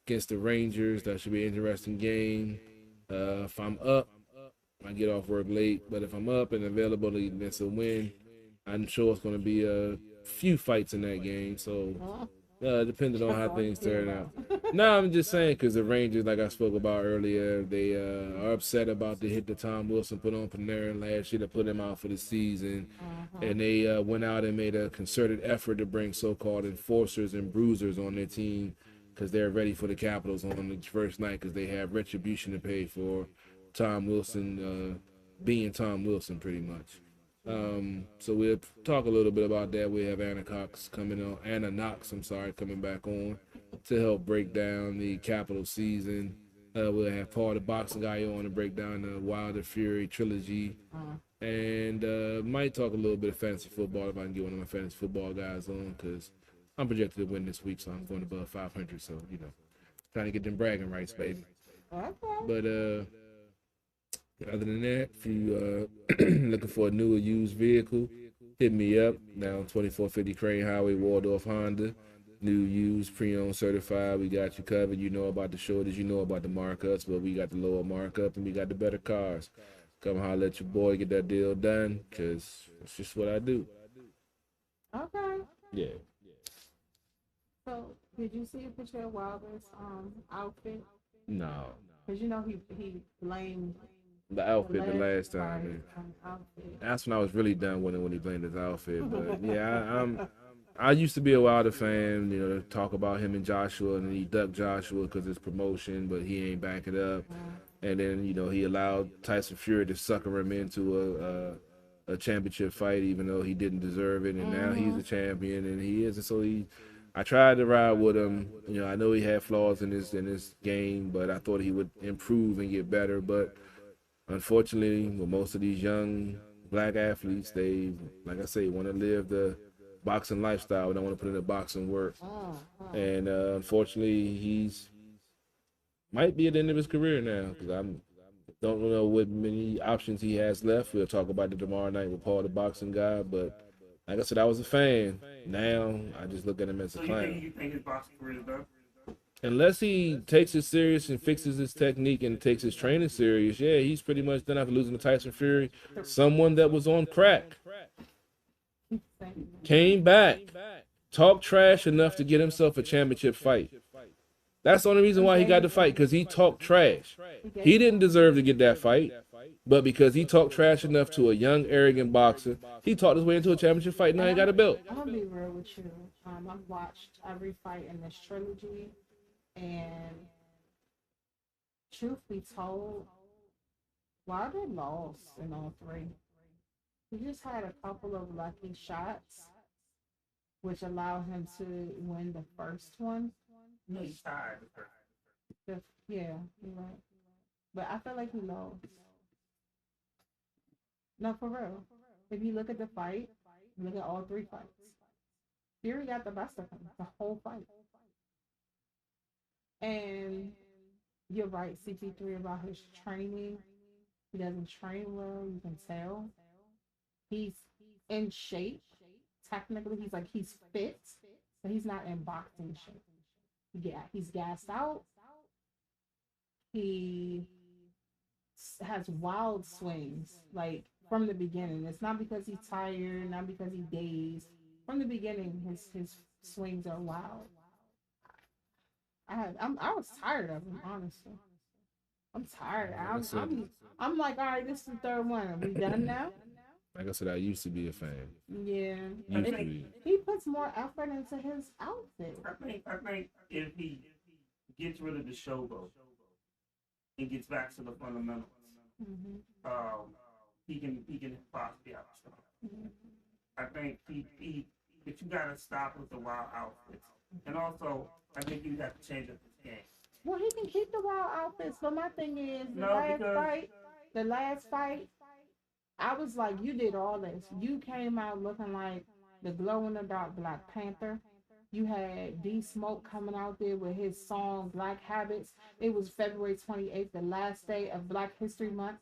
F: against the Rangers. That should be an interesting game. If I'm up, I get off work late, but if I'm up and available, it's a win. I'm sure it's going to be a few fights in that game. So depending on how things turn out. No, I'm just saying because the Rangers, like I spoke about earlier, they are upset about the hit that Tom Wilson put on Panarin last year to put him out for the season. And they went out and made a concerted effort to bring so-called enforcers and bruisers on their team because they're ready for the Capitals on the first night because they have retribution to pay for
B: Tom Wilson being Tom Wilson pretty much. So we'll talk a little bit about that. We have Anna Knox coming back on to help break down the Capitol season. We'll have Paul the boxing guy on to break down the Wilder Fury trilogy. And might talk a little bit of fantasy football if I can get one of my fantasy football guys on, because I'm projected to win this week, so I'm going above 500. So, trying to get them bragging rights, baby.
C: Okay.
B: But other than that, if you looking for a new or used vehicle, hit me up down 2450 Crane Highway, Waldorf Honda. New, used, pre-owned, certified. We got you covered. You know about the shortage. You know about the markups, but we got the lower markup and we got the better cars. Come holler at your boy, get that deal done, because it's just what I do.
C: Okay.
B: Yeah.
C: So, did you see a picture of Wilder's outfit?
B: No.
C: Because he blamed
B: The outfit the last time. Man.
C: Outfit.
B: That's when I was really done with it, when he blamed his outfit. But yeah, I used to be a Wilder fan, to talk about him and Joshua, and he ducked Joshua because it's promotion, but he ain't back it up. And then, he allowed Tyson Fury to sucker him into a championship fight, even though he didn't deserve it. And now he's a champion, and he is. And so I tried to ride with him. I know he had flaws in his game, but I thought he would improve and get better. But unfortunately, with most of these young black athletes, they, like I say, want to live the boxing lifestyle. They don't want to put in the boxing work. And unfortunately, he's might be at the end of his career now, because I don't know what many options he has left. We'll talk about it tomorrow night with Paul, the boxing guy. But like I said, I was a fan. Now I just look at him as a clown.
A: You think his boxing career is done?
B: Unless he takes it serious and fixes his technique and takes his training serious, yeah, he's pretty much done after losing to Tyson Fury. Someone that was on crack came back, talked trash enough to get himself a championship fight. That's the only reason why he got the fight, because he talked trash. He didn't deserve to get that fight, but because he talked trash enough to a young, arrogant boxer, he talked his way into a championship fight. Now he got a belt.
C: I'm gonna be real with you. I've watched every fight in this trilogy, and truth be told, Wilder lost in all three. He just had a couple of lucky shots, which allowed him to win the first one.
A: No, he's tired.
C: Yeah, you're right. But I feel like he lost. No, for real. If you look at the fight, look at all three fights. Fury got the best of him the whole fight. And you're right, CP3, about his training. He doesn't train well, you can tell. He's in shape. Technically, he's fit, but he's not in boxing shape. Yeah, he's gassed out. He has wild swings, like from the beginning. It's not because he's tired, not because he dazed. From the beginning, his swings are wild. I was tired of him, honestly. I'm tired. I'm like, all right, this is the third one. Are we done now?
B: Like I said, I used to be a fan.
C: Yeah.
B: Used to be.
C: He puts more effort into his outfit.
A: I think if he gets rid of the showboat and gets back to the fundamentals, he can possibly outscore. I think but you gotta stop with the wild outfits, and also I think you have to change up the game.
C: Well, he can keep the wild outfits, but my thing is the last fight, I was like, you did all this. You came out looking like the glow in the dark Black Panther. You had D Smoke coming out there with his song Black Habits. It was February 28th, the last day of Black History Month.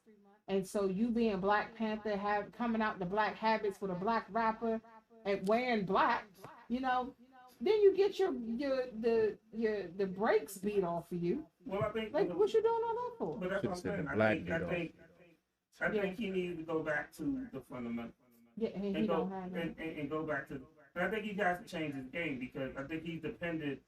C: And so you being Black Panther, coming out the Black Habits with a black rapper and wearing black, then you get the brakes beat off of you.
A: Well, I think
C: what you doing all that for?
A: But that's what I'm saying. I think he needs to go back to the fundamentals.
C: Yeah, and
A: go back to. And I think he has to change his game, because I think he's dependent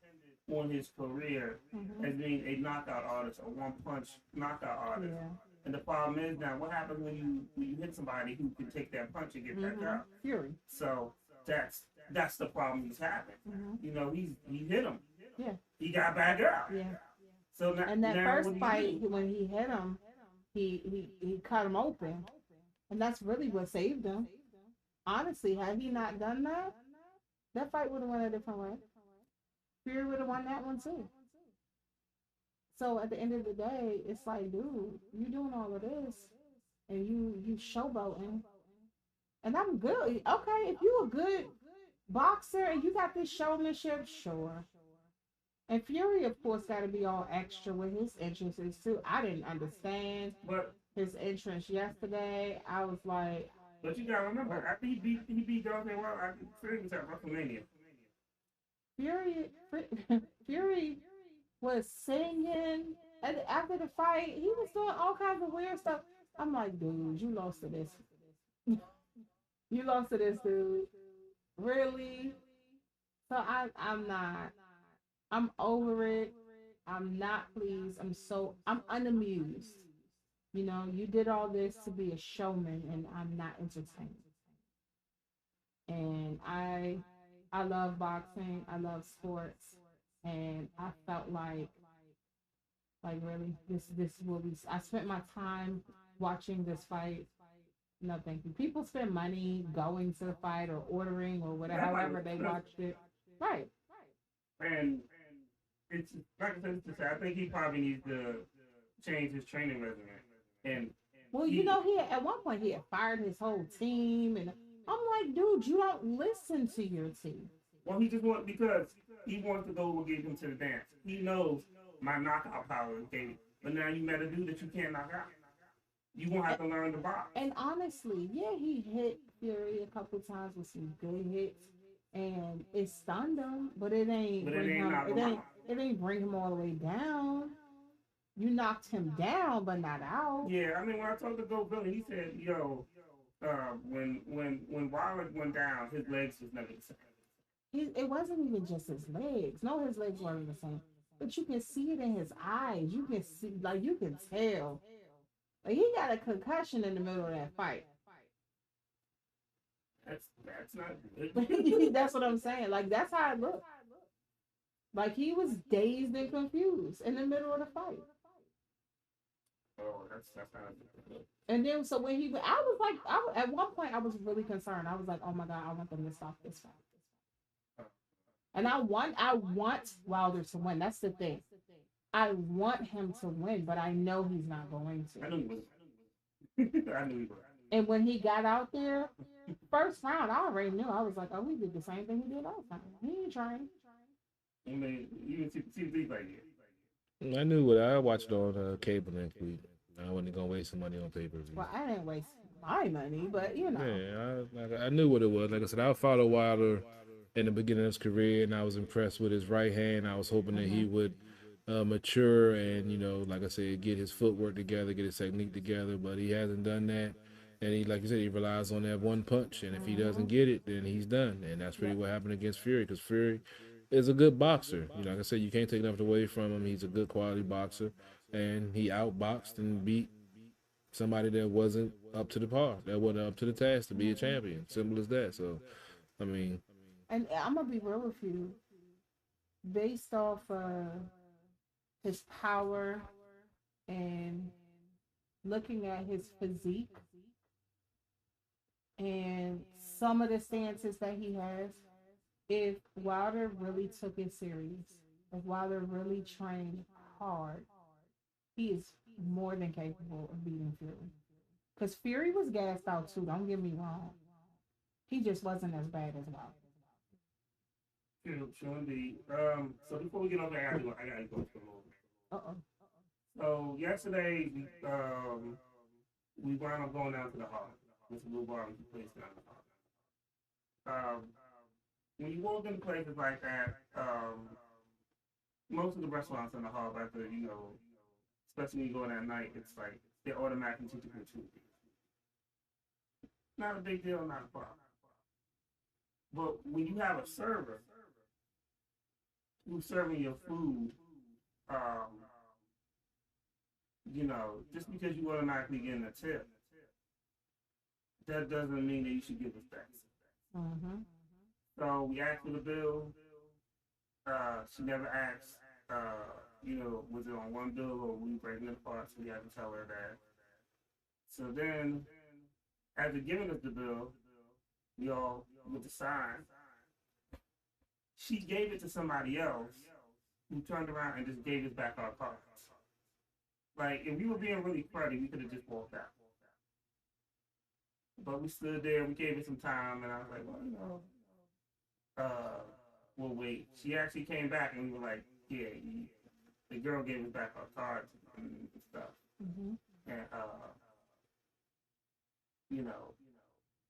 A: on his career as being a knockout artist, a one-punch knockout artist. Yeah. And the problem is now, what happens when you hit somebody who can take that punch and get back up?
C: Fury.
A: So that's the problem he's having. He hit him.
C: Yeah.
A: He got back up.
C: Yeah.
A: So now,
C: and that first fight when he hit him, he cut him open, and that's really what saved him. Honestly, had he not done that, that fight would have went a different way. Fury would have won that one too. So at the end of the day, it's like, dude, you doing all of this, and you showboating, and I'm good. Okay, if you a good boxer and you got this showmanship, sure. And Fury, of course, got to be all extra with his entrances too. I didn't understand
A: But
C: his entrance yesterday. I was like,
A: but you gotta remember, after he beat Deontay Wilder, I Fury was at WrestleMania.
C: Fury, Fury was singing. And after the fight, he was doing all kinds of weird stuff. I'm like, dude, you lost to this. You lost to this, dude. Really? So I'm not. I'm over it. I'm not pleased. I'm unamused. You know, you did all this to be a showman, and I'm not entertained. And I love boxing. I love sports, and I felt like really this will be. I spent my time watching this fight. No, thank you. People spend money going to the fight or ordering or whatever, however they watched it. Right.
A: And it's like I said, I think he probably needs to change his training regimen. And
C: Well, you know, at one point he had fired his whole team, and I'm like, dude, you don't listen to your team.
A: well, he just wants because he wants to go get him to the dance. He knows my knockout power is David, but now you met a dude that you can't knock out. You won't have to learn the box.
C: And honestly, yeah, he hit Fury a couple times with some good hits, and it stunned him, but it ain't
A: But it
C: bring
A: ain't
C: him.
A: knock
C: It
A: him
C: ain't.
A: out.
C: It ain't bring him all the way down. You knocked him down, but not out.
A: Yeah, I mean, when I talked to Go Billy, he said, "Yo, when Wilder went down, his legs was never the same."
C: It wasn't even just his legs. No, his legs weren't the same. But you can see it in his eyes. You can see, like, you can tell. Like, he got a concussion in the middle of that fight.
A: That's not good.
C: That's what I'm saying. Like, that's how it looked. Like, he was dazed and confused in the middle of the fight.
A: Oh, that's not good.
C: And then, so when I was like, at one point, I was really concerned. I was like, oh my God, I want them to stop this fight. And I want Wilder to win. That's the thing. I want him to win, but I know he's not going
A: I
C: to.
A: knew he was. I knew he was.
C: And when he got out there, first round, I already knew. I was like, oh, we did the same thing he did last time. He ain't trying.
A: I mean, you can see the like it.
F: I knew what I watched on cable next week. I wasn't gonna waste some money on pay per view.
C: Well, I didn't waste my money, but you know.
F: Yeah, I knew what it was. Like I said, I followed Wilder in the beginning of his career, and I was impressed with his right hand. I was hoping that he would mature and, you know, like I said, get his footwork together, get his technique together. But he hasn't done that, and he, like you said, he relies on that one punch. And if he doesn't get it, then he's done. And that's really what happened against Fury, because Fury is a good boxer. You know, like I said, you can't take nothing away from him. He's a good quality boxer, and he outboxed and beat somebody that wasn't up to the par, that wasn't up to the task to be a champion. Simple as that. So, I mean,
C: And I'm gonna be real with you. Based off his power and looking at his physique and some of the stances that he has, if Wilder really took it serious, if Wilder really trained hard, he is more than capable of beating Fury. Because Fury was gassed out too, don't get me wrong. He just wasn't as bad as Wilder.
A: Sure, indeed. So before we get on there, I gotta go to a little bit.
C: Uh-oh.
A: So yesterday, we wound up going down to the hall. This little barbecue place down the hall. When you walk into places like that, most of the restaurants in the hall, after, you know, especially when you go in at night, it's like they automatically teach you good food. Not a big deal, not a problem. But when you have a server who's serving your food, you know, just because you automatically getting a tip, that doesn't mean that you should give us that.
C: Mm-hmm.
A: So we asked for the bill. She never asked, you know, was it on one bill or were we breaking it apart? So we had to tell her that So then, after giving us the bill, we all with the sign, she gave it to somebody else who turned around and just gave us back our cards. Like, if we were being really cruddy, we could have just walked out. But we stood there, we gave it some time, and I was like, well, you know, we'll wait. She actually came back, and we were like, yeah, the girl gave us back our cards and stuff.
C: Mm-hmm.
A: And, you know,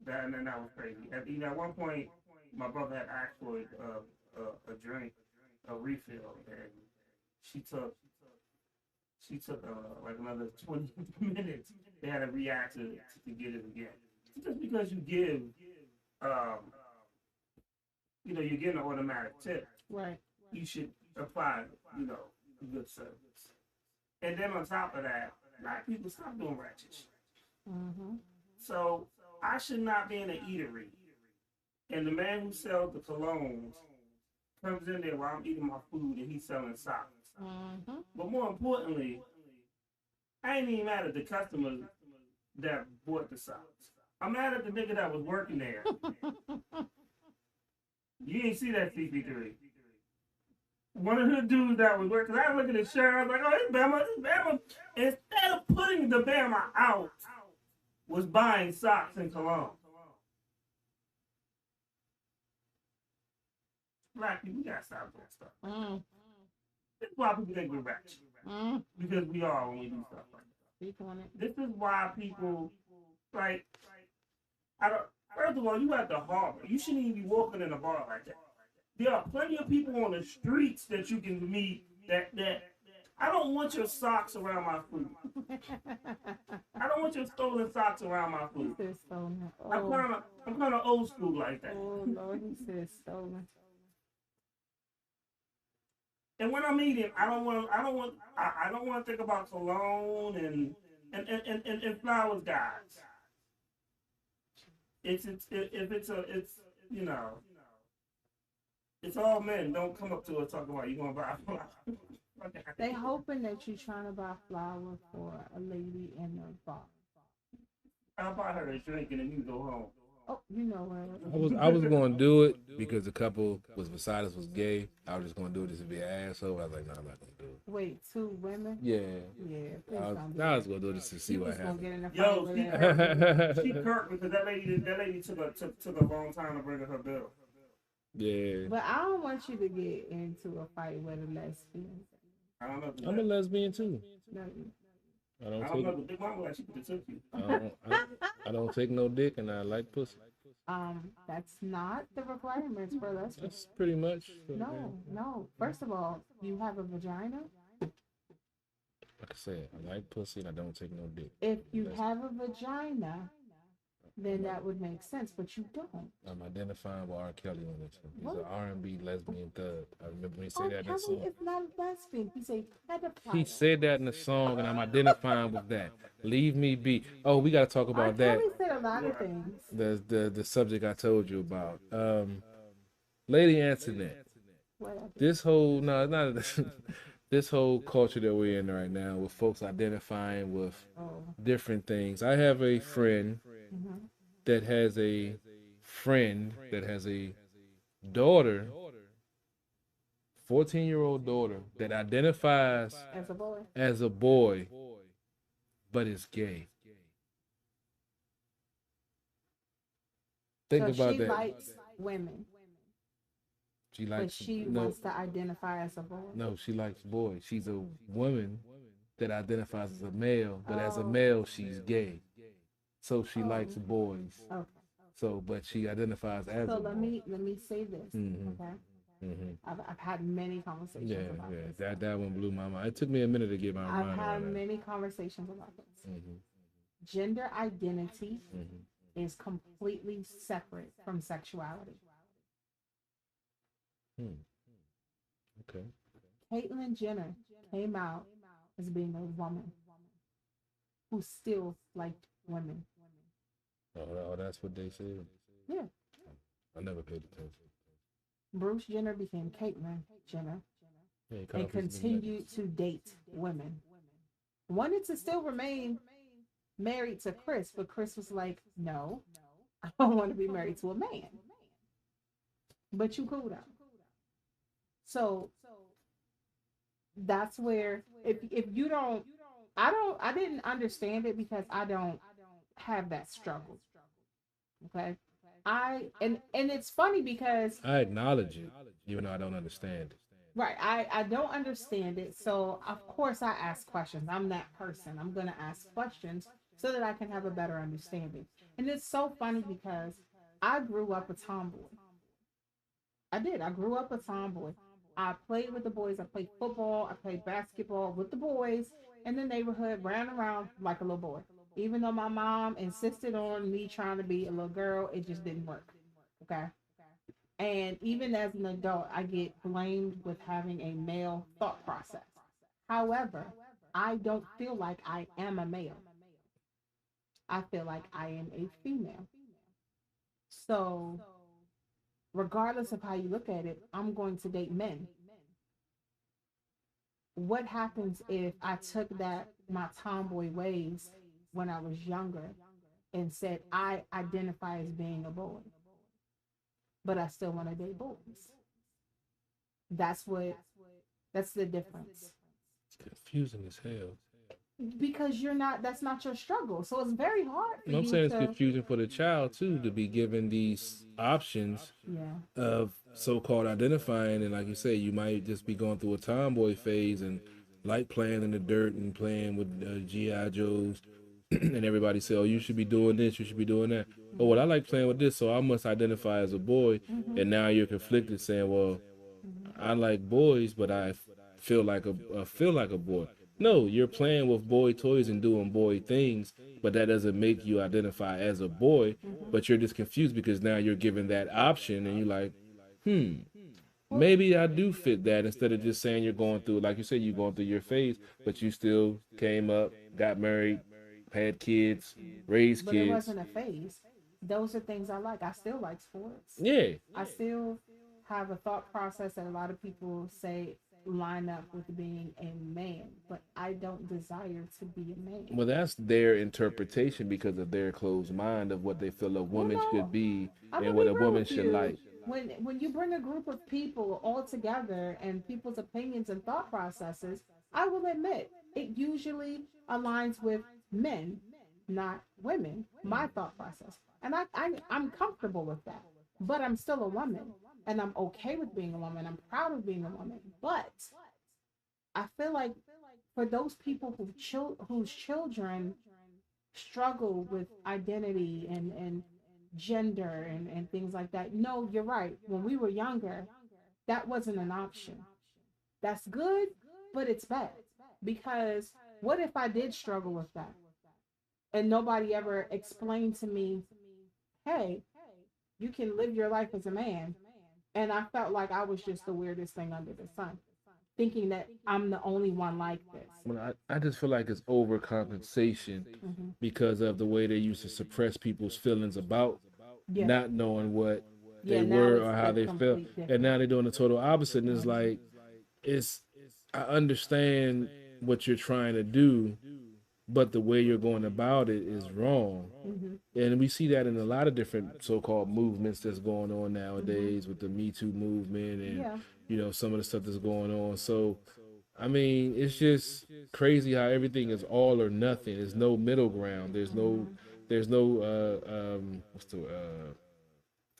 A: that, and then that was crazy. At one point, my brother had asked for a drink, a refill, and she took like another 20 minutes. They had to react to get it again. Just because you give, you know, you're getting an automatic tip.
C: Right.
A: You should apply, you know, good service. And then on top of that, black people stop doing ratchet shit.
C: Mm-hmm.
A: So I should not be in an eatery, and the man who sells the colognes comes in there while I'm eating my food and he's selling socks.
C: Mm-hmm.
A: But more importantly, I ain't even mad at the customers that bought the socks. I'm mad at the nigga that was working there. You ain't see that CP3. One of the dudes that was working, I looked at his shirt, I was like, oh, it's Bama. Instead of putting the Bama out, was buying socks and cologne. Black people, we gotta stop doing stuff.
C: Mm.
A: This is why people think we're ratchet.
C: Mm.
A: Because we are when we do stuff like that.
C: Speak on it.
A: This is why people, like, first of all, you at the harbor. You shouldn't even be walking in a bar like that. There are plenty of people on the streets that you can meet that I don't want your socks around my food. I don't want your stolen socks around my food.
C: He said stolen. Oh.
A: I'm kind of old school like that.
C: Oh Lord, he said stolen.
A: And when I'm eating, I don't want to think about cologne and flowers, guys. It's you know, it's all men. Don't come up to us talking about you gonna buy flowers.
C: They hoping that you're trying to buy flowers for a lady in the bar.
A: I'll buy her a drink and then you can go home.
C: Oh, you know what?
F: I was going to do it because the couple was beside us was gay. I was just going to do it just to be an asshole. I was like, no, I'm not going to do it.
C: Wait, 2 women?
F: Yeah.
C: Yeah.
F: I was going to do it just to see what happened.
A: Yo, she Kirk because that lady took a long time to bring her bill.
F: Yeah.
C: But I don't want you to get into a fight with a lesbian.
A: I don't know.
F: I'm a lesbian too.
C: No,
F: I don't
A: know. The big mama like she could have took you.
F: I don't take no dick and I like pussy.
C: That's not the requirements for lesbians.
F: That's pretty much.
C: No. First of all, you have a vagina.
F: Like I said, I like pussy and I don't take no dick.
C: If you have a vagina, then that would make sense, but you don't.
F: I'm identifying with R. Kelly on this one. He's an R&B lesbian thug. I remember when he said
C: R.
F: that in the
C: Kelly
F: song.
C: is not a lesbian. He's a pedophile.
F: He said that in the song, and I'm identifying with that. Leave me be. Oh, we got to talk about that.
C: Kelly said a lot of things.
F: The subject I told you about. Lady Antoinette.
C: Whatever.
F: This whole culture that we're in right now, with folks identifying with different things. I have a friend that has a daughter, 14-year-old daughter, that identifies as a boy, but is gay. Think about that.
C: She likes women.
F: She likes,
C: but she wants to identify as a boy.
F: No, she likes boys. She's a woman that identifies as a male, but as a male, she's gay. So she likes boys.
C: Okay.
F: So, but she identifies as a boy.
C: So let me say this, okay? Mm-hmm. I've had many conversations about this.
F: That one blew my mind. It took me a minute to get my mind.
C: I've had many conversations about this.
F: Mm-hmm.
C: Gender identity is completely separate from sexuality.
F: Okay.
C: Caitlyn Jenner came out as being a woman who still liked women.
F: Oh, that's what they said?
C: Yeah.
F: I never paid attention.
C: Bruce Jenner became Caitlyn Jenner and continued to date women. Wanted to still remain married to Chris, but Chris was like, no, I don't want to be married to a man. But you cool though. So that's where if you don't, I didn't understand it because I don't have that struggle. Okay. And it's funny because
F: I acknowledge it, even though I don't understand it.
C: right, I don't understand it. So of course I ask questions. I'm that person. I'm gonna ask questions so that I can have a better understanding. And it's so funny because I grew up a tomboy. I did. I grew up a tomboy. I played with the boys. I played football. I played basketball with the boys in the neighborhood, ran around like a little boy. Even though my mom insisted on me trying to be a little girl, it just didn't work. Okay. And even as an adult, I get blamed with having a male thought process. However, I don't feel like I am a male. I feel like I am a female. So, regardless of how you look at it, I'm going to date men. What happens if I took that my tomboy ways when I was younger and said I identify as being a boy, but I still want to date boys? That's what that's the difference.
F: It's confusing as hell.
C: Because you're not that's not your struggle. So it's very hard for
F: I'm
C: you
F: saying it's
C: to
F: confusing for the child too to be given these options
C: yeah.
F: of so-called identifying, and like you say, you might just be going through a tomboy phase and like playing in the dirt and playing with GI Joes, and everybody say, "Oh, you should be doing this, you should be doing that." Oh, well, I like playing with this, so I must identify as a boy. And now you're conflicted, saying, "Well, I like boys, but I feel like a boy." No, you're playing with boy toys and doing boy things, but that doesn't make you identify as a boy. But you're just confused because now you're given that option, and you're like, maybe I do fit that. Instead of just saying you're going through, like you said, you're going through your phase, but you still came up, got married, had kids, raised
C: But it
F: kids.
C: wasn't a phase. Those are things I like. I still like sports.
F: Yeah,
C: I still have a thought process that a lot of people say line up with being a man, but I don't desire to be a man.
F: well, that's their interpretation because of their closed mind of what they feel a
C: Well,
F: woman should
C: no,
F: be
C: I'm
F: and
C: gonna
F: what
C: be
F: a
C: real
F: woman
C: with
F: should
C: you.
F: like.
C: When you bring a group of people all together and people's opinions and thought processes, I will admit it usually aligns with men, not women. My thought process, and I'm comfortable with that. But I'm still a woman, and I'm okay with being a woman. I'm proud of being a woman. But I feel like for those people whose children struggle with identity and gender and things like that. No, you're right. When we were younger, that wasn't an option. That's good, but it's bad. Because what if I did struggle with that and nobody ever explained to me, hey, you can live your life as a man? And I felt like I was just the weirdest thing under the sun, thinking that I'm the only one like this.
F: Well, I just feel like it's overcompensation because of the way they used to suppress people's feelings about
C: Yeah.
F: not knowing what
C: Yeah,
F: they
C: now
F: were
C: it's
F: or how
C: a
F: they felt.
C: complete
F: And
C: different.
F: now they're doing the total opposite. And it's like, it's, I understand what you're trying to do, but the way you're going about it is wrong. And we see that in a lot of different so-called movements that's going on nowadays with the Me Too movement and,
C: Yeah.
F: you know, some of the stuff that's going on. So, I mean, it's just crazy how everything is all or nothing. There's no middle ground. There's no, what's the,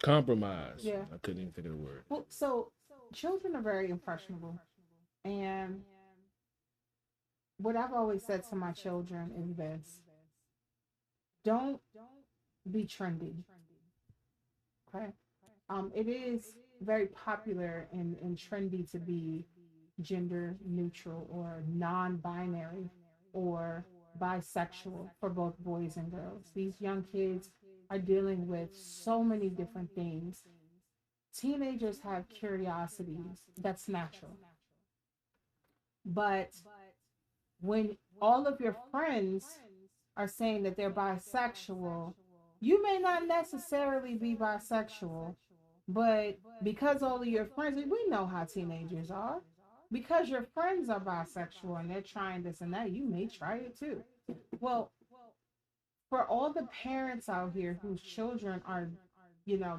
F: compromise.
C: Yeah.
F: I couldn't even think of the word.
C: Well, so children are very impressionable. And what I've always said to my children is this: don't be trendy. Okay. It is very popular and trendy to be gender neutral or non binary or bisexual for both boys and girls. These young kids are dealing with so many different things. Teenagers have curiosities, that's natural. But when all of your friends are saying that they're bisexual, you may not necessarily be bisexual, but because all of your friends, we know how teenagers are, because your friends are bisexual and they're trying this and that, you may try it too. Well, for all the parents out here whose children are,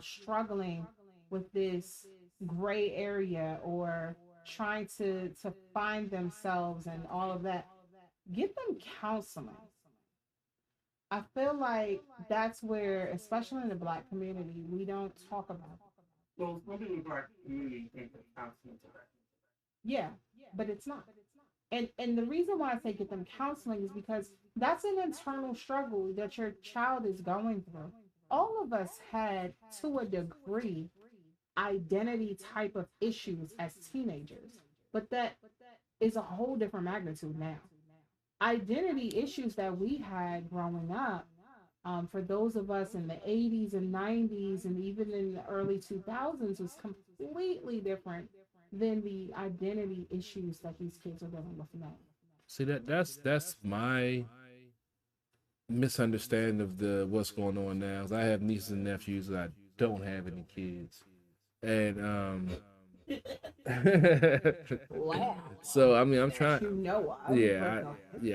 C: struggling with this gray area or trying to find themselves and all of that, get them counseling. I feel like that's where, especially in the Black community, we don't talk about it.
A: Well, some people in the Black community think that counseling is that.
C: Yeah, but it's not. And the reason why I say get them counseling is because that's an internal struggle that your child is going through. All of us had, to a degree, identity type of issues as teenagers, but that is a whole different magnitude now. Identity issues that we had growing up, for those of us in the 80s and 90s and even in the early 2000s, was completely different than the identity issues that these kids are dealing with now.
F: See, that's my misunderstanding of the what's going on now. I have nieces and nephews. I don't have any kids, and
C: Wow.
F: so I mean, I'm trying.
C: You know of.
F: Yeah,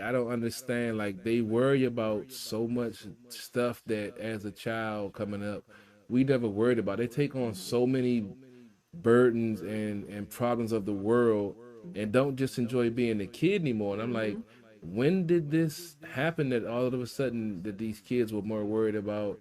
F: I don't understand. Like, they worry about so much stuff that as a child coming up, we never worried about. They take on so many burdens and problems of the world and don't just enjoy being a kid anymore. And I'm like, when did this happen that all of a sudden that these kids were more worried about,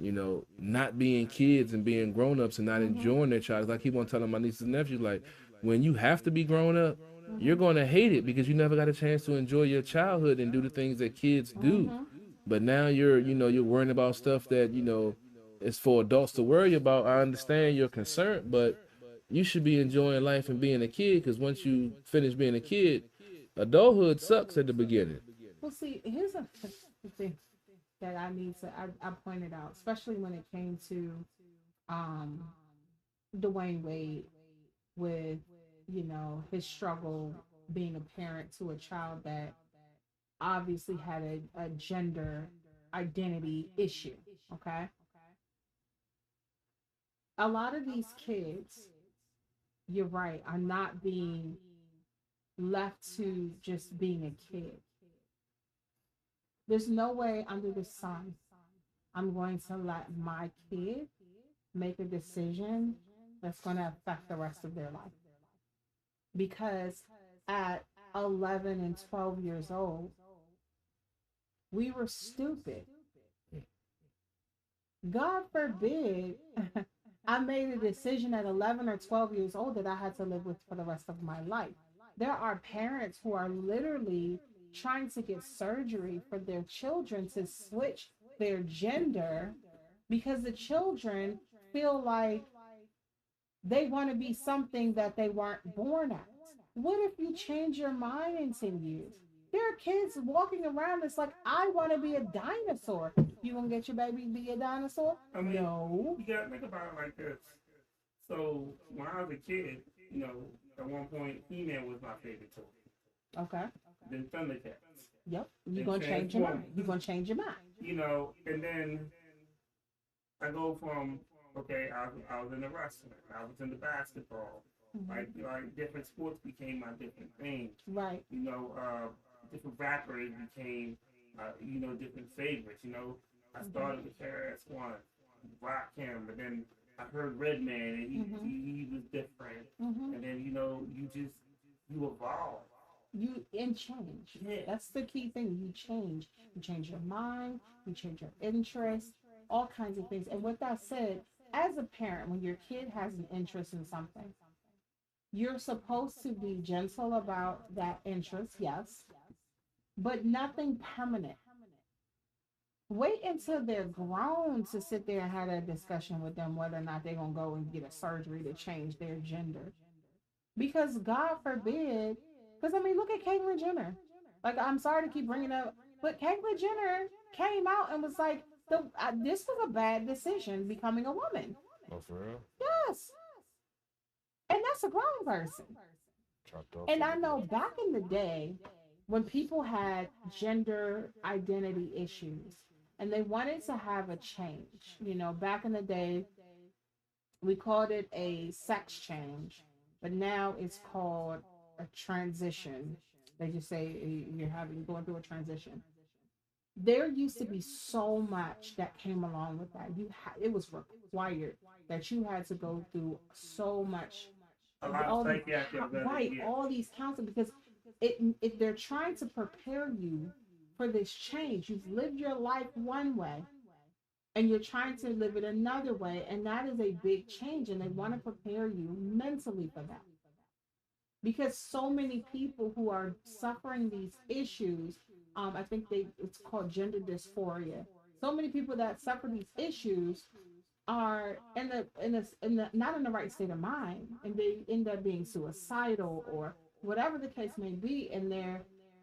F: not being kids and being grown-ups and not enjoying their child? I keep on telling my nieces and nephews, like, when you have to be grown up, you're going to hate it because you never got a chance to enjoy your childhood and do the things that kids do. But now you're worrying about stuff that, is for adults to worry about. I understand your concern, but you should be enjoying life and being a kid, because once you finish being a kid, adulthood sucks at the beginning.
C: Well, see, here's the thing that I pointed out, especially when it came to um, Dwayne Wade with, his struggle being a parent to a child that obviously had a gender identity issue. Okay. A lot of these kids, you're right, are not being left to just being a kid. There's no way under the sun I'm going to let my kid make a decision that's going to affect the rest of their life. Because at 11 and 12 years old, we were stupid. God forbid I made a decision at 11 or 12 years old that I had to live with for the rest of my life. There are parents who are literally trying to get surgery for their children to switch their gender because the children feel like they want to be something that they weren't born as. What if you change your mind in 10 years? There are kids walking around that's like, I want to be a dinosaur. You gonna get your baby to be a dinosaur?
A: I mean,
C: no.
A: You gotta think about it like this. So when I was a kid, at one point, He-Man was my favorite toy.
C: Okay.
A: Then Thundercats.
C: Yep. You're gonna change your mind. You're gonna change your mind.
A: And then I go from, okay, I was in the wrestling, I was in the basketball. Like different sports became my different things.
C: Right.
A: Different rappers became, different favorites. I started with KRS-One, rock him, but then I heard Redman, and he was different. And then you evolve.
C: You change.
A: Yeah.
C: That's the key thing. You change. You change your mind. You change your interests. All kinds of things. And with that said, as a parent, when your kid has an interest in something, you're supposed to be gentle about that interest, yes, but nothing permanent. Wait until they're grown to sit there and have a discussion with them whether or not they're going to go and get a surgery to change their gender. Because God forbid, because I mean, look at Caitlyn Jenner. Like, I'm sorry to keep bringing up, but Caitlyn Jenner came out and was like, this was a bad decision becoming a woman.
F: Oh, for real?
C: Yes. And that's a grown person. And I know back in the day when people had gender identity issues and they wanted to have a change, back in the day, we called it a sex change, but now it's called a transition. They just say you're going through a transition. there used to be so much that came along with that. It was required that you had to go through so much,
A: A lot of
C: all these
A: psychiatric,
C: right,
A: yeah.
C: all these counseling because if they're trying to prepare you for this change, you've lived your life one way and you're trying to live it another way, and that is a big change, and they want to prepare you mentally for that because so many people who are suffering these issues, I think it's called gender dysphoria. So many people that suffer these issues are in the not in the right state of mind, and they end up being suicidal or whatever the case may be, and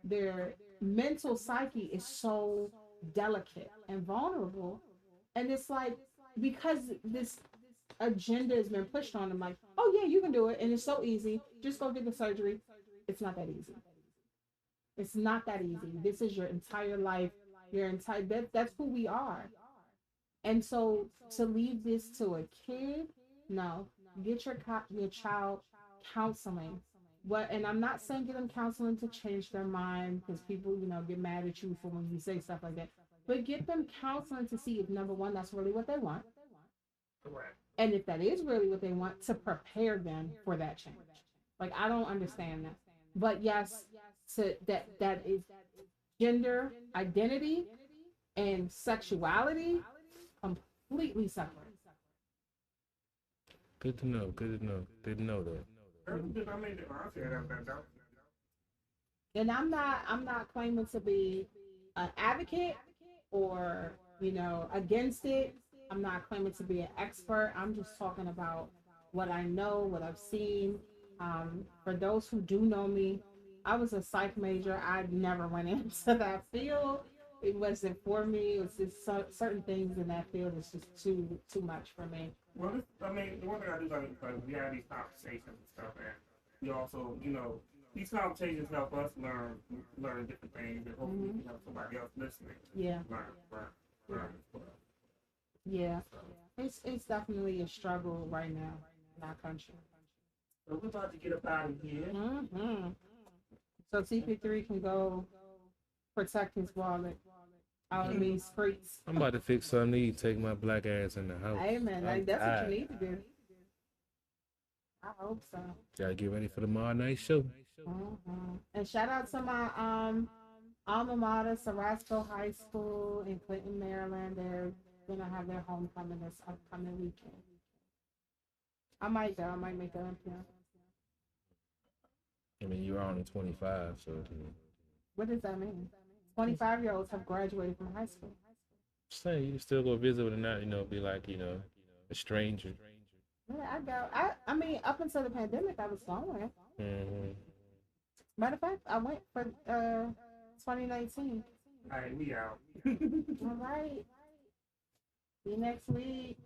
C: their mental psyche is so delicate and vulnerable, and it's like because this agenda has been pushed on them, like, oh yeah, you can do it, and it's so easy, just go get the surgery. It's not that easy. It's not that easy. This is your entire life, your entire that's who we are. And so to leave this to a kid, no, get your child counseling. What, and I'm not saying get them counseling to change their mind because people, get mad at you for when you say stuff like that. But get them counseling to see if number one, that's really what they want.
A: Correct.
C: And if that is really what they want, to prepare them for that change. Like, I don't understand that. But yes, that is gender identity and sexuality completely separate.
F: Good to know. Good to know. Didn't know that.
C: And I'm not claiming to be an advocate or against it. I'm not claiming to be an expert. I'm just talking about what I know, what I've seen. For those who do know me, I was a psych major. I never went into that field. It wasn't for me. It was just certain things in that field is just too much for me.
A: Well, the one thing I do like is we have these conversations and stuff, and we also, these conversations help us learn different things, and hopefully we can help somebody else listening.
C: Yeah.
A: Learn as well.
C: Yeah. It's definitely a struggle right now in our country.
A: So we're about to get up out of here.
C: Mm-hmm. So CP3 can go protect his wallet out in these streets.
F: I'm about to fix something. Need to take my black ass in the house.
C: Amen. That's what you need to do. I hope so.
F: Gotta get ready for tomorrow night show.
C: Mm-hmm. And shout out to my alma mater, Sarasco High School in Clinton, Maryland. They're gonna have their homecoming this upcoming weekend. I might go. I might make an appearance.
F: I mean, you're only 25, so.
C: What does that mean? 25-year-olds have graduated from high school.
F: Saying you can still go visit with her, not, be like, a stranger.
C: Yeah, I go. I mean, up until the pandemic, I was going.
F: Mm-hmm.
C: Matter of fact, I went for 2019.
A: All right, we out.
C: All right. See you next week.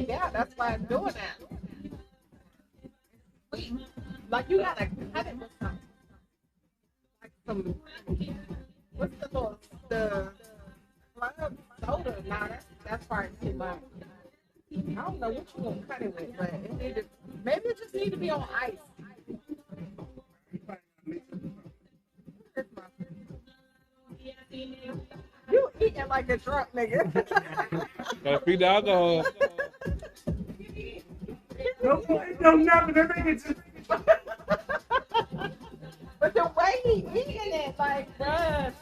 C: Yeah, that's why I'm doing that. Like, you gotta cut it with something. Like some, what's the club soda? Nah, that's probably too much. I don't know what you gonna cut it with, but maybe it just need to be on ice. You eating like a drunk nigga.
F: Gotta feed the alcohol.
C: Give me
A: Don't know nothing. That nigga just.
C: But the way he eating it, like, bruh.